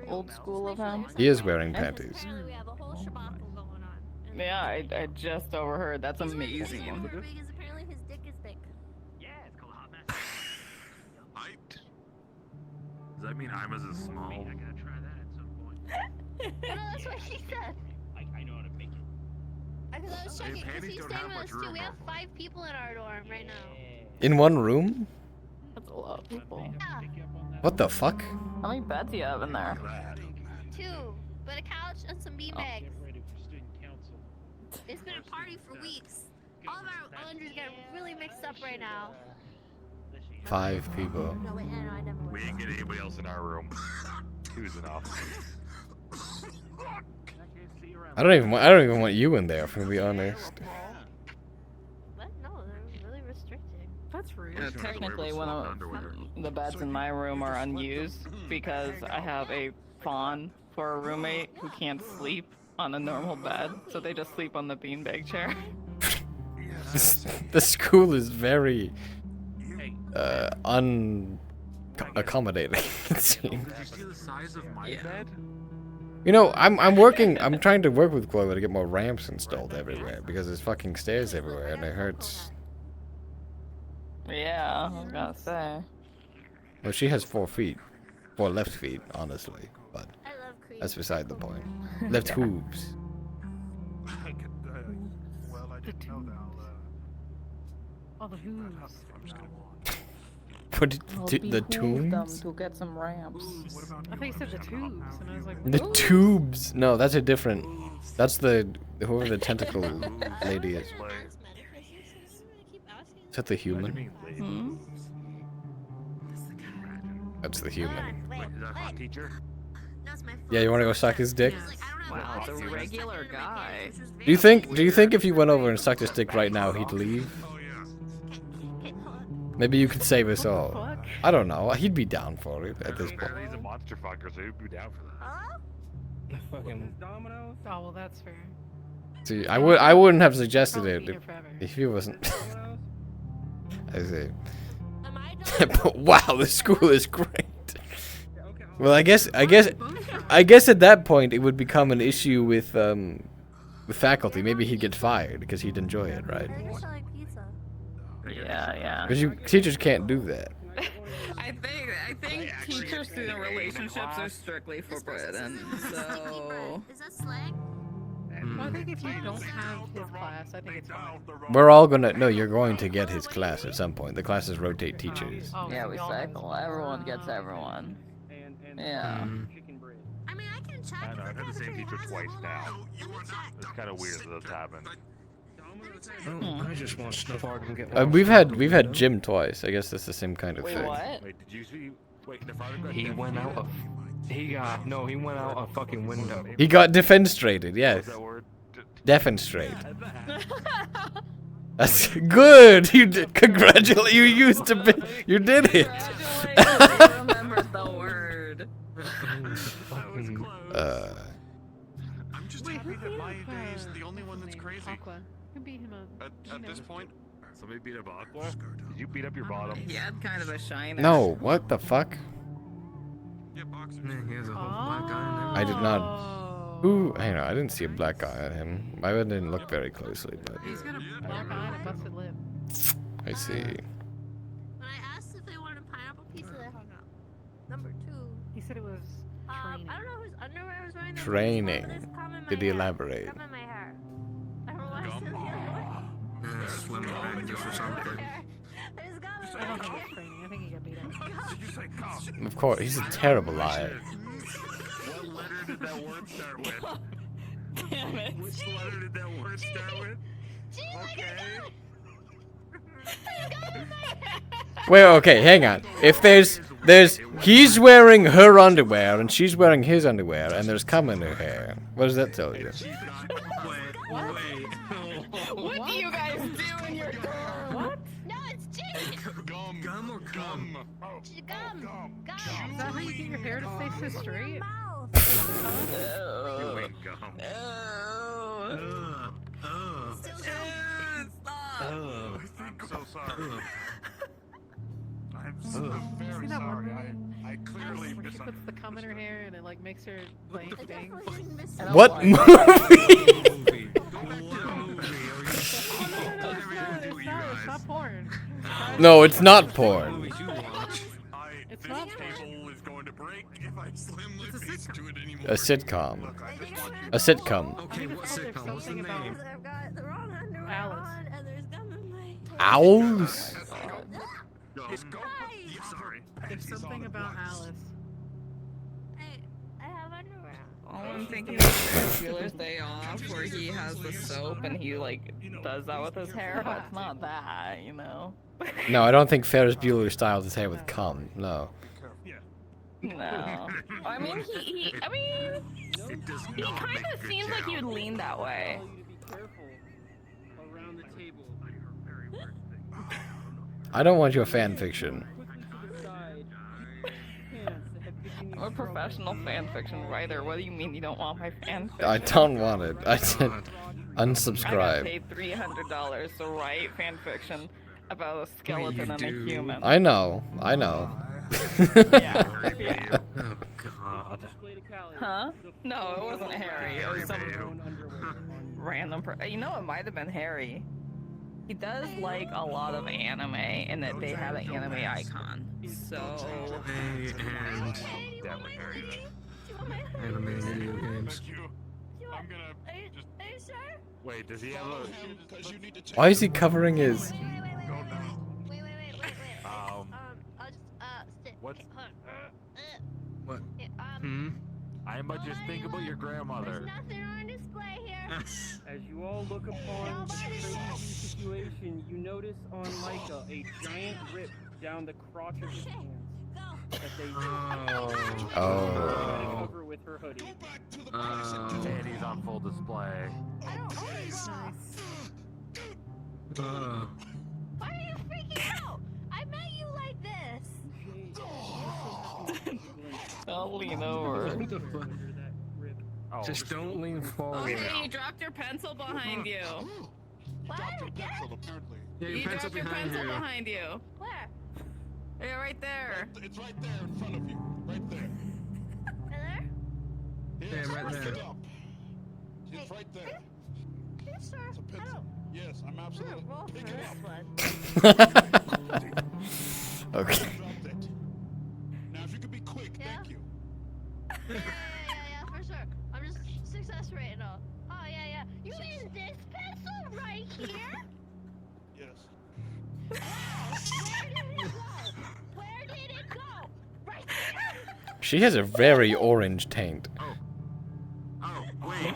old school of him. He is wearing panties. We have a whole shabacle going on. Yeah, I just overheard. That's amazing. Because apparently his dick is big. Yeah, it's called hot mess. Does that mean I'm as a small? I gotta try that at some point. No, that's what she said. I know how to make it. Because I was Hey, checking, because panties he's don't staying have with much us too. room We have normally. 5 people in our dorm right now. In one room? That's a lot of people. Yeah, What the fuck? How many beds do you have in there? 2. But a couch and some beanbags. It's been a party for weeks. All of our laundry's getting really mixed up right now. 5 people. No, wait, no, I never went. We ain't get anybody else in our room. 2's enough. I don't even want you in there, to be honest. What? No, they're really restricting. That's rude. Yeah, technically, one of the beds in my room are unused because I have a fawn for a roommate who can't sleep on a normal bed, so they just sleep on the beanbag chair. The school is very unaccommodating, it seems. Did you see the size of my bed? You know, I'm trying to work with Chloe to get more ramps installed everywhere because there's fucking stairs everywhere and it hurts. Yeah, I was gonna say. Well, she has 4 feet. 4 left feet, honestly, but I love cream. that's beside the point. Left hooves. Well, I didn't know that. All the hooves. What did I'll the behoove them tombs? to get some ramps. I think you said the tubes, and I was like, The "Ooh." tubes. No, that's a different. That's whoever the tentacle lady is. Is that the human? Hmm? That's the human. Wait, is that hot teacher? Yeah, you want to go suck his dick? Wow, it's a regular guy. Do you think if you went over and sucked his dick right now, he'd leave? Maybe you could save us all. I don't know. He'd be down for it at this point. He's a monster fucker, so he'd be down for that. Fucking Dominoes? Oh, well, that's fair. See, I wouldn't have suggested Probably it be here forever. if he wasn't. I see. But wow, this school is great. Well, I guess at that point it would become an issue with faculty. Maybe he'd get fired because he'd enjoy it, right? Yeah. Because teachers can't do that. I think teacher-student relationships are strictly forbidden. So. Is that slang? Well, I think if you don't have his class, I think it's fine. We're all gonna. No, you're going to get his class at some point. The classes rotate teachers. Oh, Yeah, we cycle. Everyone gets everyone. Yeah. I mean, I can check. I know, I've had the same teacher twice now. It's kind of weird that that's happened. I just want to snuff hard and get We've had Jim twice. I guess that's the same kind of Wait, thing. what? Wait, did you see? Wait, the father got He went out he went out a fucking window. He got defenestrated. Yes. What's that word? Defenestrate. That's good. You did. Congratulate. You used to be. You did it. I remembered the word. I'm just happy that Maya Day is the only one that's crazy. Aqua. Who beat him up? At this point, Somebody beat up Aqua? Did you beat up your bottom? He had kind of a shine. No, what the fuck? Yeah, boxers. He has a whole black guy in there. I did not. Who? I know. I didn't see a black eye on him. I didn't look very closely, but He's got a black eye and a busted lip. I see. When I asked if they wanted pineapple pizza, they hung up. Number 2. He said it was training. I don't know whose underwear I was wearing. Training. Did he elaborate? Come in my hair. I don't know why I said the other one. Yeah, slim packages or something. There's gum in I my don't think hair. it's training. I think he got beat up. Did you say cough? Of course, he's a terrible liar. What letter did that word start with? Damn it. Which letter did that word start with? Okay. Wait, okay, hang on. If there's, he's wearing her underwear and she's wearing his underwear and there's cum in her hair. What does that tell you? What do you guys do in your dorm? What? No, it's Jake. Gum or gum? Gum. Is that how you get your hair to stay so straight? You ain't gum. I'm so sorry. I'm so very See that one sorry. movie? I clearly Where she puts the cum in her hair and it like makes her like stink. What movie? It's not porn. No, it's not porn. It's not table is going to break if I slim lip into it anymore. A sitcom. A sitcom. Okay, what sitcom? What's the name? I've got the wrong underwear Alice. on and there's gum in my hair. Owls? There's something about Alice. I have underwear. All I'm thinking is Ferris Bueller's Day Off, where he has the soap and he like does that with his hair, but it's not that, you know. No, I don't think Ferris Bueller styles his hair with cum. No. No. I mean, he kind of seems like you'd lean that way. Around the table. I don't want your fan fiction. I'm a professional fanfiction writer. What do you mean you don't want my fanfiction? I don't want it. I said I got unsubscribe. paid $300 to write fanfiction about a skeleton and a human. I know. I know. Yeah. Oh God. Huh? No, it wasn't Harry. It was some random you know, it might have been Harry. He does like a lot of anime, and that they have an anime icon. So. And anime video games. I'm gonna just. Are you sure? Wait, does he have a? Why is he covering his? Wait. I'll just sit. What? What? I'ma just think about your grandmother. There's nothing on display here. As you all look upon the crazy situation, you notice on Micah a giant rip down the crotch of his pants that they cover with her hoodie. Titties on full display. Why are you freaking out? I met you like this. I'll lean over. Oh. Just don't lean forward. Okay, you dropped your pencil behind you. What? Yeah, You your pencil dropped your behind pencil you. behind you. Where? Yeah, right there. It's right there in front of you. Right there. There? Yeah, right there. It's right there. Are you sure? It's a pencil. Yes, I'm absolutely. Roll for Pick it this up. one. Okay. Dropped it. Now, if you could be quick, thank you. Yeah, for sure. I'm just success rate and all. Oh, yeah. You mean this pencil right here? Yes. Where did it go? Right there. She has a very orange taint. Oh, wait.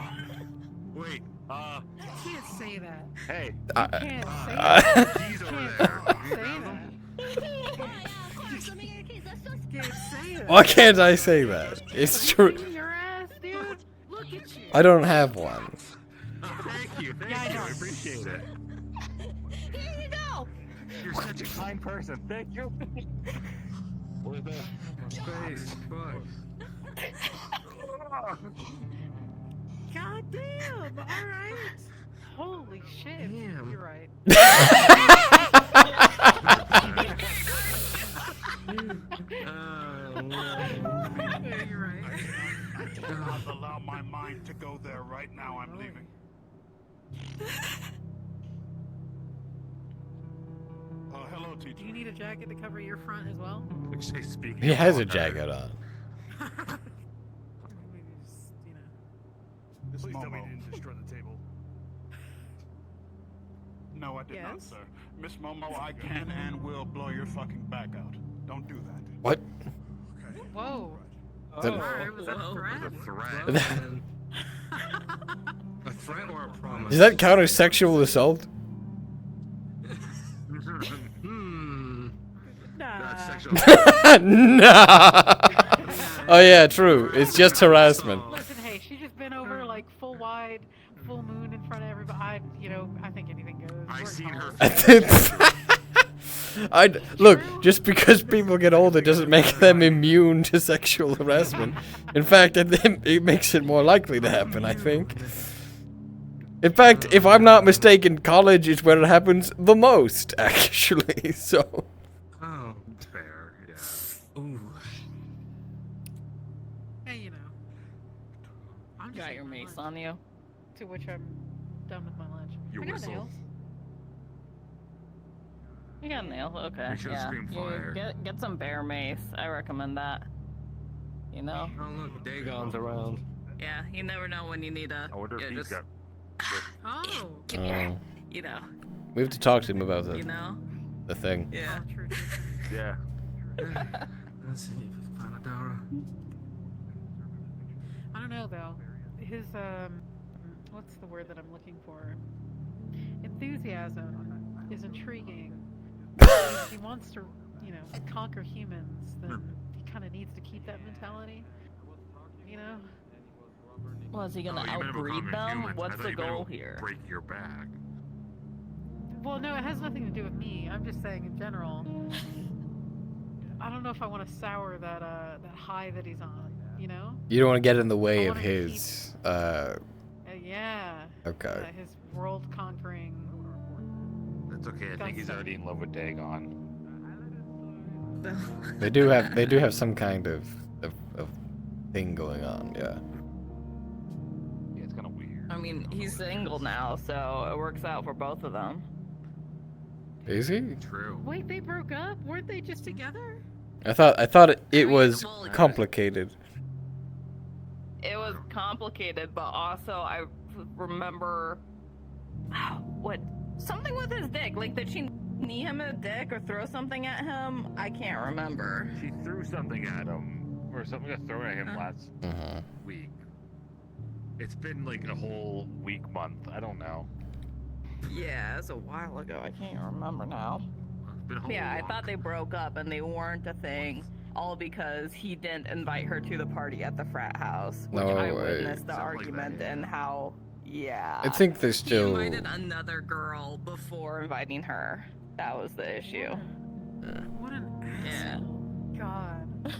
You can't say that. Hey. You can't say that. He's You over can't there. say that. Why can't I say that? It's true. Your ass, dude. Look at you. I don't have one. Thank you. Yeah, I Thank you. know. I appreciate it. Here you go. You're such a kind person. Thank you. Where's that? Space. Fuck. God damn. All right. Holy shit. Damn. You're right. You're right. I cannot allow my mind to go there right now. I'm leaving. Hello, teacher. Do you need a jacket to cover your front as well? He has a jacket on. Maybe just, you know. Please tell me you didn't destroy the table. No, I did not, Yes? sir. Miss Momo, I can and will blow your fucking back out. Don't do that. What? Whoa. That- Sorry, was that a threat? A threat? A threat or a promise? Does that count as sexual assault? That's Nah. sexual. Nah. Oh yeah, true. It's just harassment. Listen, hey, she just been over like full wide, full moon in front of everybody. I think anything goes. I We're seen her. I look, just because people get older doesn't make them immune to sexual harassment. In fact, it makes it more likely to happen, I think. In fact, if I'm not mistaken, college is where it happens the most, actually. So. Oh, fair. Yeah. Ooh. Hey, you know. I'm just Got your eating my mace lunch, on you. To which I'm done with my lunch. Your I got whistle. nails. You got nails, okay. You should Yeah. scream You fire. get some bear mace. I recommend that. You know? Oh look, Dagon's around. Yeah, you never know when you need a. I wonder if he's got. Oh. Give me your, you know. We have to talk to him about You know? the thing. Yeah. Oh, true. Yeah. Let's see. Panadara. I don't know though. His what's the word that I'm looking for? Enthusiasm is intriguing. If he wants to, conquer humans, then he kind of needs to keep that mentality. You know? Was he gonna Oh, you meant about outbreed conquering them? humans. I What's thought the you meant goal about here? Break your back. Well, no, it has nothing to do with me. I'm just saying in general. I don't know if I want to sour that high that he's on. You know? You don't want to get in the way I of wanna keep- his. Yeah. Okay. His world conquering. That's okay. I think he's already in love with Dagon. They do have some kind of thing going on. Yeah. Yeah, it's kind of weird. I mean, he's single now, so it works out for both of them. Is he? True. Wait, they broke up? Weren't they just together? I thought it was complicated. It was complicated, but also I remember something with his dick. Like, did she knee him a dick or throw something at him? I can't remember. She threw something at him, or something got thrown at him last week. It's been like a whole month. I don't know. Yeah, it was a while ago. I can't remember now. Been a whole Yeah, I walk. thought they broke up and they weren't a thing, all because he didn't invite her to the party at the frat house, which No I way. witnessed the argument and how, yeah. I think they're still. He invited another girl before inviting her. That was the issue. What an Yeah. God.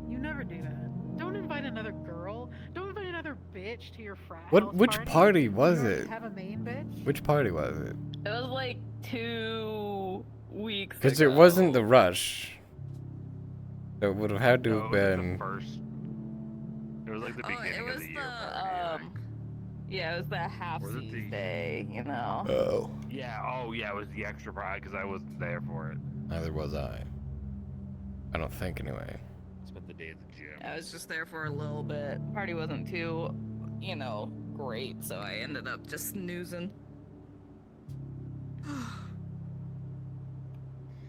You never do that. Don't invite another girl. Don't invite another bitch to your frat house Which party was You it? Have a main bitch? Which party was it? It was like 2 weeks Because it ago. wasn't the rush. It would have had to No, have it was been. the first. It was like the beginning it was of the year. yeah, it was the half Was it the- day, you know. Oh. Yeah. Oh, yeah. It was the extra pride because I wasn't there for it. Neither was I. I don't think anyway. Spent the day at the gym. I was just there for a little bit. Party wasn't too, great, so I ended up just snoozing.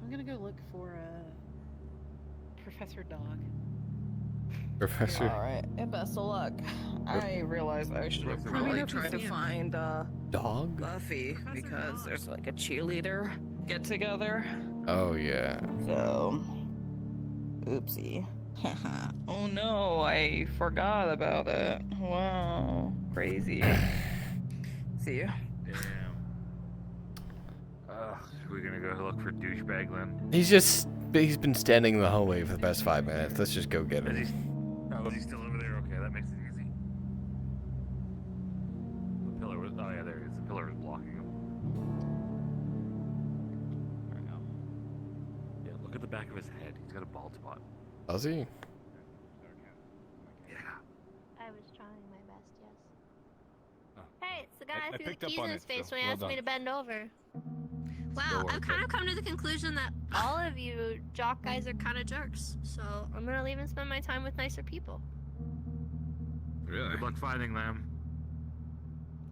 I'm gonna go look for Professor Dog. Professor. Alright, and best of luck. I realized I should have Let me know probably if you tried to see him. find Dog? Buffy, because there's like a cheerleader get together. Oh yeah. So, oopsie. Oh no, I forgot about it. Wow, crazy. See you. Damn. We're gonna go look for douchebag then. He's been standing in the hallway for the past 5 minutes. Let's just go get him. Oh, is he still over there? Okay, that makes it easy. there is. The pillar is blocking him. Yeah, look at the back of his head. He's got a bald spot. Does he? Yeah. I was trying my best, yes. Oh. Hey, it's the guy I who threw picked the up keys on in it, his face so when he well asked me done. to bend over. Wow, Still I've kind working. of come to the conclusion that all of you jock guys are kind of jerks. So I'm gonna leave and spend my time with nicer people. Really? Good luck finding them.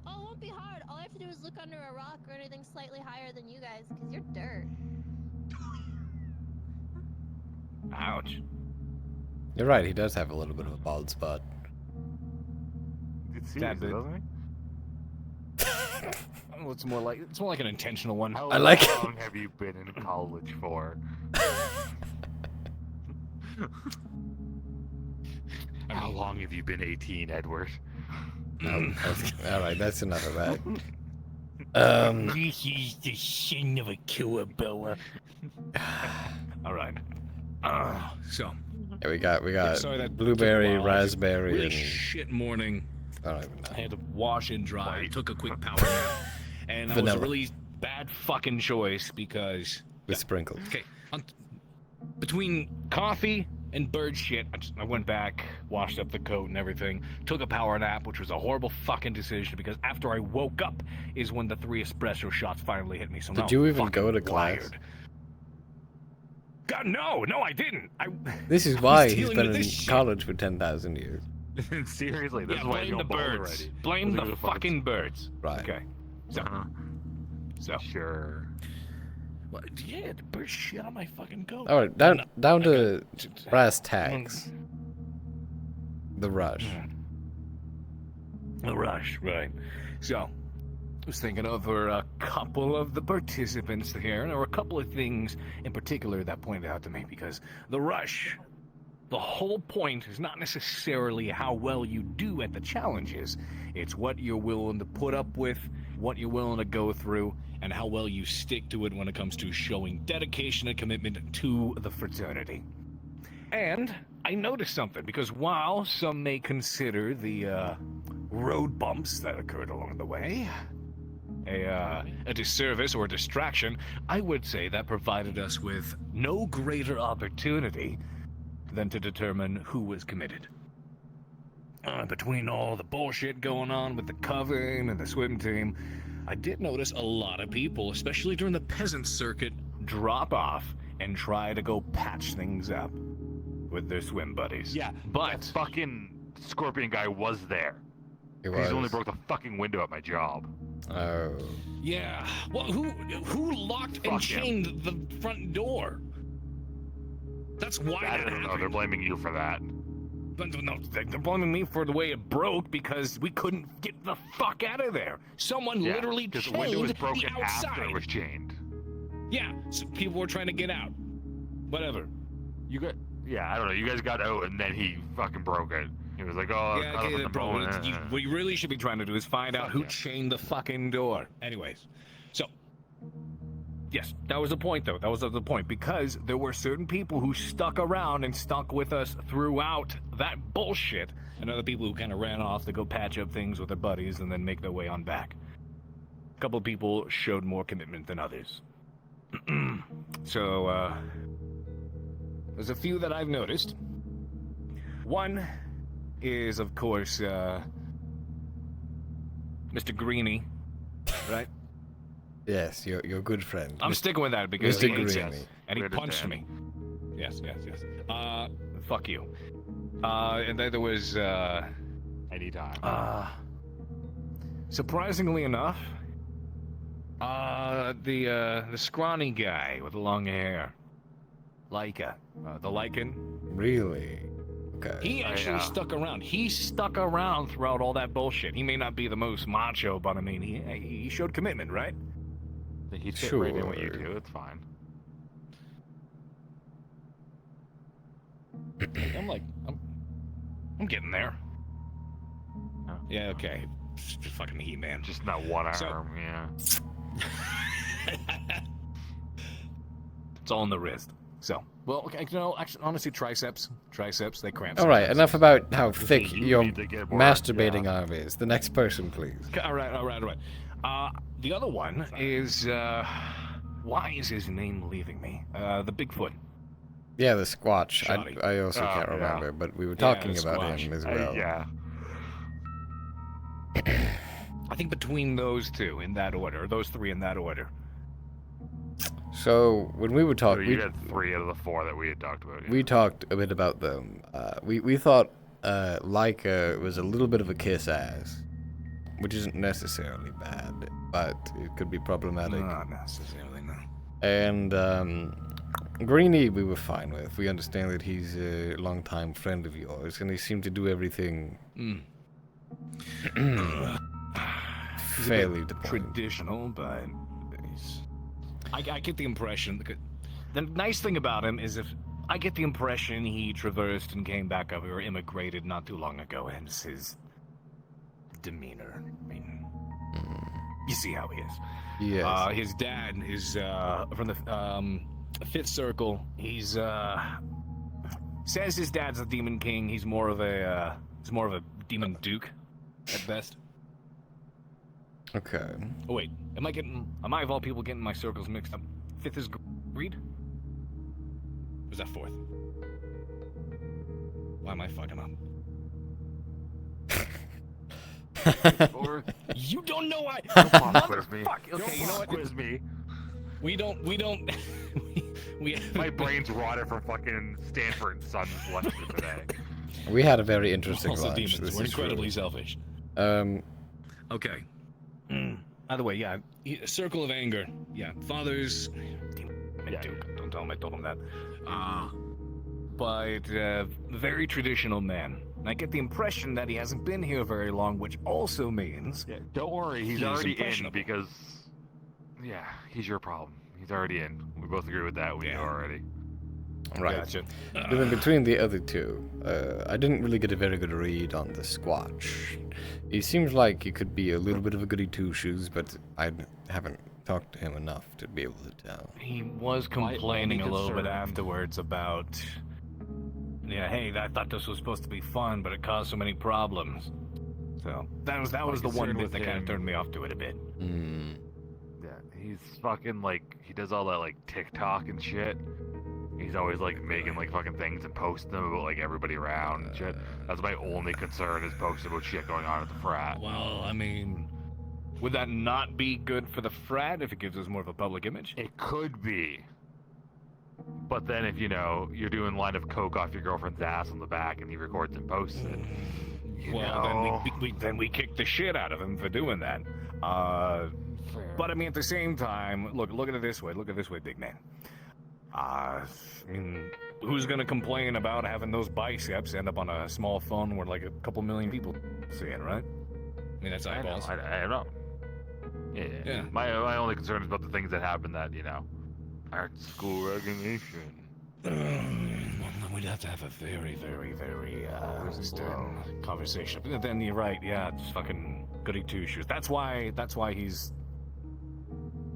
Oh, it won't be hard. All I have to do is look under a rock or anything slightly higher than you guys, because you're dirt. Ouch. You're right, he does have a little bit of a bald spot. It's That seriously, bit. doesn't he? Oh, it's more like an intentional one. How I like long have you been in college for? How long have you been 18, Edward? Alright, that's enough of that. This is the sin of a killer. All right. So. Yeah, we got sorry that blueberry, took a while. raspberry, Really and shit morning. I don't even know. I had to wash and dry. I took a quick power nap, and that was Vanilla. a really bad fucking choice because with sprinkles. Okay, between coffee and bird shit, I went back, washed up the coat and everything, took a power nap, which was a horrible fucking decision because after I woke up is when the 3 espresso shots finally hit me. So now Did you I'm even go fucking to class? wired. God, no, I didn't. This is I why was he's dealing been with in this shit. college for 10,000 years. Seriously, this Yeah, is why you blame the don't bald birds. already. Blame Those are the fucking birds. Right. Okay. So. Sure. Well, yeah, the birds shit on my fucking coat. Alright, down to brass tacks. The rush. The rush, right. So, I was thinking over a couple of the participants here, and there were a couple of things in particular that pointed out to me, because the rush, the whole point is not necessarily how well you do at the challenges. It's what you're willing to put up with, what you're willing to go through, and how well you stick to it when it comes to showing dedication and commitment to the fraternity. And I noticed something, because while some may consider the road bumps that occurred along the way a disservice or a distraction, I would say that provided us with no greater opportunity than to determine who was committed. Between all the bullshit going on with the covering and the swim team, I did notice a lot of people, especially during the peasant circuit, drop off and try to go patch things up with their swim buddies. Yeah, but that fucking scorpion guy was there. He He's only was. broke the fucking window at my job. Oh. Yeah. Well, who locked Fuck and him. chained the front door? That's why I that don't know. They're happened. blaming you for that. But no, they're blaming me for the way it broke because we couldn't get the fuck out of there. Someone Yeah, literally because chained the window was the broken after outside. it was chained. Yeah, so people were trying to get out. Whatever. You got, yeah, I don't know. You guys got out, and then he fucking broke it. He was like, "Oh, Yeah, caught okay, up at the bro. moment." What you really should be trying to do is find out who chained the fucking door. Anyways, so yes, that was the point, though. That was the point, because there were certain people who stuck around and stuck with us throughout that bullshit, and other people who kind of ran off to go patch up things with their buddies and then make their way on back. A couple of people showed more commitment than others. So, there's a few that I've noticed. One is, of course, Mr. Greeny, right? Yes, your good friend. I'm sticking with that because Mr. he hates Greeny. us, and he punched me. Yes. Fuck you. And then there was, anytime. Surprisingly enough, the scrawny guy with the long hair, Laika, the Lycan. Really? Okay. He actually stuck around. He stuck around throughout all that bullshit. He may not be the most macho, but I mean, he showed commitment, right? He fit right in with you two. It's fine. I'm getting there. Yeah, okay. Just fucking He-Man. Just not one arm, So- yeah. It's all in the wrist. So, Well, okay, no, actually, honestly, triceps, they cramp. All right, sometimes. enough about how thick you your need to get more, masturbating arm is. The next person, please. All right. The other one is, why is his name leaving me? The Bigfoot. Yeah, the Squatch. Shoddy. I also can't yeah. remember, but we were Yeah, talking the about Squatch. him as well. Yeah. I think between those two, in that order, or those three in that order. So when we were So talking, you had 3 out of the 4 that we had talked about. we talked a bit about them. We thought Leica was a little bit of a kiss ass, which isn't necessarily bad, but it could be problematic. Not necessarily, no. And Greenie, we were fine with. We understand that he's a longtime friend of yours, and he seemed to do everything fairly traditional, but I get the impression. The nice thing about him is I get the impression he traversed and came back over or immigrated not too long ago, hence his demeanor. I mean, you see how he is. Yes. His dad is from the Fifth Circle. He's says his dad's a demon king. He's more of a demon duke at best. Okay. Oh wait, am I of all people getting my circles mixed up? Fifth is greed? Or was that fourth? Why am I fucking up? Or you don't know why. Quiz me. Okay, you know what? Quiz me. We don't. My brain's rotted from fucking Stanford and Sons lecture today. We had a very interesting Also lunch. demons. This We're is true. incredibly selfish. Okay. By the way, yeah, circle of anger. Yeah, fathers. Don't tell him I told him that. But very traditional man. And I get the impression that he hasn't been here very long, which also means. Yeah, don't worry, he's already in because. Yeah, he's your problem. He's already in. We both agree with that. We know already. Right. Gotcha. But then between the other two, I didn't really get a very good read on the Squatch. He seems like he could be a little bit of a goody two-shoes, but I haven't talked to him enough to be able to tell. He was complaining a little bit afterwards about. Yeah, hey, I thought this was supposed to be fun, but it caused so many problems. So that was the one bit that kind of turned me off to it a bit. Yeah, he's fucking like he does all that like TikTok and shit. He's always like making like fucking things and posting them about like everybody around and shit. That's my only concern is posting about shit going on at the frat. Well, I mean, would that not be good for the frat if it gives us more of a public image? It could be. But then if, you're doing line of coke off your girlfriend's ass on the back and he records and posts it, then we kick the shit out of him for doing that. But I mean, at the same time, look at it this way. Look at it this way, big man. I mean, who's gonna complain about having those biceps end up on a small phone where like a couple million people see it, right? I mean, that's eyeballs. I don't know. Yeah. My only concern is about the things that happen that, aren't school recognition. We'd have to have a very, very, very conversation. But then you're right, yeah, it's fucking goody two shoes. That's why he's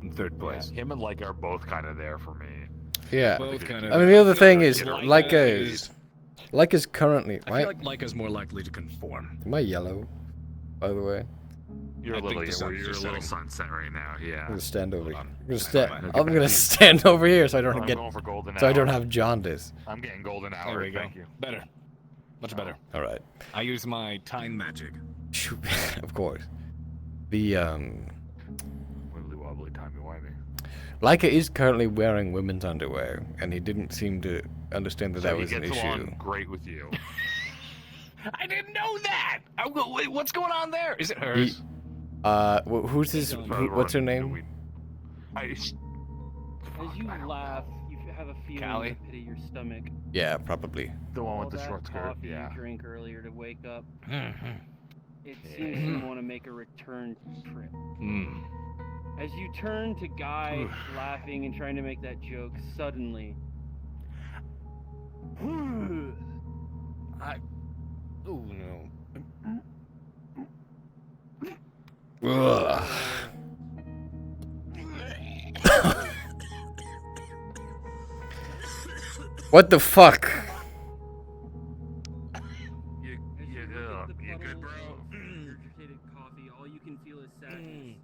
in third place. Yeah, him and Leica are both kind of there for me. Yeah. Both kind of. I mean, the other thing is, Leica's currently. I feel like Leica's more likely to conform. Am I yellow, by the way? You're a little sunset right now. Yeah. I'm gonna stand over here. I'm gonna stand over here so I don't don't have jaundice. I'm getting golden hour. There we go. Thank you. Better. Much better. All right. I use my time magic. Of course. The Wibbly wobbly, timey-wimey. Leica is currently wearing women's underwear, and he didn't seem to understand that that was an issue. He gets along great with you. I didn't know that. What's going on there? Is it hers? Who's his? What's her name? As you laugh, you have a feeling in the pit of your stomach. Yeah, probably. The one with the short skirt. Coffee you drank earlier to wake up. It seems you want to make a return trip. As you turn to Guy, laughing and trying to make that joke, suddenly. Oh no. Ugh. What the fuck? You good, bro? Regurgitated coffee. All you can feel is sadness.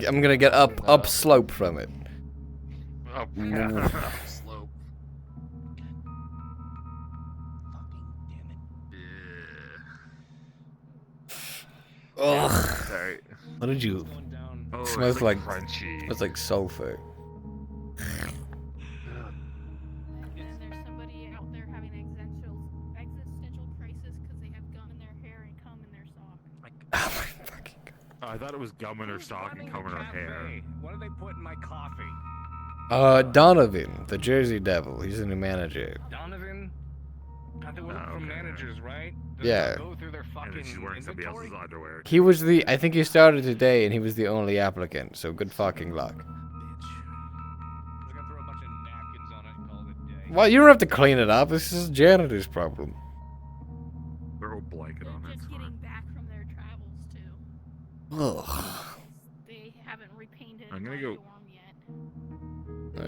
I'm gonna get up slope from it. Oh, Ooh. slope. Ugh. Sorry. What did you? Oh, It it's smells like like crunchy. smells like sulfur. There's somebody out there having existential crisis because they have gum in their hair and cum in their sock. Oh, I thought it was gum in her sock and cum in her hair. What do they put in my coffee? Donovan, the Jersey Devil. He's a new manager. Donovan? They work from managers, right? Yeah. Go through their And fucking then she's wearing somebody inventory? else's underwear. He was the. I think he started today, and he was the only applicant. So good fucking luck. Well, you don't have to clean it up. This is janitor's problem. Throw a blanket on it. Just getting back from their travels too. Ugh. They haven't repainted I'm gonna my go. dorm yet.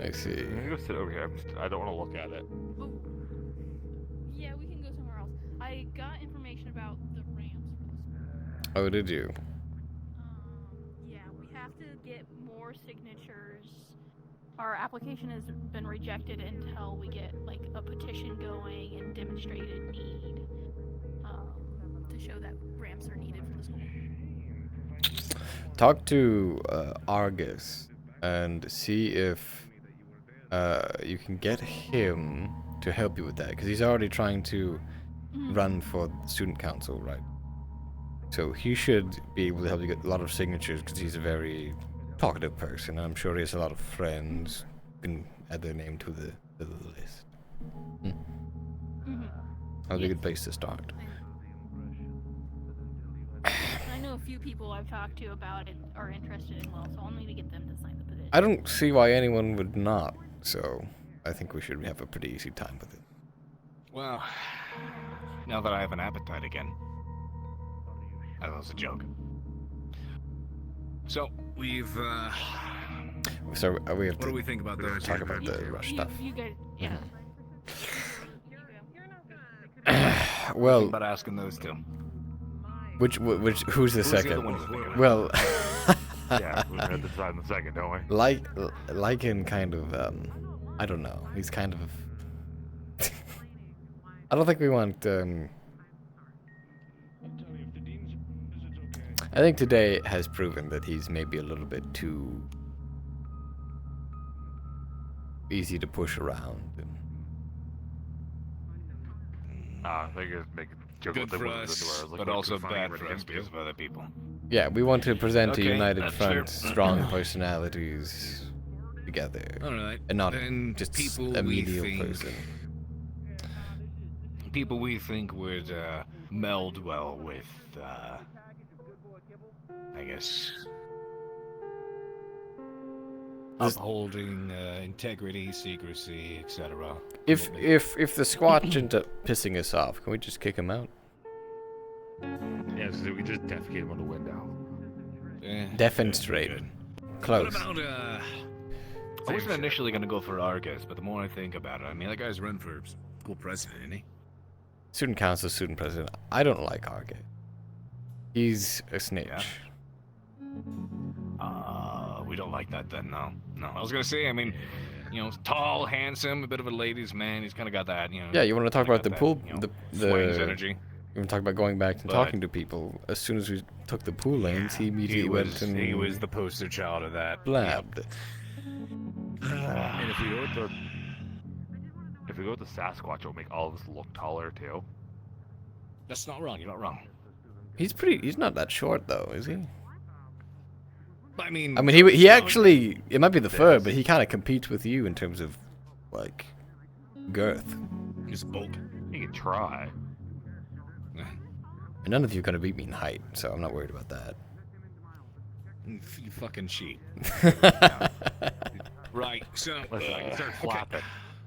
I see. I'm gonna go sit over here. I don't want to look at it. Oh. Yeah, we can go somewhere else. I got information about the ramps for the school. Oh, did you? Yeah, we have to get more signatures. Our application has been rejected until we get like a petition going and demonstrated need to show that ramps are needed for the school. Talk to Argus and see if you can get him to help you with that, because he's already trying to run for student council, right? So he should be able to help you get a lot of signatures, because he's a very talkative person. I'm sure he has a lot of friends. You can add their name to the list. That'll be a good place to start. I know a few people I've talked to about it are interested as well, so I'll need to get them to sign the petition. I don't see why anyone would not, so I think we should have a pretty easy time with it. Well, now that I have an appetite again. That was a joke. So, we've, So we have what to do we think about those? talk about the rush stuff. You guys, yeah. Well, Think about asking those two. who's the Who's the second? other one you're thinking of? Well, Yeah, we're gonna decide in a second, don't we? Lycan kind of, I don't know. He's kind of. I don't think we want. I think today has proven that he's maybe a little bit too easy to push around. I think it's make Good for us, but also bad for us because of other people. Yeah, we want to present a Okay, united that's front, fair. strong personalities together, Alright, and not then just people a we medial think- person. People we think would meld well with, I guess, upholding integrity, secrecy, etc. If the Squatch ends up pissing us off, can we just kick him out? Yeah, so we just defecate him on the window. Defenestrated. Close. What about, I wasn't initially going to go for Argus, but the more I think about it, I mean, that guy's run for school president, isn't he? Student council, student president. I don't like Argus. He's a snitch. We don't like that then, no. No, I was going to say, I mean, you know, tall, handsome, a bit of a ladies' man. He's kind of got that, you know. Yeah, you want to talk about the that, pool, you know, the swings energy. You want to talk about going back and But- talking to people. As soon as we took the pool lanes, he immediately went and He was the poster child of that. blabbed. And if we go with the Sasquatch, it'll make all of us look taller too. That's not wrong. You're not wrong. He's not that short though, is he? I mean, he actually, it might be the fur, but he kind of competes with you in terms of, like, girth. He's bulk. You can try. And none of you are gonna beat me in height, so I'm not worried about that. You fucking cheat. Right, so... Listen, I can start flapping.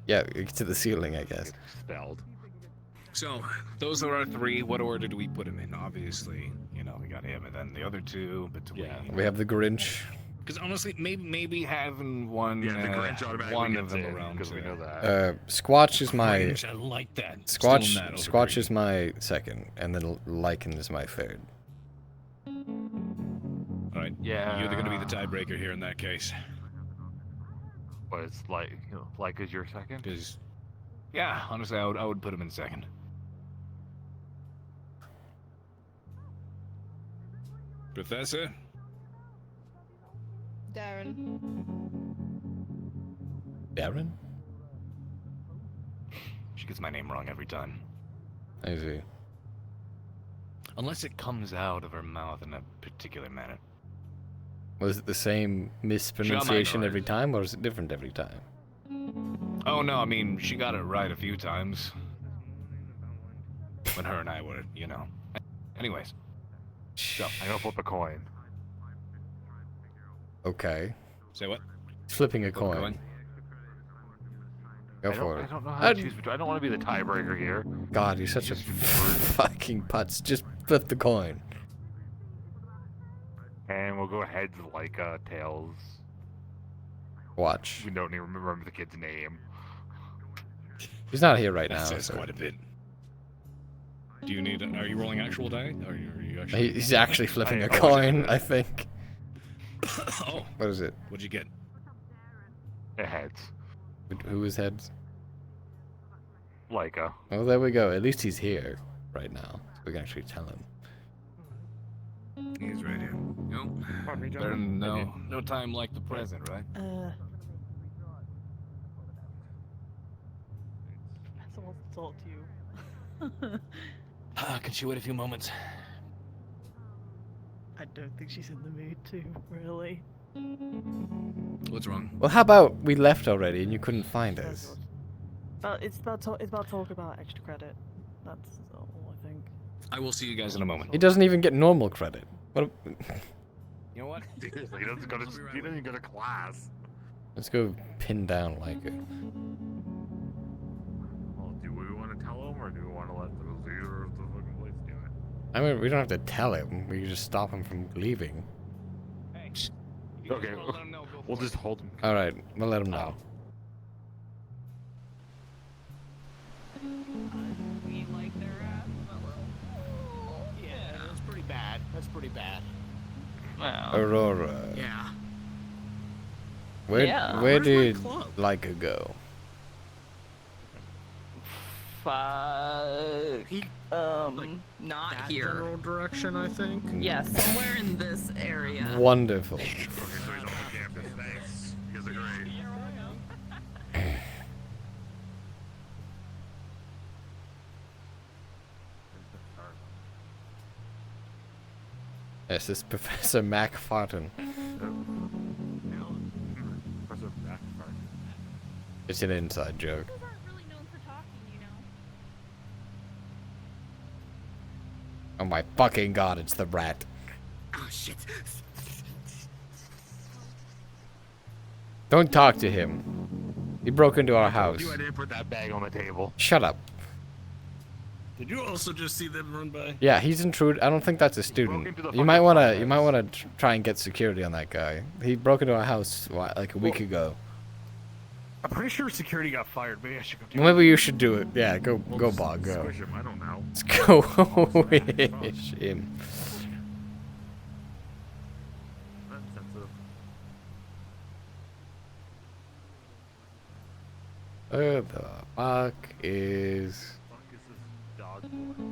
Yeah, it's to the ceiling, I guess. Spelled. So, those are our three. What order do we put him in? Obviously, you know, we got him, and then the other two between... We have the Grinch. Because honestly, maybe having one, Yeah, the Grinch automatically one gets of them in, around because we too. know that. Squatch is my Grinch, I like that. Still in that over Squatch is my second, and then Lycan is my third. All right. Yeah. You're going to be the tiebreaker here in that case. But it's like, like is your second? Because, yeah, honestly, I would put him in second. Professor? Darren. Darren? She gets my name wrong every time. I see. Unless it comes out of her mouth in a particular manner. Was it the same mispronunciation every time, or is it different every time? Oh, no, I mean, she got it right a few times. When her and I were, you know. Anyways. So, I'm gonna flip a coin. Okay. Say what? Flipping a Flip a coin. coin. Go for it. I don't know how to choose between. I don't want to be the tiebreaker here. God, you're such a fucking putz. Just flip the coin. And we'll go heads like tails. Watch. We don't even remember the kid's name. He's not here right That now. says So. quite a bit. Do you need? Are you rolling actual die? Are you actually? He's actually flipping a Oh, coin, I think. Oh. What is it? What'd you get? Heads. Who is heads? Leica. Oh, there we go. At least he's here right now. So we can actually tell him. He's right here. No. Better no time like the present, right? Professor wants to talk to you. Can she wait a few moments? I don't think she's in the mood to, really. What's wrong? Well, how about we left already and you couldn't find us? But it's about talk about extra credit. That's all I think. I will see you guys in a moment. He doesn't even get normal credit. What? You know what? He doesn't even go to class. Let's go pin down Leica. Well, do we want to tell him, or do we want to let the leader of the fucking place do it? I mean, we don't have to tell him. We can just stop him from leaving. Thanks. Okay, we'll just hold him. All right, we'll let him know. We like their ass. Yeah, that's pretty bad. That's pretty bad. Well. Aurora. Yeah. Where Yeah. where Where's my did club? Leica go? Not That here. general direction, I think. Yeah, somewhere in this area. Wonderful. Okay, so he's on the campus. Thanks. You guys are great. Yes, this is Professor Mac Farton. Professor Backfire. It's an inside joke. Schools aren't really known for talking, you know. Oh my fucking god, it's the rat. Oh shit. Don't talk to him. He broke into our house. I didn't put that bag on the table. Shut up. Did you also just see them run by? Yeah, he's intrude. I don't think that's a student. into the You might fucking wanna try and get security on that guy. He broke into our house like a week ago. I'm pretty sure security got fired. Maybe I should go do Maybe you should do it. Yeah, go Bog, go. Squish him. I don't know. Let's go wish him. That's sensitive. Where the fuck is? Fuck is this dog boy?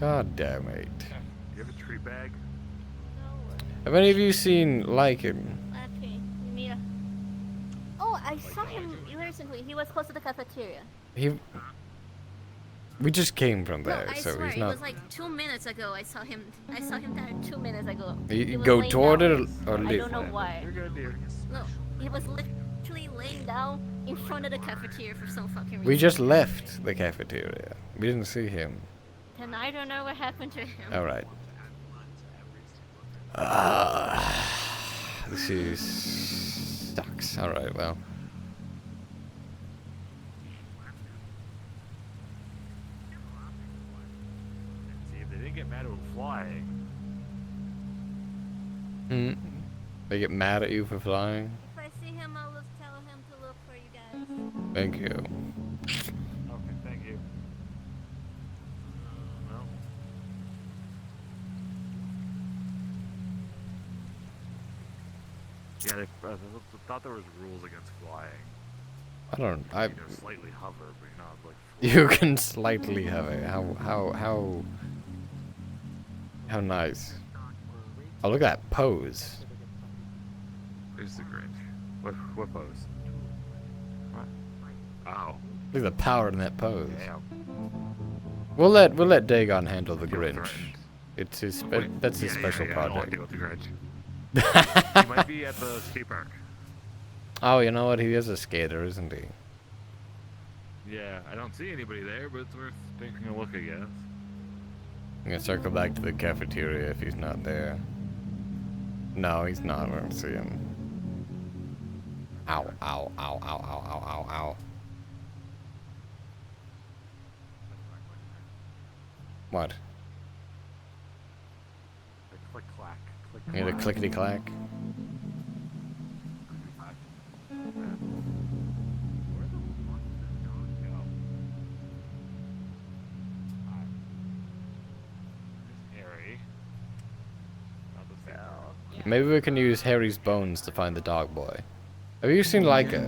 God damn it. Do you have a tree bag? Have any of you seen Lycan? Okay, Mia. Oh, I saw him recently. He was close to the cafeteria. We just came from No, there, I so swear, he's it not. was like 2 minutes ago. I saw him there 2 minutes ago. You He was go laying toward down. it or I leave? don't know why. You're good, dear. No, he was literally laying down in front of the cafeteria for some fucking reason. We just left the cafeteria. We didn't see him. And I don't know what happened to him. All right. This is sucks. All right, well. See, if they didn't get mad at flying. They get mad at you for flying? If I see him, I'll just tell him to look for you guys. Thank you. Okay, thank you. No. Yeah, they thought there was rules against flying. I don't. You know, slightly hover, but you're not like. You can slightly have it. How nice. Oh, look at that pose. Who's the Grinch? What pose? What? Oh. Look at the power in that pose. Damn. We'll let Dagon handle the Grinch. It's his that's his special I don't project. want to deal with the Grinch. He might be at the skate park. Oh, you know what? He is a skater, isn't he? Yeah, I don't see anybody there, but it's worth taking a look, I guess. I'm gonna circle back to the cafeteria if he's not there. No, he's not. We're gonna see him. Ow, ow, ow, ow, ow, ow, ow, ow. What? Click, clack, click, You need a clickety clack? Maybe we can use Harry's bones to find the dog boy. Have you seen Leica?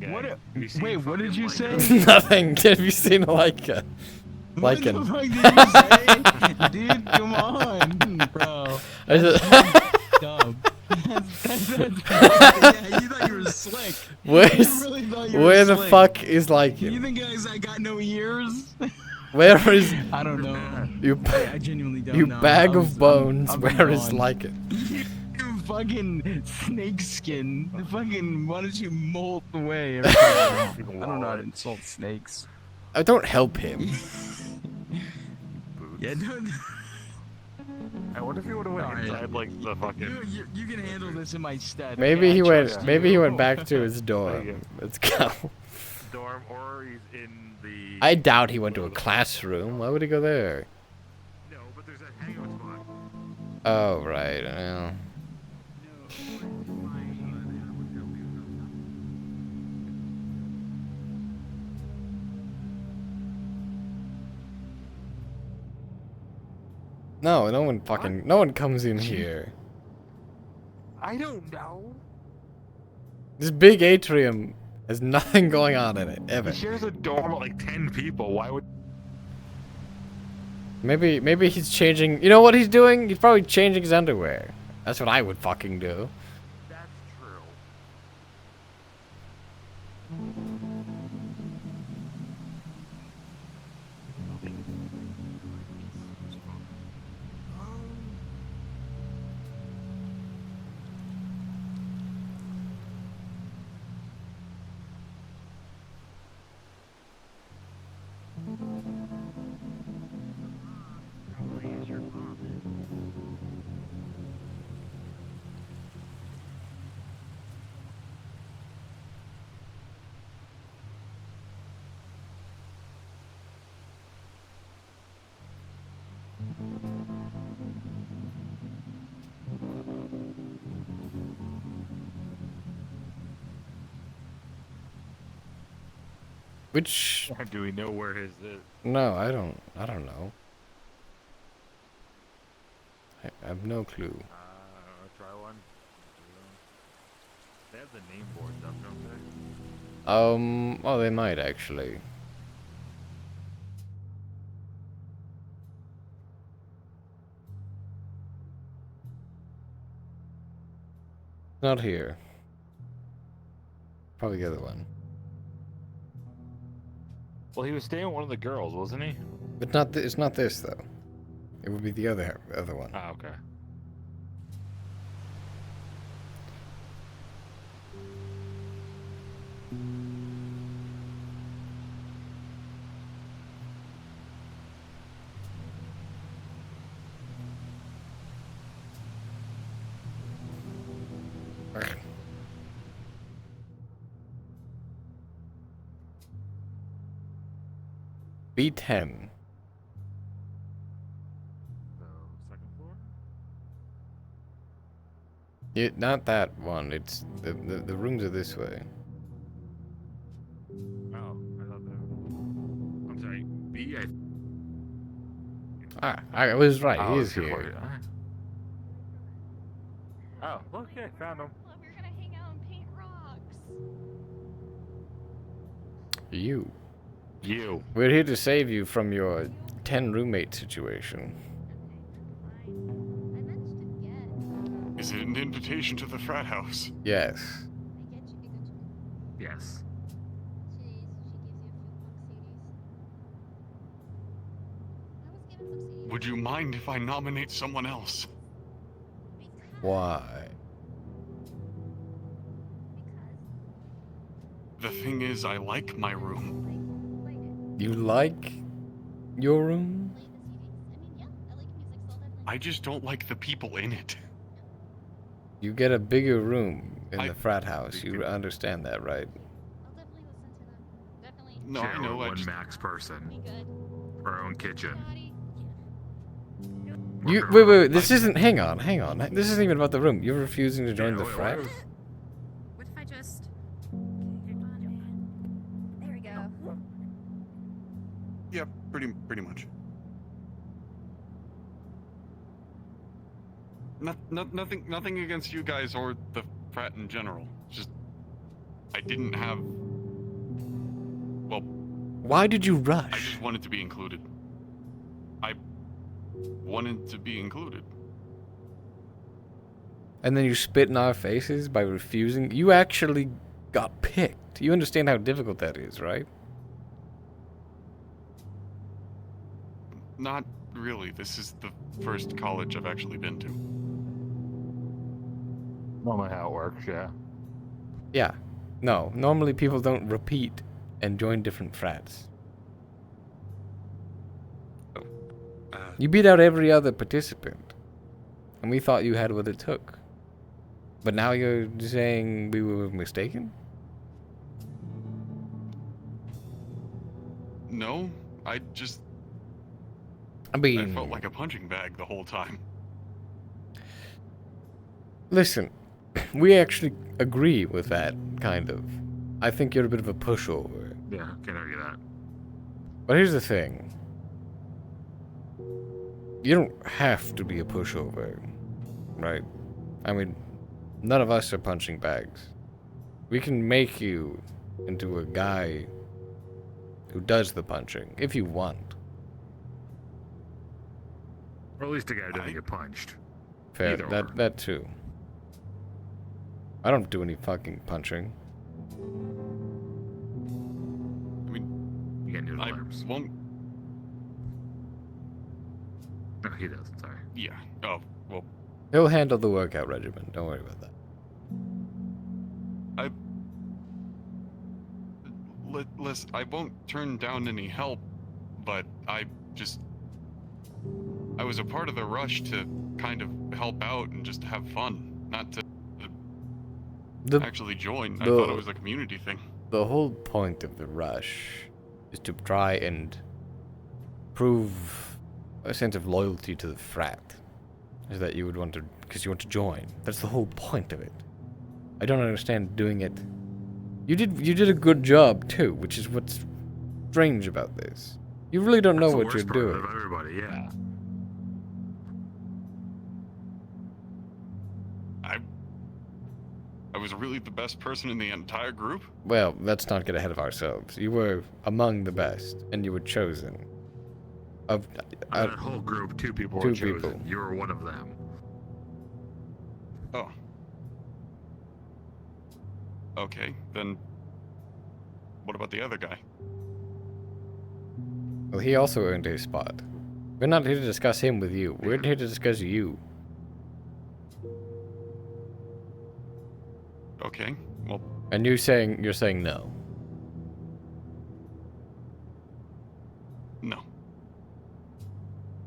What? Wait, what did you say? Nothing. Have you seen Leica? What the Lycan. fuck did you say? Dude, come on, bro. I said- Dumb. Yeah, you thought you were slick. Where's, You really thought you were where the slick. fuck is Lycan? You think guys I got no ears? Where is? I don't know. You, I genuinely don't you know. bag of bones. I'm Where is gone. Lycan? You fucking snake skin. Fucking, why don't you molt away? Every time? I don't know how to insult snakes. I don't help him. Yeah, don't. I wonder if he would have went inside like the fucking. You can handle this in my stead. Maybe okay? he I went. trust Maybe you. he went back to his dorm. Let's go. Dorm, or he's in the. I doubt he went to a classroom. Why would he go there? No, but there's a hangout spot. Oh right. Well. No, no one fucking. No one comes in here. I don't know. This big atrium has nothing going on in it ever. He shares a dorm with like 10 people. Why would? Maybe he's changing. You know what he's doing? He's probably changing his underwear. That's what I would fucking do. That's true. Which? Do we know where his is? No, I don't know. I have no clue. Try one. They have the name boards up, don't they? Oh, they might actually. Not here. Probably the other one. Well, he was staying with one of the girls, wasn't he? But not. It's not this though. It would be the other one. Ah, okay. B10. Second floor? Not that one. It's the rooms are this way. Oh, I thought that. I'm sorry. B. I was right. Oh, He is it's before here. you. Oh, okay, found him. Well, we're gonna hang out and paint rocks. You. You. We're here to save you from your 10 roommate situation. Is it an invitation to the frat house? Yes. Yes. Would you mind if I nominate someone else? Why? The thing is, I like my room. You like your room? I just don't like the people in it. You get a bigger room in the frat house. You understand that, right? No, I know. One max person. Our own kitchen. Wait. This isn't. Hang on. This isn't even about the room. You're refusing to join the frat. What if I just... There we go. Yeah, pretty much. Nothing against you guys or the frat in general. Just I didn't have. Well. Why did you rush? I just wanted to be included. I wanted to be included. And then you spit in our faces by refusing? You actually got picked. You understand how difficult that is, right? Not really. This is the first college I've actually been to. Normally how it works, yeah. Yeah. No, normally people don't repeat and join different frats. You beat out every other participant. And we thought you had what it took. But now you're saying we were mistaken? No, I mean... I felt like a punching bag the whole time. Listen, we actually agree with that, kind of. I think you're a bit of a pushover. Yeah, can't argue that. But here's the thing. You don't have to be a pushover, right? I mean, none of us are punching bags. We can make you into a guy who does the punching, if you want. Or at least a guy who doesn't get punched. Fair, that too. I don't do any fucking punching. I mean, you get noodle arms. Won't. No, he does. Sorry. Yeah. Oh well. He'll handle the workout regimen. Don't worry about that. Listen, I won't turn down any help, but I was a part of the rush to kind of help out and just have fun, not to actually join. I thought it was a community thing. The whole point of the rush is to try and prove a sense of loyalty to the frat. Is that you would want to, because you want to join. That's the whole point of it. I don't understand doing it. You did a good job too, which is what's strange about this. You really don't know what you're doing. Of everybody, yeah. I was really the best person in the entire group? Well, let's not get ahead of ourselves. You were among the best, and you were chosen. Of that whole group, two people were chosen. You were one of them. Oh. Okay, then what about the other guy? Well, he also earned his spot. We're not here to discuss him with you. We're here to discuss you. Okay, well... And you're saying no? No.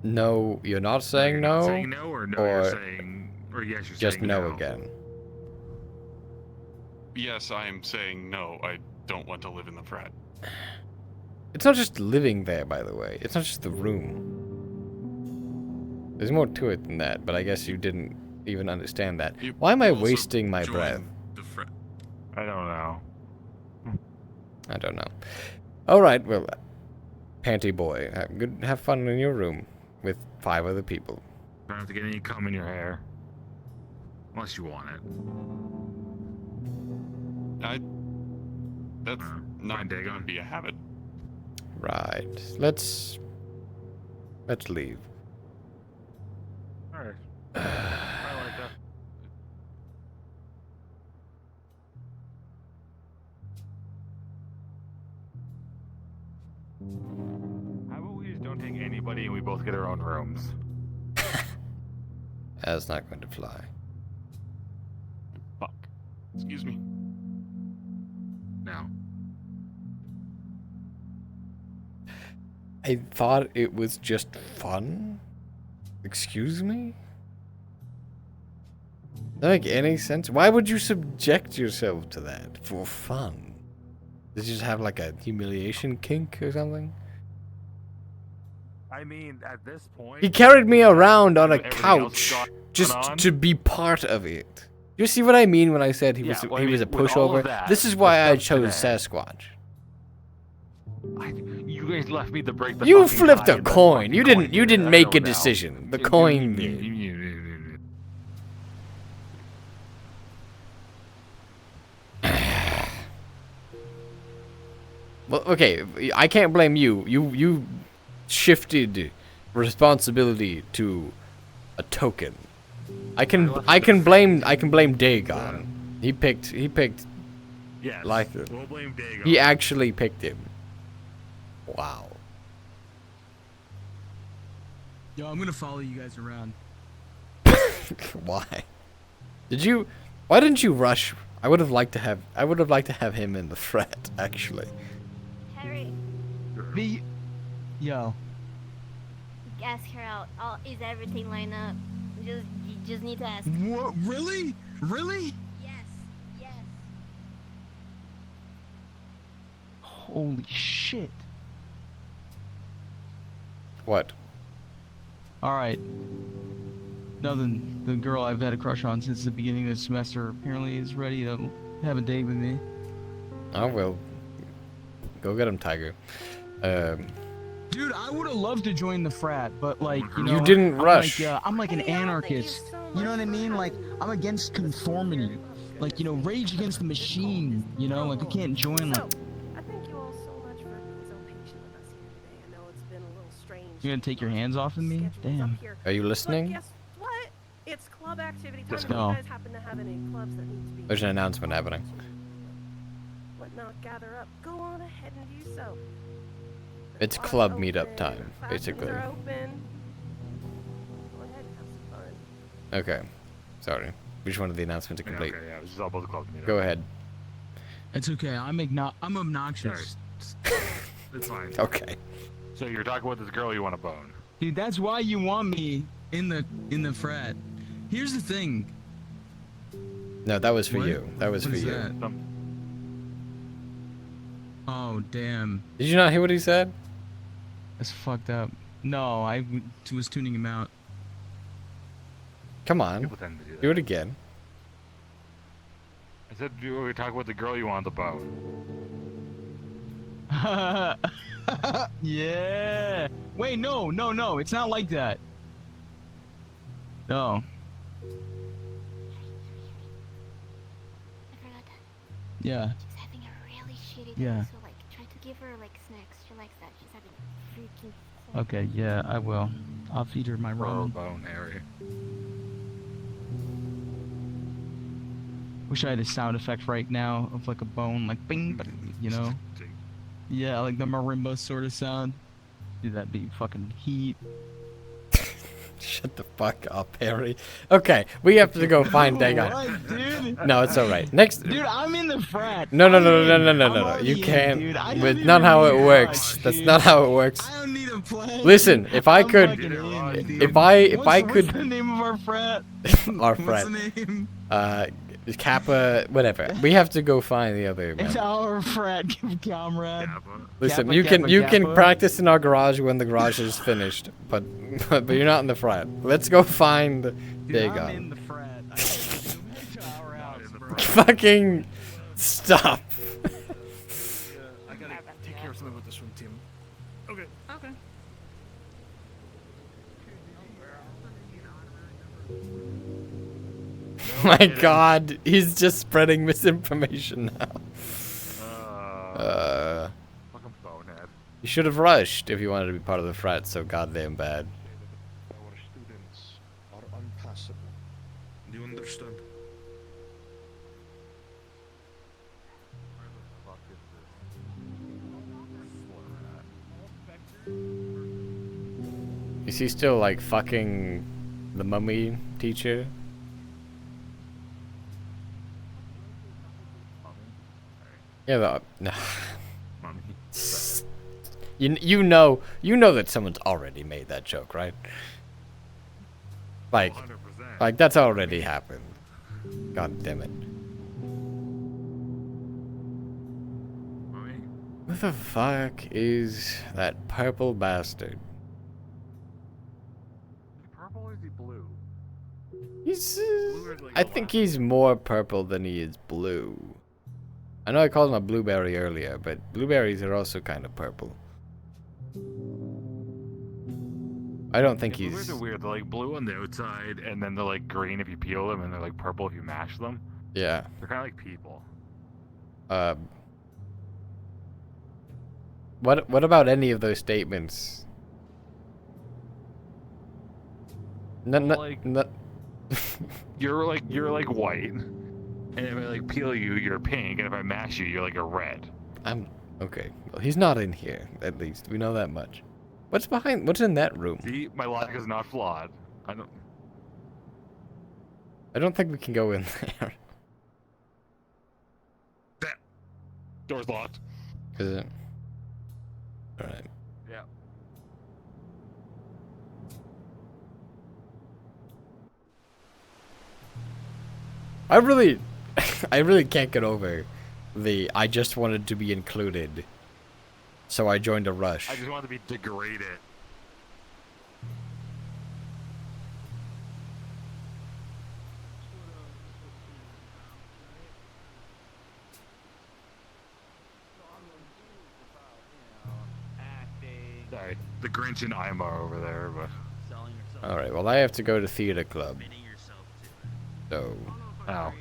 No, you're not saying no? Not saying no, or no, you're saying... Or yes, you're just saying no again. Yes, I am saying no. I don't want to live in the frat. It's not just living there, by the way. It's not just the room. There's more to it than that, but I guess you didn't even understand that. You Why am I also wasting my joined breath? the I don't know. I don't know. All right, well, Panty Boy, have fun in your room with 5 other people. Don't have to get any cum in your hair. Unless you want it. That's not going to be a habit. Right. Let's leave. Alright. I like that. How about we just don't take anybody and we both get our own rooms? That's not going to fly. Fuck. Excuse me. No. I thought it was just fun? Excuse me? Does that make any sense? Why would you subject yourself to that for fun? Did you just have like a humiliation kink or something? I mean, at this point... He carried me around on a everything else couch going just on. to be part of it. You see what I mean when I said he was Yeah, well, he I was a mean, with all of pushover? that, This is the why I stuff chose today. Sasquatch. You guys left me to break the You fucking flipped tie a in that coin. fucking You coin didn't unit. I make know a now. decision. The coin did. Well, okay, I can't blame you. You shifted responsibility to a token. I can blame Dagon. He picked Yes, like we'll blame Dagon. he actually picked him. Wow. Yo, I'm gonna follow you guys around. Why? Why didn't you rush? I would have liked to have him in the threat, actually. Harry, Yo. ask her out. Is everything lined up? You just need to ask. What? Really? Really? Yes. Yes. Holy shit. What? Alright. Nothing. The girl I've had a crush on since the beginning of the semester apparently is ready to have a date with me. Oh, well. Go get him, Tiger. Dude, I would have loved to join the frat, but like, you know, You didn't rush. I'm like an anarchist. You know what I mean? Like, I'm against conformity. Like, you know, rage against the machine. You know, like I can't join. Like, I thank you all so much for being so patient with us here today. I know it's been a little strange. you're gonna take your hands off of me? Damn. Are you But listening? guess what? It's club activity time. Just If you no. guys happen to have any clubs that need to be There's an announcement happening. whatnot, gather up. Go on ahead and do so. It's club meetup time, basically. They're open. Go ahead and have some fun. Okay. Sorry. We just wanted the announcement to complete. Okay, yeah, this is all about the club meetup. Go ahead. It's okay. I'm obnoxious. It's fine. Okay. So you're talking about this girl you want to bone. Dude, that's why you want me in the frat. Here's the thing. No, that was for What? you. That was What for is you. that? Oh, damn. Did you not hear what he said? That's fucked up. No, I was tuning him out. Come on. People tend to do that. Do it again. I said we were talking about the girl you wanted to bone. Yeah. Wait, no. It's not like that. No. Yeah. She's having a really shitty day, Yeah. so like try to give her like snacks. She likes that. She's having a freaking Okay, yeah, I will. I'll feed her my ramen. Bone area. Wish I had a sound effect right now of like a bone, like bing, you know? Yeah, like the marimba sort of sound. Dude, that'd be fucking heat. Shut the fuck up, Harry. Okay, we have to go find Dagon. What, dude? No, it's alright. Next. Dude, I'm in the frat. No. I'm You already can't. in, dude. I don't But need not to how be it in works. much, That's dude. not how it works. I don't need a plan. Listen, if I I'm could, fucking in, dude. if I What's could, the name of our frat? our frat, What's the name? Kappa, whatever. We have to go find the other. It's our frat, comrade. Listen, Kappa, you can Kappa. practice in our garage when the garage is finished, but you're not in the frat. Let's go find Dude, I'm Dagon. in the frat. Fucking stop. I gotta take care of something with this room, Tim. Okay. Okay. My God, he's just spreading misinformation now. Fucking bonehead. You should have rushed if you wanted to be part of the frat so goddamn bad. Our students are unpassable. Do you understand? Is he still like fucking the mummy teacher? Yeah, no. You know that someone's already made that joke, right? Like that's already happened. God damn it. Who the fuck is that purple bastard? Purple or is he blue? He's I think he's more purple than he is blue. I know I called him a blueberry earlier, but blueberries are also kind of purple. I don't think he's... Blueberries are weird. They're like blue on the outside, and then they're like green if you peel them, and they're like purple if you mash them. Yeah. They're kind of like people. What about any of those statements? You're like white, and if I like peel you, you're pink, and if I mash you, you're like a red. I'm okay. Well, he's not in here. At least we know that much. What's in that room? See, my logic is not flawed. I don't think we can go in there. Door's locked. Is it? All right. Yeah. I really can't get over I just wanted to be included, so I joined a rush. I just want to be degraded. Sorry, the Grinch and Ima are over there, but. All right. Well, I have to go to theater club. So. Oh.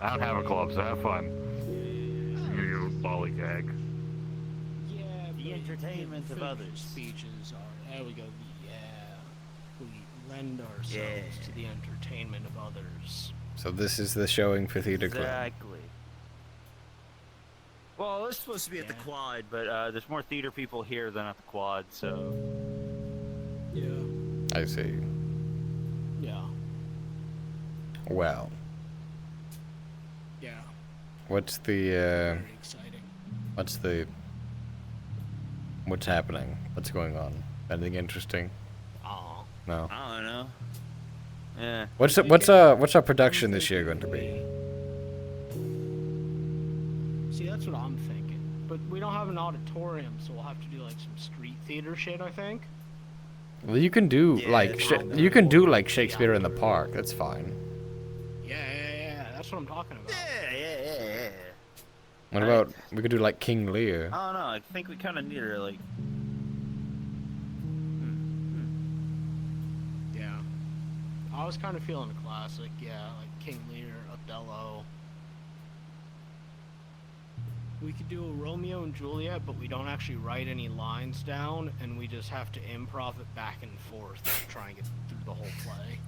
I don't have a club, so have fun. You lollygag. Yeah, the entertainment of others. Speeches are. There we go. We lend ourselves to the entertainment of others. So this is the showing for theater club. Exactly. Well, it's supposed to be at the quad, but there's more theater people here than at the quad, so. Yeah. I see. Yeah. Well. Yeah. What's the Very exciting. What's happening? What's going on? Anything interesting? Oh. No. I don't know. Yeah. What's our production this year going to be? See, that's what I'm thinking. But we don't have an auditorium, so we'll have to do like some street theater shit, I think. Well, you can do like Shakespeare in the Park. That's fine. Yeah. That's what I'm talking about. Yeah. What about we could do like King Lear? I don't know. I think we kind of need to like. Yeah. I was kind of feeling a classic. Yeah, like King Lear, Othello. We could do a Romeo and Juliet, but we don't actually write any lines down, and we just have to improv it back and forth to try and get through the whole play.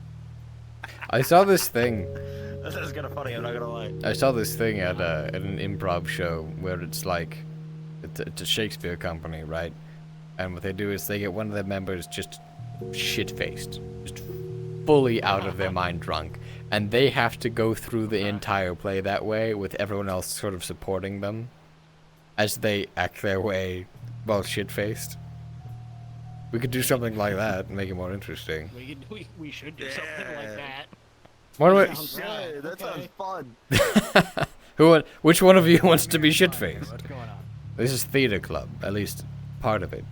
I saw this thing. That sounds kind of funny. I'm not gonna lie. I saw this thing at an improv show where it's like it's a Shakespeare company, right? And what they do is they get one of their members just shit-faced, just fully out of their mind drunk, and they have to go through the entire play that way with everyone else sort of supporting them as they act their way while shit-faced. We could do something like that and make it more interesting. We should do something like that. That sounds fun. Which one of you wants to be shit-faced? What's going on? This is theater club, at least part of it.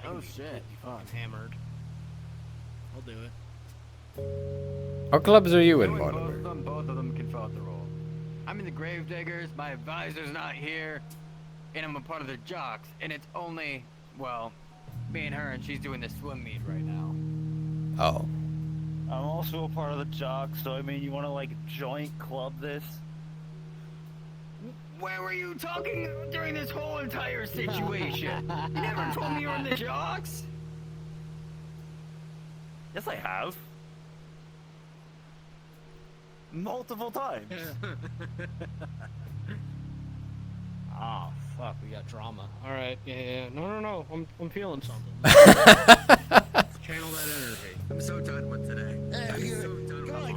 Oh shit! You fucking hammered. I'll do it. What clubs are you in, Both Mortimer? of them, can fill out the role. I'm in the Gravediggers, my advisor's not here, and I'm a part of the Jocks, and it's only, well, me and her, and she's doing the swim meet right now. Oh. I'm also a part of the Jocks, so I mean, you want to like joint club this? Where were you talking during this whole entire situation? You never told me you were in the Jocks? Yes, I have. Multiple times. Oh, fuck, we got drama. Alright, yeah. No. I'm feeling something. Channel that energy. I'm so done with today. Come on.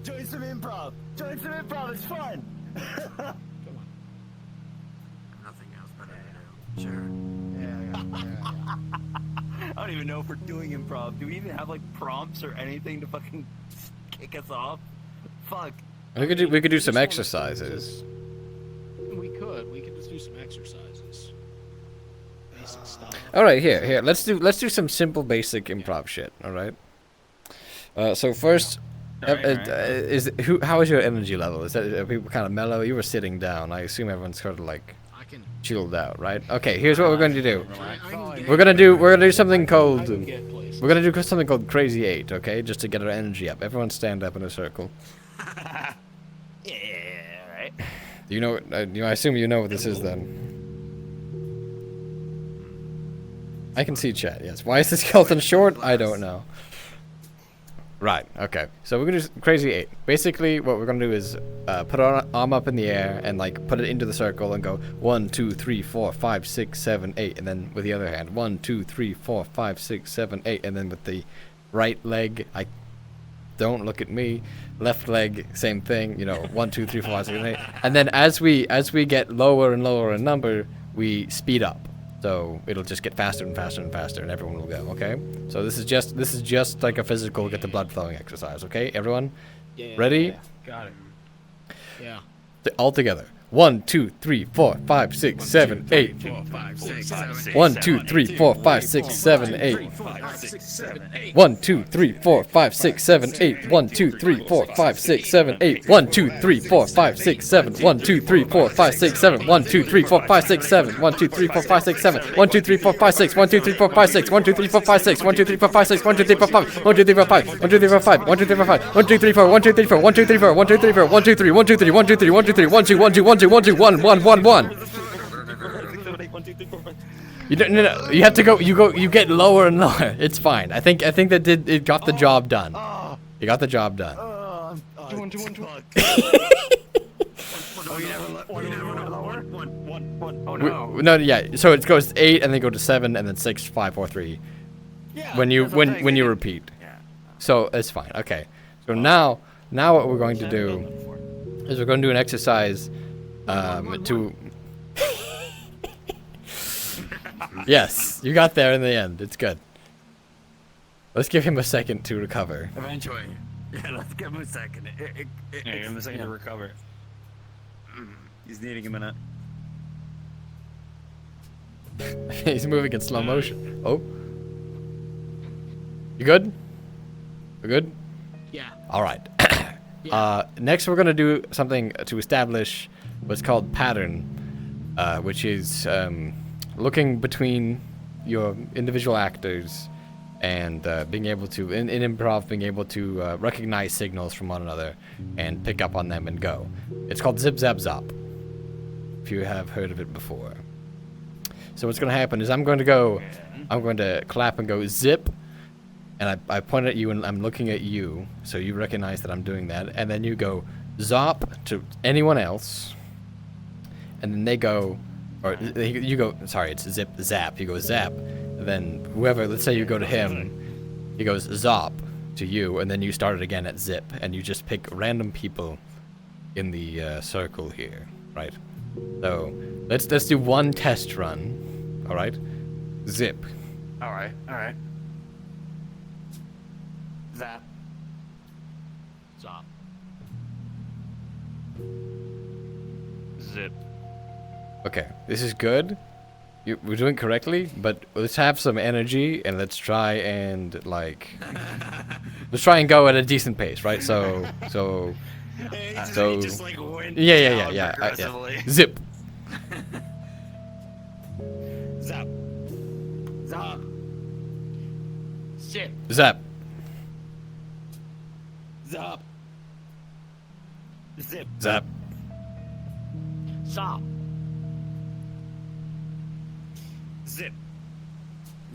Join some improv. It's fun. Nothing else better to do. Sure. Yeah. I don't even know if we're doing improv. Do we even have like prompts or anything to fucking kick us off? Fuck. We could do some exercises. We could just do some exercises. Basic stuff. All right, here. Let's do some simple, basic improv shit. All right. So first, how is your energy level? Are people kind of mellow? You were sitting down. I assume everyone's sort of like chilled out, right? Okay. Here's what we're going to do. We're gonna do something called Crazy 8. Okay, just to get our energy up. Everyone stand up in a circle. Yeah, right. You know, I assume you know what this is then. I can see chat, yes. Why is this skeleton short? I don't know. Right, okay. So we're gonna do Crazy 8. Basically, what we're gonna do is put our arm up in the air and like put it into the circle and go 1, 2, 3, 4, 5, 6, 7, 8, and then with the other hand 1, 2, 3, 4, 5, 6, 7, 8, and then with the right leg, don't look at me. Left leg, same thing. You know, 1, 2, 3, 4, 5, 6, 7, 8, and then as we get lower and lower in number, we speed up. So it'll just get faster and faster and faster, and everyone will go. Okay. So this is just like a physical get the blood flowing exercise. Okay, everyone. Yeah. Ready? Yeah. Got it. Yeah. All together. 1, 2, 3, 4, 5, 6, 7, 8. 1, 2, 3, 4, 5, 6, 7, 8. 1, 2, 3, 4, 5, 6, 7, 8. 1, 2, 3, 4, 5, 6, 7, 8. 1, 2, 3, 4, 5, 6, 7. 1, 2, 3, 4, 5, 6, 7. 1, 2, 3, 4, 5, 6, 7. 1, 2, 3, 4, 5, 6, 7. 1, 2, 3, 4, 5, 6. 1, 2, 3, 4, 5, 6. 1, 2, 3, 4, 5, 6. 1, 2, 3, 4, 5, 6. 1, 2, 3, 4, 5. 1, 2, 3, 4, 5. 1, 2, 3, 4, 5. 1, 2, 3, 4, 5. 1, 2, 3, 4. 1, 2, 3, 4. 1, 2, 3, 4. 1, 2, 3, 4. 1, 2, 3. 1, 2, 3. 1, 2, 3. 1, 2, 3. 1, 2, 1, 2, 1, 2, 1, 2, 1, 2, 1, 1, 1. You don't. No. You have to go. You get lower and lower. It's fine. I think that it got the job done. You got the job done. No, yeah. So it goes 8 and then go to 7 and then 6, 5, 4, 3. Yeah, when you repeat. So it's fine. Okay. So now what we're going to do is we're going to do an exercise to. Yes, you got there in the end. It's good. Let's give him a second to recover. Eventually. Yeah, let's give him a second. Give him a second to recover. He's needing a minute. He's moving in slow motion. Oh. You good? We good? Yeah. All right. Next, we're gonna do something to establish what's called pattern, which is looking between your individual actors and being able to, in improv, being able to recognize signals from one another and pick up on them and go. It's called Zip Zap Zop, if you have heard of it before. So what's going to happen is I'm going to clap and go zip, and I point at you and I'm looking at you, so you recognize that I'm doing that, and then you go zop to anyone else, and then they go, or you go, sorry, it's zip zap, you go zap, and then whoever, let's say you go to him, he goes zop to you, and then you start it again at zip, and you just pick random people in the circle here, right? So let's do one test run, all right? Zip. All right. Zap. Zop. Zip. Okay, this is good. we're doing correctly, but let's have some energy and let's try and let's try and go at a decent pace, right? So just, like, went yeah. down progressively. Zip. Zap. Zap. Zip. Zap. Zap. Zip. Zap. Zap. Zip.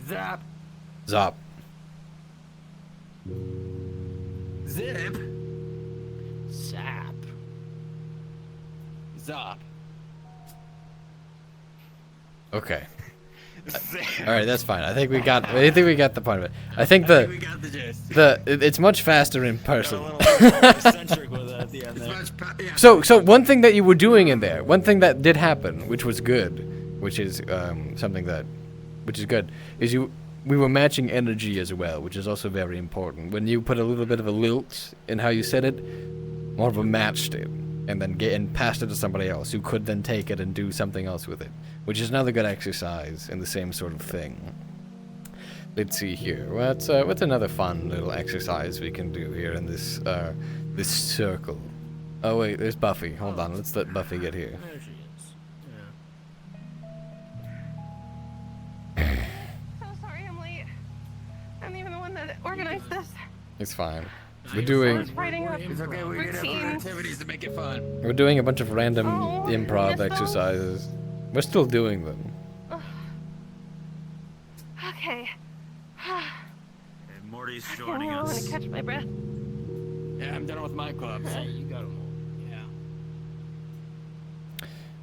Zap. Zop. Zip. Zap. Zop. Okay. All right, that's fine. I think we got the point of it. I think we got the gist. It's much faster in person. Eccentric with it at the end there. So one thing that you were doing in there, one thing that did happen, which was good, which is which is good, is we were matching energy as well, which is also very important. When you put a little bit of a lilt in how you said it, more of a matched it, and then passed it to somebody else who could then take it and do something else with it, which is another good exercise in the same sort of thing. Let's see here. What's another fun little exercise we can do here in this this circle? Oh wait, there's Buffy. Hold on, let's let Buffy get here. There she is. So sorry I'm late. I'm even the one that organized this. It's fine. We're I was doing writing up It's okay, we did have routines. activities to make it fun. a bunch of random Oh, improv missed those. exercises. We're still doing them. Okay. And Morty's I'm joining gonna us. catch my breath. Yeah, I'm done with my clubs. Hey, you got them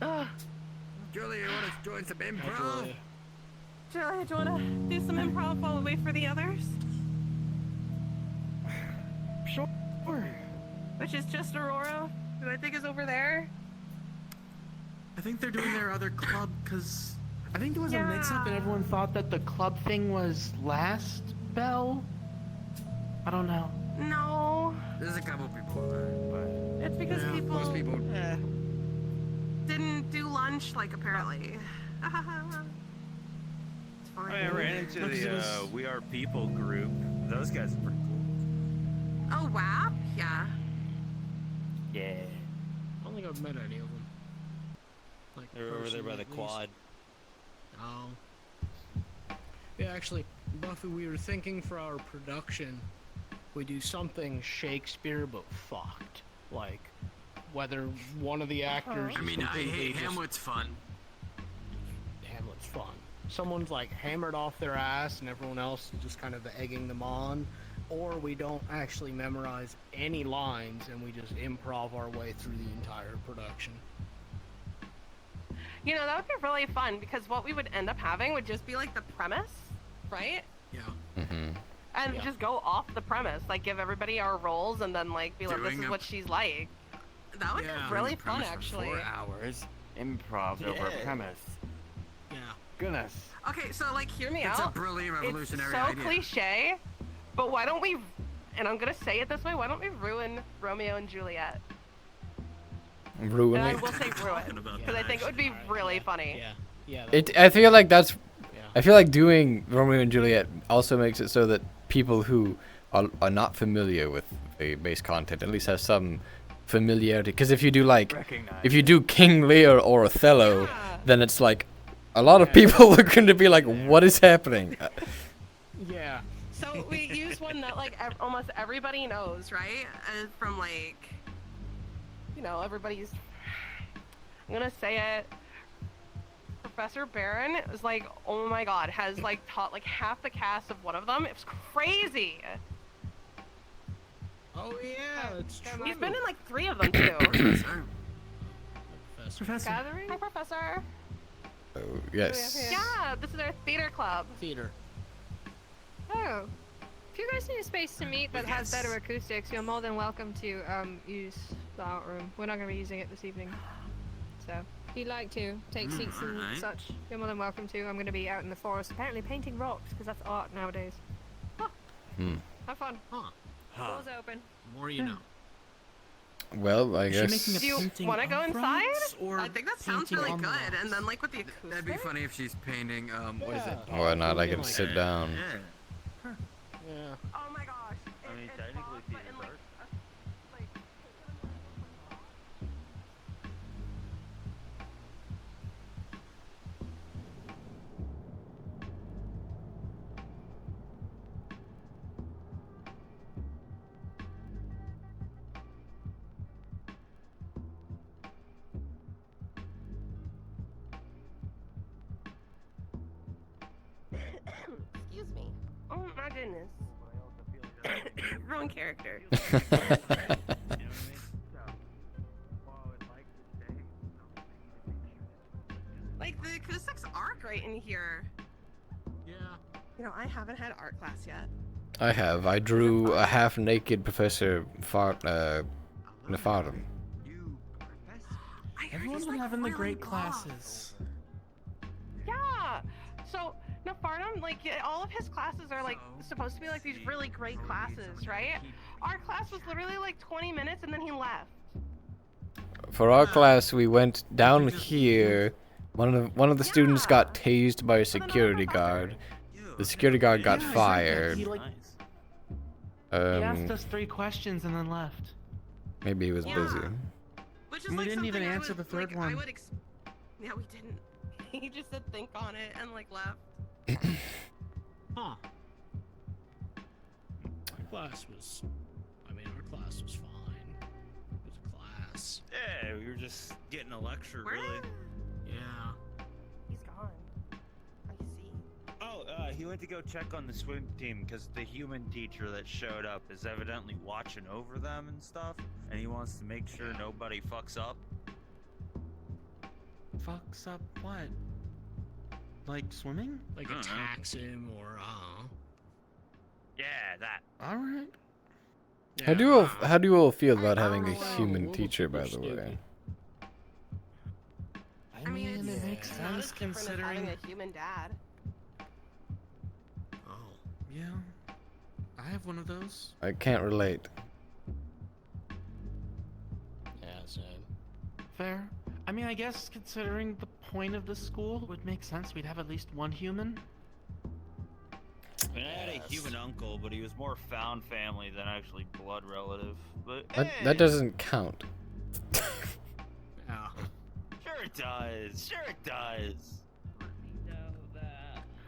all. Yeah. Julie, you want to join some improv? Julia, do you wanna do some improv while we wait for the others? Sure. Which is just Aurora, who I think is over there. I think they're doing their other club because I think there was a mix-up and everyone thought that the club thing was last bell. I don't know. No. There's a couple people but It's because people most people. didn't do lunch, like, apparently. It's fine. I ran into the We Are People group. Those guys are pretty cool. Oh, WAP? Yeah. Yeah. I don't think I've met any of them. Like, They're over there by the personally, at least. quad. Oh. Yeah, actually, Buffy, we were thinking for our production, we do something Shakespeare but fucked. Like, whether one of the actors. I is mean, I completely hate just- Hamlet's fun. Hamlet's fun. Someone's like hammered off their ass and everyone else is just kind of egging them on. Or we don't actually memorize any lines and we just improv our way through the entire production. You know, that would be really fun because what we would end up having would just be like the premise, right? Yeah. Mm-hmm. And Yeah. just go off the premise, like give everybody our roles and then like be like, this Doing is a- what she's like. That would be really fun, actually. 4 hours. Improv over Yeah. premise. Yeah. Goodness. Okay, so like hear me It's a out. brilliant revolutionary it's so idea. cliche, but why don't we, and I'm gonna say it this way, why don't we ruin Romeo and Juliet? Ruin And I it. will say ruin, because I think it would be really funny. Yeah. I feel like that's. I feel like doing Romeo and Juliet also makes it so that people who are not familiar with the base content at least have some familiarity. Because if you do King Lear or Othello, then it's like a lot of people are going to be like, "What is happening?" Yeah. So we use one that like almost everybody knows, right? From like, you know, everybody's. I'm gonna say it. Professor Barron is like, oh my god, has like taught like half the cast of one of them. It was crazy. Oh yeah, it's true. He's been in like 3 of them too. Professor. Gathering. Hi, Professor. Oh, yes. Yeah, this is our theater club. Theater. Oh. If you guys need a space to meet that has better acoustics, you're more than welcome to use the art room. We're not going to be using it this evening. So, if you'd like to take seats and alright. such, you're more than welcome to. I'm going to be out in the forest, apparently painting rocks, because that's art nowadays. Hmm. Have fun. Huh. Doors open. More you know. Well, I Is she guess. making a Do you painting want to go of inside? rocks, or I think that sounds painting really on the good. rocks? And then like with the acoustics. That'd be funny if she's painting. What is it? Why not? I can sit down. Yeah. Oh my gosh. I mean, technically, theater's art. Excuse me. Oh my goodness. Wrong character. Like the acoustics are great in here. Yeah. You know, I haven't had art class yet. I have. I drew a half-naked Professor Nefarim. Everyone's been having the great classes. Yeah. So Nefarim, like all of his classes are like supposed to be like these really great classes, right? Our class was literally like 20 minutes and then he left. For our class, we went down here. One of the students got tased by a security guard. The security guard got fired. He asked us 3 questions and then left. Maybe he was busy. Which is We like didn't even something I answer would- the third like, one. Yeah, we didn't. He just said think on it and like left. Huh. Our class was. I mean, our class was fine. It was a class. Yeah, we were just getting a lecture, Where? really. Yeah. He's gone. I see. Oh, he went to go check on the swim team because the human teacher that showed up is evidently watching over them and stuff, and he wants to make sure nobody fucks up. Fucks up what? Like swimming? Like attacks him or Yeah, that. Alright. How do you all feel about having a human teacher, by the way? I mean, it makes it's not as sense different as having considering. a human dad. Oh. Yeah. I have one of those. I can't relate. Yeah, same. Fair. I mean, I guess considering the point of the school, it would make sense we'd have at least one human. I mean, I had a human uncle, but he was more found family than actually blood relative. But That doesn't count. Yeah. Sure it does. Sure it does.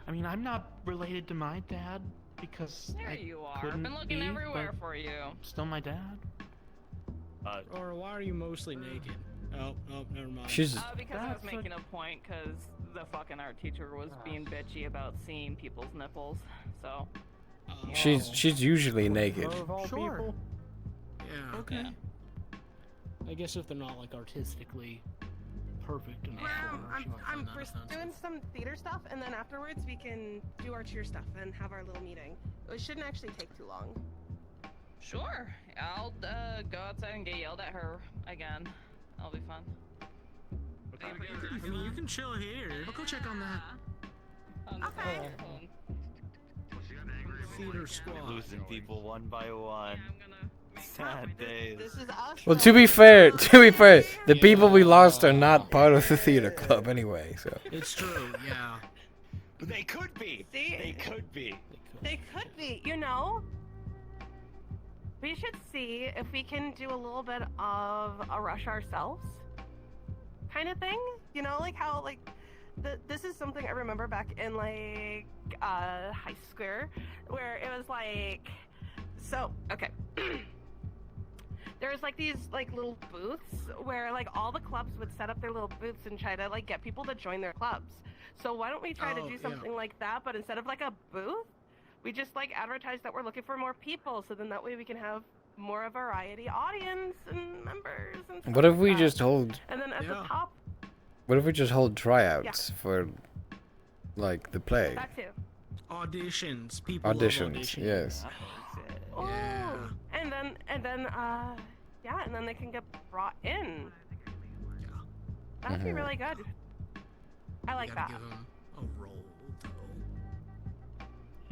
I mean, I'm not related to my dad because There I you are. I've couldn't been looking be, everywhere but for you. Still my dad. Or why are you mostly naked? Oh, never mind. She's. Because I was making a point because the fucking art teacher was being bitchy about seeing people's nipples. So. She's usually naked. Sure. Yeah. Okay. Yeah. I guess if they're not like artistically perfect enough. I'm doing some theater stuff, and then afterwards we can do our cheer stuff and have our little meeting. It shouldn't actually take too long. Sure. I'll go outside and get yelled at her again. That'll be fun. I mean, you can chill here. I'll go check on that. Okay. Theater squad. Losing people one by one. Sad days. This is us. Well, to be fair, the people we lost are not part of the theater club anyway. So. It's true. Yeah. But they could be. See? They could be. They could be. You know. We should see if we can do a little bit of a rush ourselves, kind of thing. You know, like how like. This is something I remember back in like high school, where it was like, so okay. There's like these like little booths where like all the clubs would set up their little booths and try to like get people to join their clubs. So why don't we try to do something like that, but instead of like a booth, we just like advertise that we're looking for more people, so then that way we can have more a variety audience and members and stuff. What if like we that. just hold? And then at the top. What if we just hold tryouts for, like, the play? That too. Auditions. People love Auditions. auditions. Yes. Oh, and then yeah, and then they can get brought in. That'd be Mhm. really good. I like that. Give them a role, though.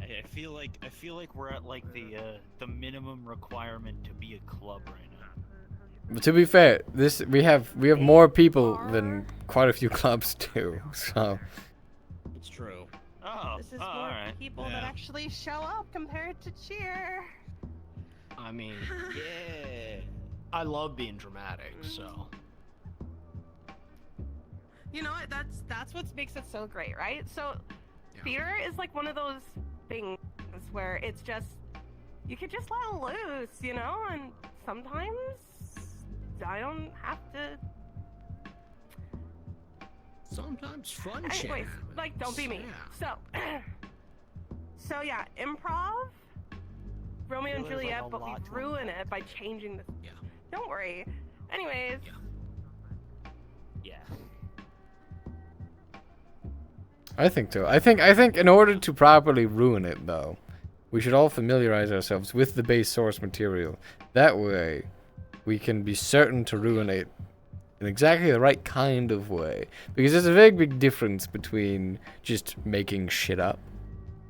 I feel like we're at like the minimum requirement to be a club right now. To be fair, we have more people than quite a few clubs do. So It's true. Oh, This is all more right. people that actually show up compared to cheer. I mean, yeah. I love being dramatic, so. You know what? That's what makes it so great, right? So, theater is like one of those things where it's just you could just let loose, you know. And sometimes I don't have to. Sometimes fun shit. Anyways, like, don't be me. So, so yeah, improv, Romeo and There's, like, Juliet, a but we lot to ruin it by changing the. Yeah. Don't worry. Anyways. Yeah. I think so. I think in order to properly ruin it, though, we should all familiarize ourselves with the base source material. That way, we can be certain to ruin it in exactly the right kind of way. Because there's a very big difference between just making shit up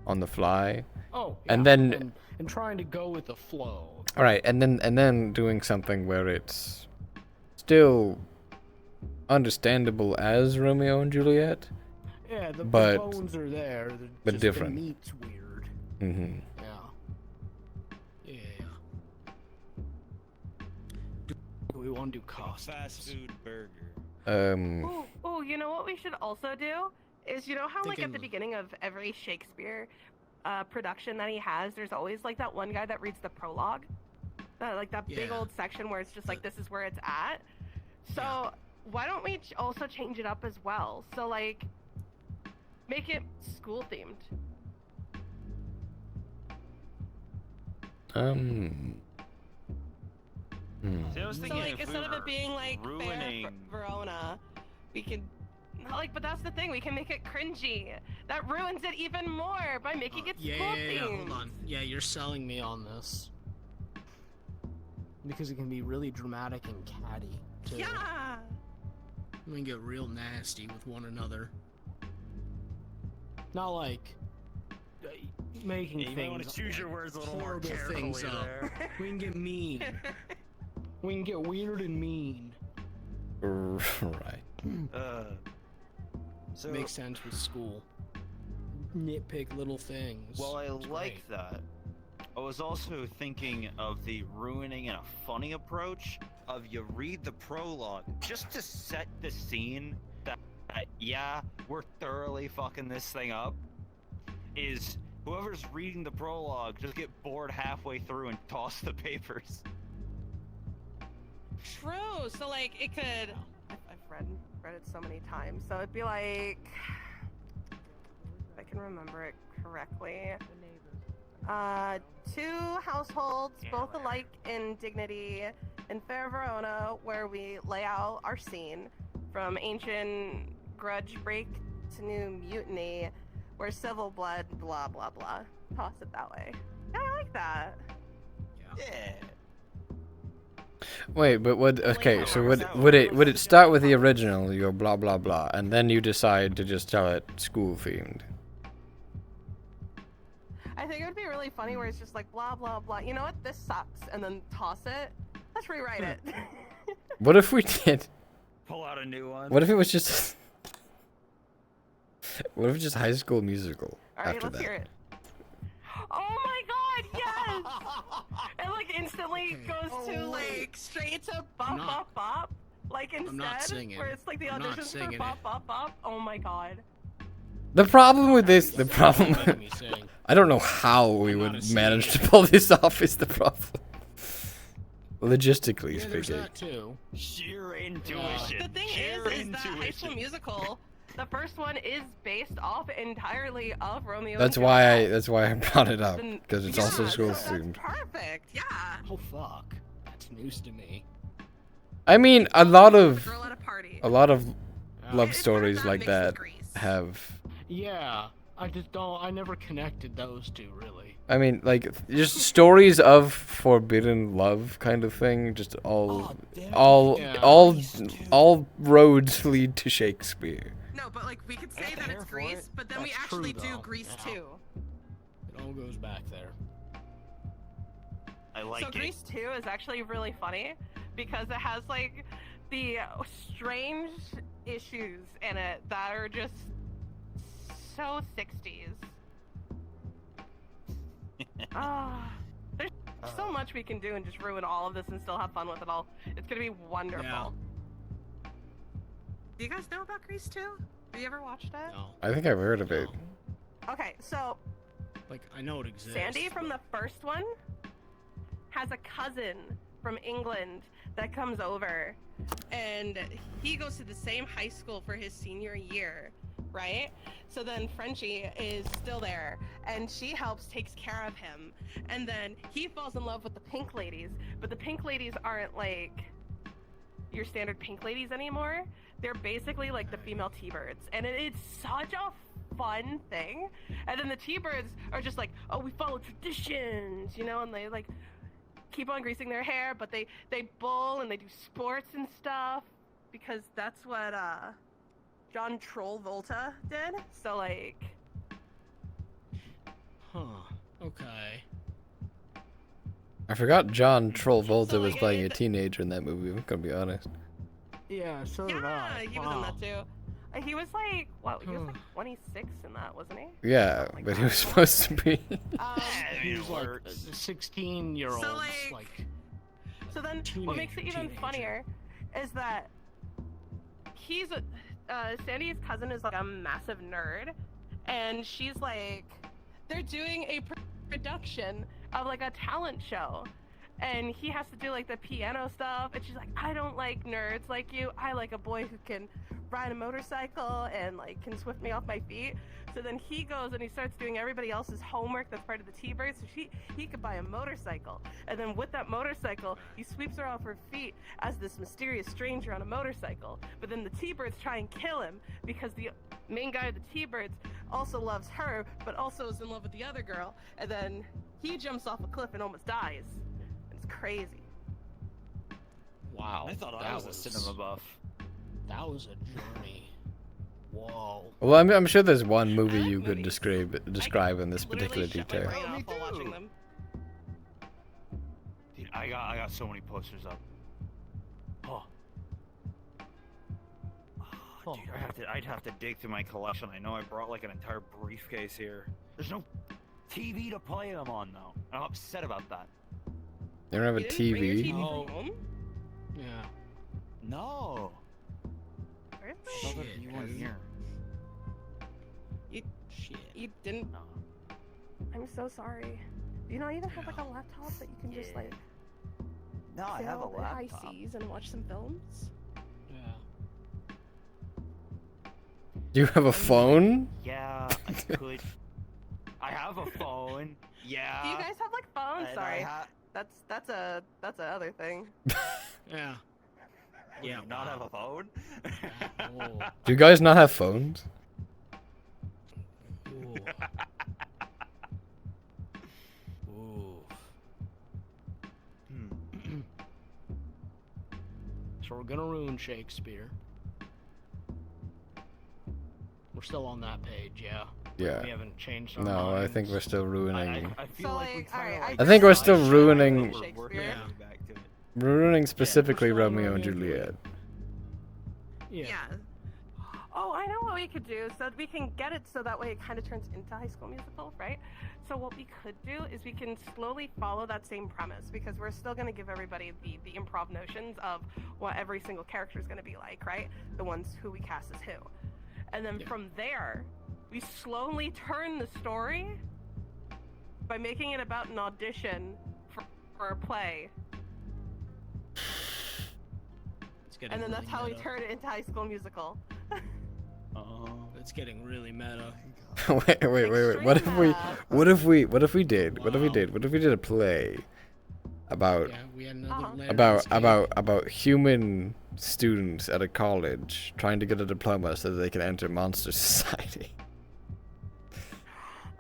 on the fly. Oh. And then. And trying to go with the flow. All right, and then doing something where it's still understandable as Romeo and Juliet. Yeah, the bones are there. But just different. The meat's weird. Mm-hmm. Yeah. Do we want to do costumes? Fast food burger. Oh, you know what we should also do is, you know how like at the beginning of every Shakespeare production that he has, there's always like that one guy that reads the prologue, like that big old section where it's just like this is where it's at. So why don't we also change it up as well? So like make it school themed. See, I was thinking So like if we instead of were it being like ruining... Verona, we could like, but that's the thing, we can make it cringy. That ruins it even more by making it school themed. Hold on. Yeah, you're selling me on this. Because it can be really dramatic and catty, too. Yeah! We can get real nasty with one another. Not like making You might want things to choose your words a little more horrible carefully things up. there. We can get mean. We can get weird and mean. Right. So Makes sense with school. Nitpick little things. Well, I It's like great. that. I was also thinking of the ruining in a funny approach of you read the prologue just to set the scene that yeah, we're thoroughly fucking this thing up. Is whoever's reading the prologue just get bored halfway through and toss the papers. True. So like it could. I've read it so many times. So it'd be like, if I can remember it correctly. Two households, both alike in dignity, in fair Verona, where we lay out our scene from ancient grudge break to new mutiny, where civil blood, blah blah blah. Toss it that way. Yeah, I like that. Yeah. Wait, but what? Okay, so would it start with the original? You go blah blah blah, and then you decide to just tell it school themed. I think it would be really funny where it's just like blah blah blah. You know what? This sucks, and then toss it. Let's rewrite it. What if we did? Pull out a new one. What if it was just? What if just High School Musical All right, after let's that? hear it. Oh my God! Yes! It like instantly goes to like straight to bop bop bop. Like instead, not singing. where it's like the I'm not auditions for singing bop it. bop bop. Oh my God. The problem with this, the problem. Let me sing. I don't know how we would manage to pull this off. Is the problem? Logistically Yeah, there's speaking. that too. Sheer intuition. The thing Sheer is that High School Musical, the first one is based off entirely of Romeo. That's and why Juliet. that's why I brought it up Then- because it's yeah, also school so themed. That's perfect. Yeah. Oh fuck. That's news to me. I mean, a lot of Girl at a party. love stories like that have. Yeah, I just don't. I never connected those two really. I mean, like just stories of forbidden love kind of thing. Just all roads lead to Shakespeare. No, but like we could say that it's Greece, but then we That's actually true, do though. Greece Yeah. too. It all goes back there. I like So it. Grease 2 is actually really funny because it has like the strange issues in it that are just so 60s. There's so much we can do and just ruin all of this and still have fun with it all. It's gonna be wonderful. Yeah. Do you guys know about Grease 2? Have you ever watched it? No. I think I've heard of it. Okay, so Like, I know it exists. Sandy from the first one has a cousin from England that comes over, and he goes to the same high school for his senior year, right? So then Frenchie is still there, and she takes care of him, and then he falls in love with the Pink Ladies, but the Pink Ladies aren't like your standard Pink Ladies anymore. They're basically like the female T-Birds, and it's such a fun thing. And then the T-Birds are just like, oh, we follow traditions, you know, and they like keep on greasing their hair, but they bull and they do sports and stuff because that's what John Travolta did. So like, Okay. I forgot John Travolta was playing a teenager in that movie. I'm gonna be honest. Yeah, so did yeah, I. he was in that too. He was like, what? He was like 26 in that, wasn't he? Yeah, but he was supposed to be. He was like a 16-year-old. So so then what makes it even funnier is that Sandy's cousin is like a massive nerd, and she's like, they're doing a production of like a talent show, and he has to do like the piano stuff, and she's like, I don't like nerds like you. I like a boy who can ride a motorcycle and like can swift me off my feet. So then he goes and he starts doing everybody else's homework that's part of the T-Birds, so he could buy a motorcycle, and then with that motorcycle he sweeps her off her feet as this mysterious stranger on a motorcycle. But then the T-Birds try and kill him because the main guy of the T-Birds also loves her, but also is in love with the other girl, and then he jumps off a cliff and almost dies. It's crazy. Wow. I thought I was a cinema buff. That was a journey. Whoa. Well, I'm sure there's one movie you could describe in this particular detail. Watching them. Dude, I got so many posters up. Oh, dude, I'd have to dig through my collection. I know I brought like an entire briefcase here. There's no TV to play them on though. I'm upset about that. You don't have a TV? From home? Yeah. No. Really? You weren't here. You didn't. I'm so sorry. Do you not even have like a laptop that you can just like? No, I have a laptop. ICs and watch some films. Yeah. Do you have a phone? Yeah, I could. I have a phone. Yeah. Do you guys have like phones? And Sorry. That's a other thing. Yeah. Yeah. Not have a phone? Do you guys not have phones? Ooh. Ooh. So we're gonna ruin Shakespeare. We're still on that page, yeah. Yeah. We haven't changed our No, I minds. think we're still ruining. I feel I think we're still ruining. Yeah. Ruining specifically Romeo and Juliet. Yeah. Oh, I know what we could do so that we can get it so that way it kind of turns into High School Musical, right? So what we could do is we can slowly follow that same premise, because we're still going to give everybody the improv notions of what every single character is going to be like, right? The ones who we cast as who. And then from there, we slowly turn the story by making it about an audition for a play. And then that's how we turn it into High School Musical. It's getting really meta. wait. What if we did a play about we had another about human students at a college trying to get a diploma so that they can enter Monster Society?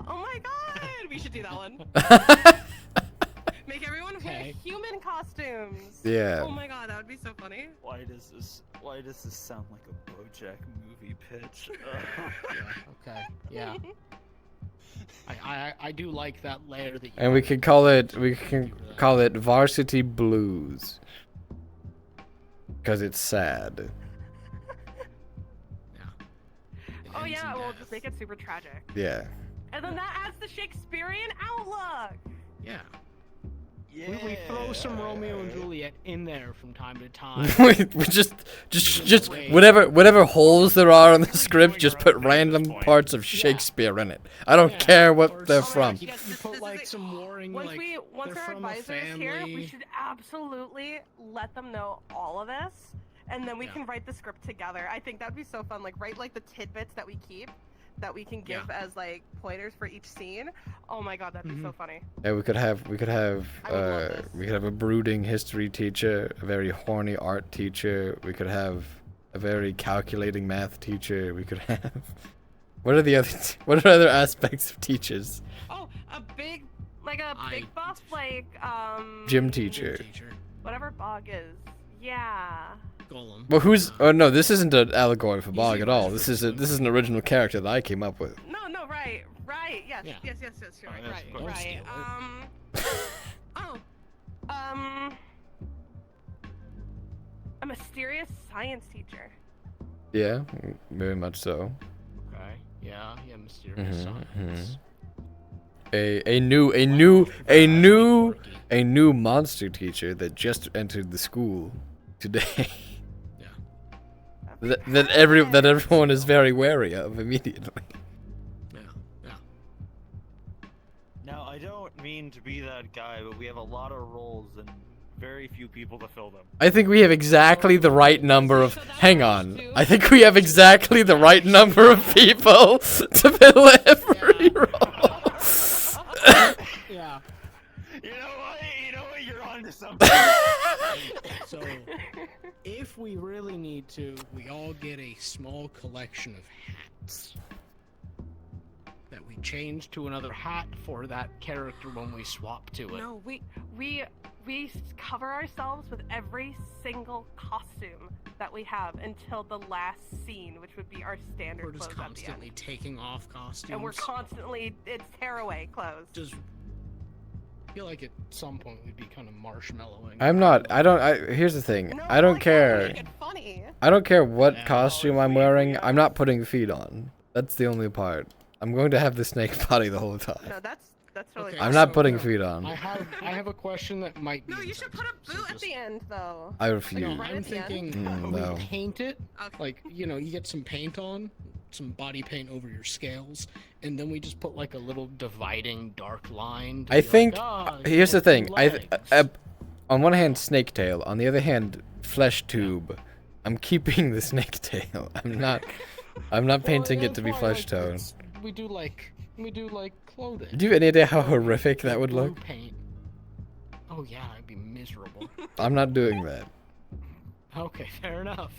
Oh my god, we should do that one. Make everyone wear human costumes. Yeah. Oh my god, that would be so funny. Why does this sound like a BoJack movie pitch? Okay. Yeah. I do like that layer that you And we can call it Varsity Blues. Because it's sad. Oh yeah, we'll just make it super tragic. Yeah. And then that adds the Shakespearean outlook. Yeah. We throw some Romeo and Juliet in there from time to time. we just whatever holes there are in the script, just put random parts of Shakespeare in it. I don't care what they're from. You put like some warring, Once like our they're from a advisor is here, we family. should absolutely let them know all of this, and then we can write the script together. I think that'd be so fun. Like write like the tidbits that we keep, that we can give as like pointers for each scene. Oh my god, that'd be so funny. Yeah, we could have a brooding history teacher, a very horny art teacher. We could have a very calculating math teacher. We could have. What are other aspects of teachers? Oh, a big buff like Gym teacher. whatever Bog is. Yeah. Golem. Well, who's? Oh no, this isn't an allegory for Bog at all. This is an original character that I came up with. No, right. Yes, yes, you're right. A mysterious science teacher. Yeah, very much so. Okay. Yeah, mysterious science. A new monster teacher that just entered the school today. that everyone is very wary of immediately. Now, I don't mean to be that guy, but we have a lot of roles and very few people to fill them. I think we have exactly the right number of. Hang on. I think we have exactly the right number of people to fill every role. Yeah. You know what? You're on to something. So, if we really need to, we all get a small collection of hats that we change to another hat for that character when we swap to it. No, we cover ourselves with every single costume that we have until the last scene, which would be our standard We're just clothes at the constantly end. taking off costumes. And we're constantly, it's tearaway clothes. Just feel like at some point we'd be kind of marshmallowing. Here's the thing. I don't care. I don't care what costume I'm wearing. I'm not putting feet on. That's the only part. I'm going to have the snake body the whole time. No, that's totally. I'm not putting feet on. I have a question that might be. No, you should put a boot at the end, though. I refuse. No, I'm thinking no. we paint it. Like, you get some paint on, some body paint over your scales, and then we just put like a little dividing dark line. I think here's the thing. legs. On one hand, snake tail. On the other hand, flesh tube. I'm keeping the snake tail. I'm not painting it to be flesh tone. We do like clothing. Do you have any idea how horrific that would Blue look? paint. Oh yeah, I'd be miserable. I'm not doing that. Okay, fair enough.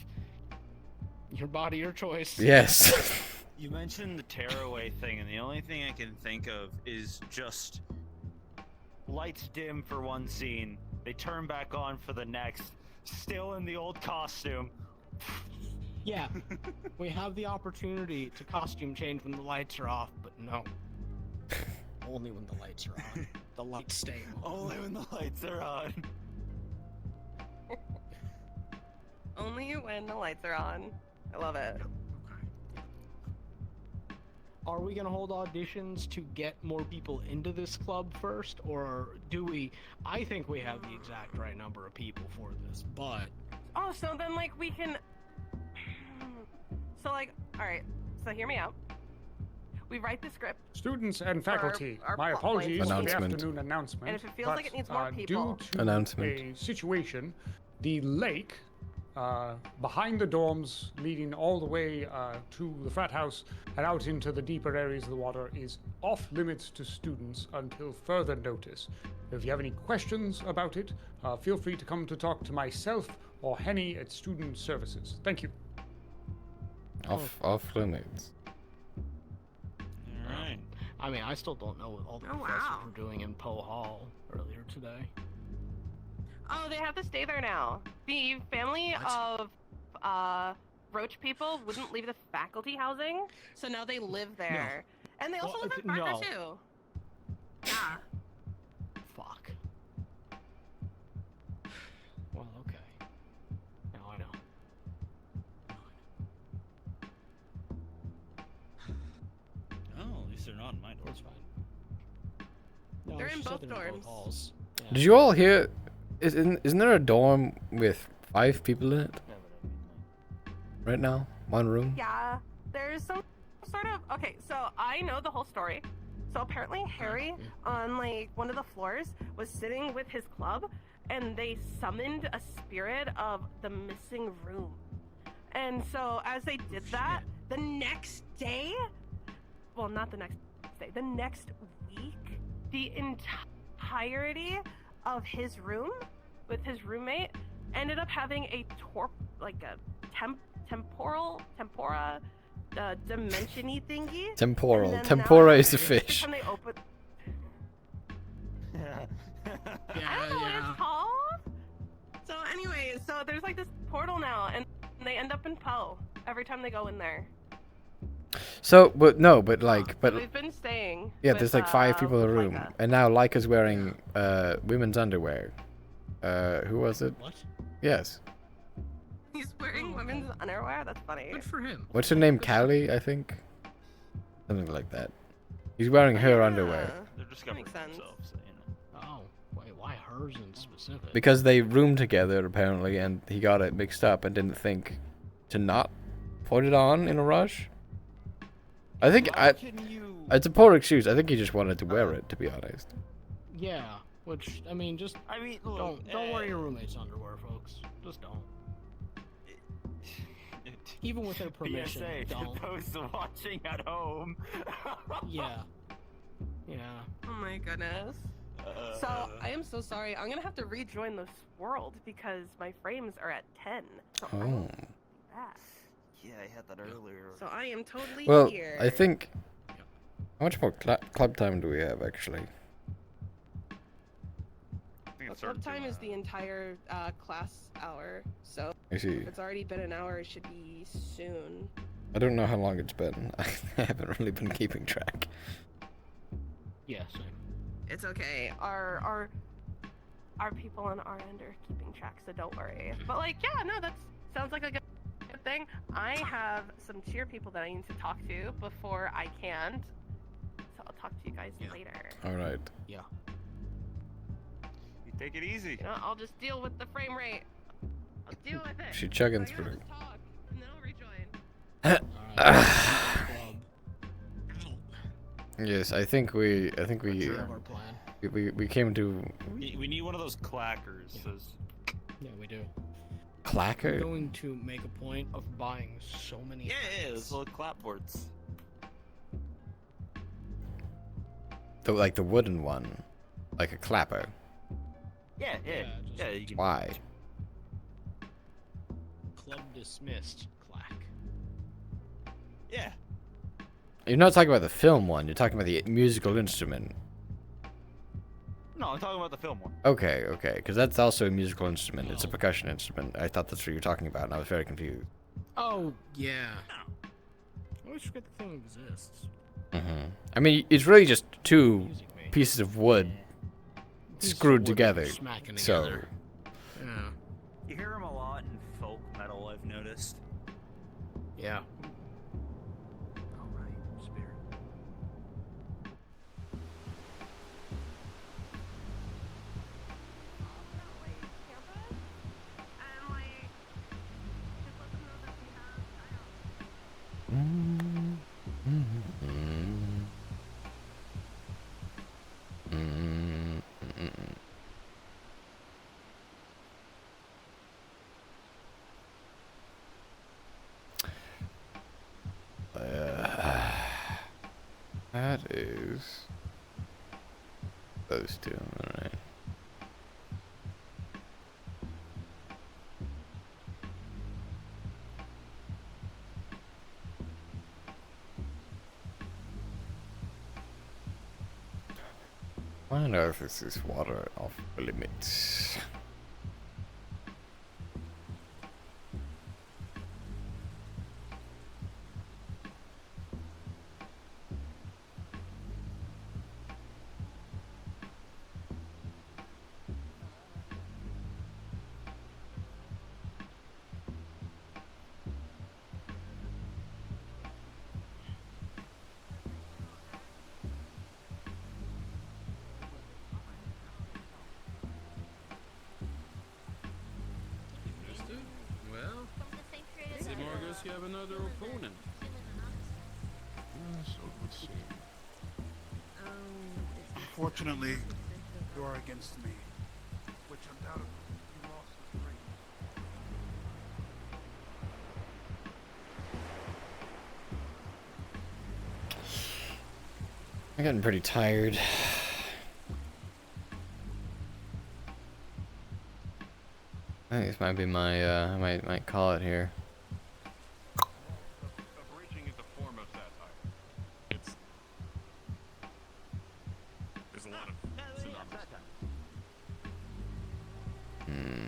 Your body, your choice. Yes. You mentioned the tearaway thing, and the only thing I can think of is just lights dim for one scene, they turn back on for the next, still in the old costume. Yeah, we have the opportunity to costume change when the lights are off, but no. Only when the lights are on. The lights stay on. Only when the lights are on. Only when the lights are on. I love it. Are we gonna hold auditions to get more people into this club first, or do we? I think we have the exact right number of people for this, but... Oh, so then, like, we can... So, like, alright, so hear me out. We write the script. Students and for our- faculty, our my plot apologies points. for the Announcement. afternoon announcement. And if it feels but, like it needs more people. Due to Announcement. a situation, the lake behind the dorms leading all the way to the frat house and out into the deeper areas of the water is off limits to students until further notice. If you have any questions about it, feel free to come to talk to myself or Henny at Student Services. Thank you. Off limits. Alright. I mean, I still don't know what all the professors were doing in Poe Hall earlier today. Oh, they have to stay there now. The family of Roach people wouldn't leave the faculty housing, so now they live there. And they also live in Parker, too. Yeah. Fuck. Well, okay. Now I lights are not in my door. It's fine. No, They're she in said both they're dorms. halls. Yeah. Did you all hear? Isn't there a dorm with 5 people in it? Right now, 1 room. Yeah, there's some sort of okay. So I know the whole story. So apparently Harry on like one of the floors was sitting with his club, and they summoned a spirit of the missing room. And so as they did that, the next day, well, not the next day, the next week, the entirety of his room with his roommate ended up having a tempora dimension-y thingy. Temporal. And then Tempora now, is a fish. When they open... I Yeah, don't know what it's called. So anyway, so there's like this portal now, and they end up in Poe every time they go in there. So, but no, but like, but We've been staying. yeah, with, there's like 5 people in the with room, Leica. and now Leica's wearing women's underwear. Who was it? What? Yes. He's wearing women's underwear. That's funny. Good for him. What's her name? Callie, I think. Something like that. He's wearing her underwear They're discovering sense. themselves. You know. Oh, wait, why hers in specific? because they roomed together apparently, and he got it mixed up and didn't think to not put it on in a rush. I think it's a poor excuse. I think he just wanted to wear it, to be honest. Yeah, which I mean, just look, don't wear your roommate's underwear, folks. Just don't. Even with their permission, PSA, don't. opposed to watching at home. Yeah. Yeah. Oh my goodness. So I am so sorry. I'm gonna have to rejoin this world because my frames are at 10. So I Oh. will be back. Yeah, I had that earlier. So I am totally Well, here. I think. How much more club time do we have actually? Well, club time is the entire class hour. So I see. if it's already been an hour, it should be soon. I don't know how long it's been. I haven't really been keeping track. Yeah, same. It's okay. Our people on our end are keeping track, so don't worry. But like, yeah, no, that sounds like a good thing. I have some cheer people that I need to talk to before I can. So I'll talk to you guys later. All right. Yeah. You take it easy. You know, I'll just deal with the frame rate. I'll deal with it. She chugging So, yeah, through. let's talk, and then I'll rejoin. Yes, I think we came to We need one of those clackers. Those... Yeah, we do. clacker. I'm going to make a point of buying so many. Yeah, those little clapboards. Like the wooden one, like a clapper. Yeah, you can... Why? Club dismissed. Clack. Yeah. You're not talking about the film one. You're talking about the musical instrument. No, I'm talking about the film one. Okay, because that's also a musical instrument. It's a percussion instrument. I thought that's what you were talking about, and I was very confused. Oh yeah. I always forget the thing exists. I mean, it's really just 2 pieces of wood screwed together. Smacking So, together. Yeah. You hear them a lot in folk metal, I've noticed. Yeah. That is those 2, alright. Why on earth is this water off limits? you have another opponent. So it would seem. Unfortunately, you are against me, which undoubtedly you lost the ring. I'm getting pretty tired. I think this might be my, I might call it here. Abridging is a form of satire. It's... There's a lot of synonymous. Hmm.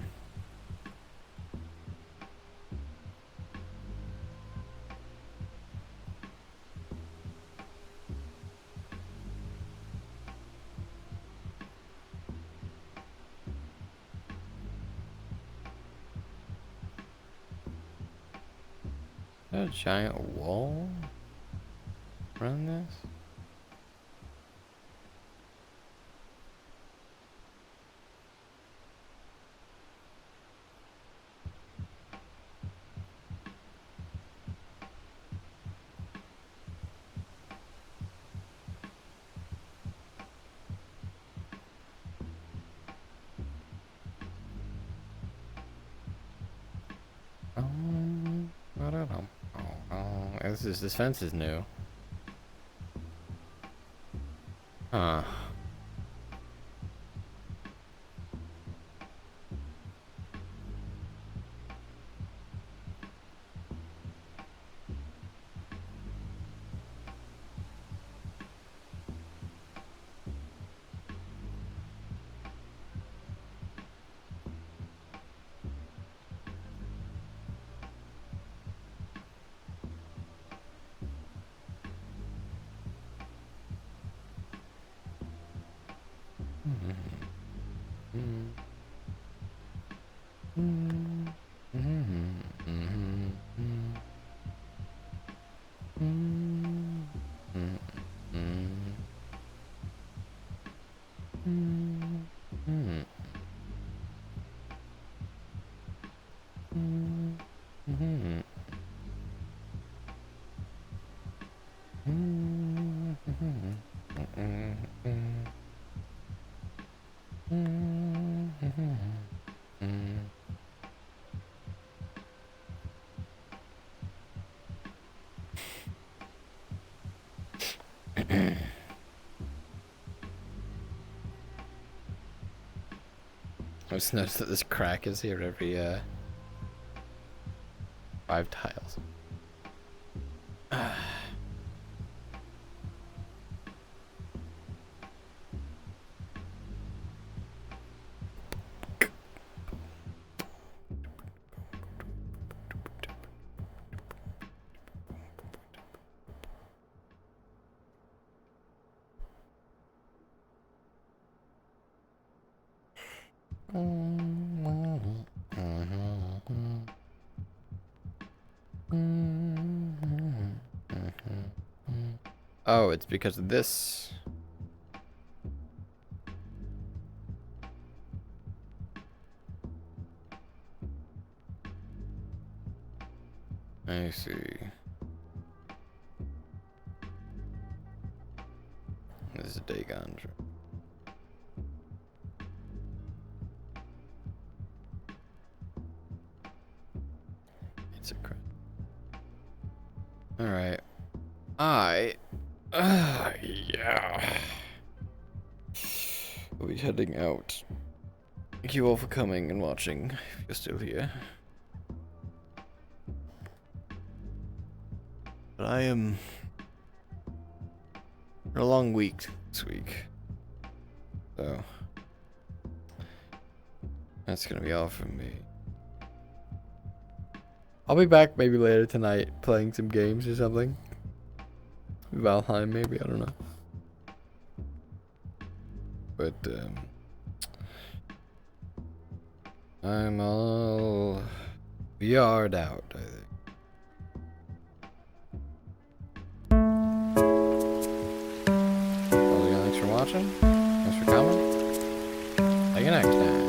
A giant wall around this? I don't know. This fence is new. Huh. I just noticed that this crack is here every 5 tiles. Oh, it's because of this. I see. This is a Dagon. It's a crap. All right. Yeah. We'll be heading out. Thank you all for coming and watching, if you're still here. But I am... a long week this week. So... that's gonna be all from me. I'll be back maybe later tonight playing some games or something. Valheim maybe, I don't know. But I'm all VR'd out, I think. Well, thanks for watching. Thanks for coming. See you next time.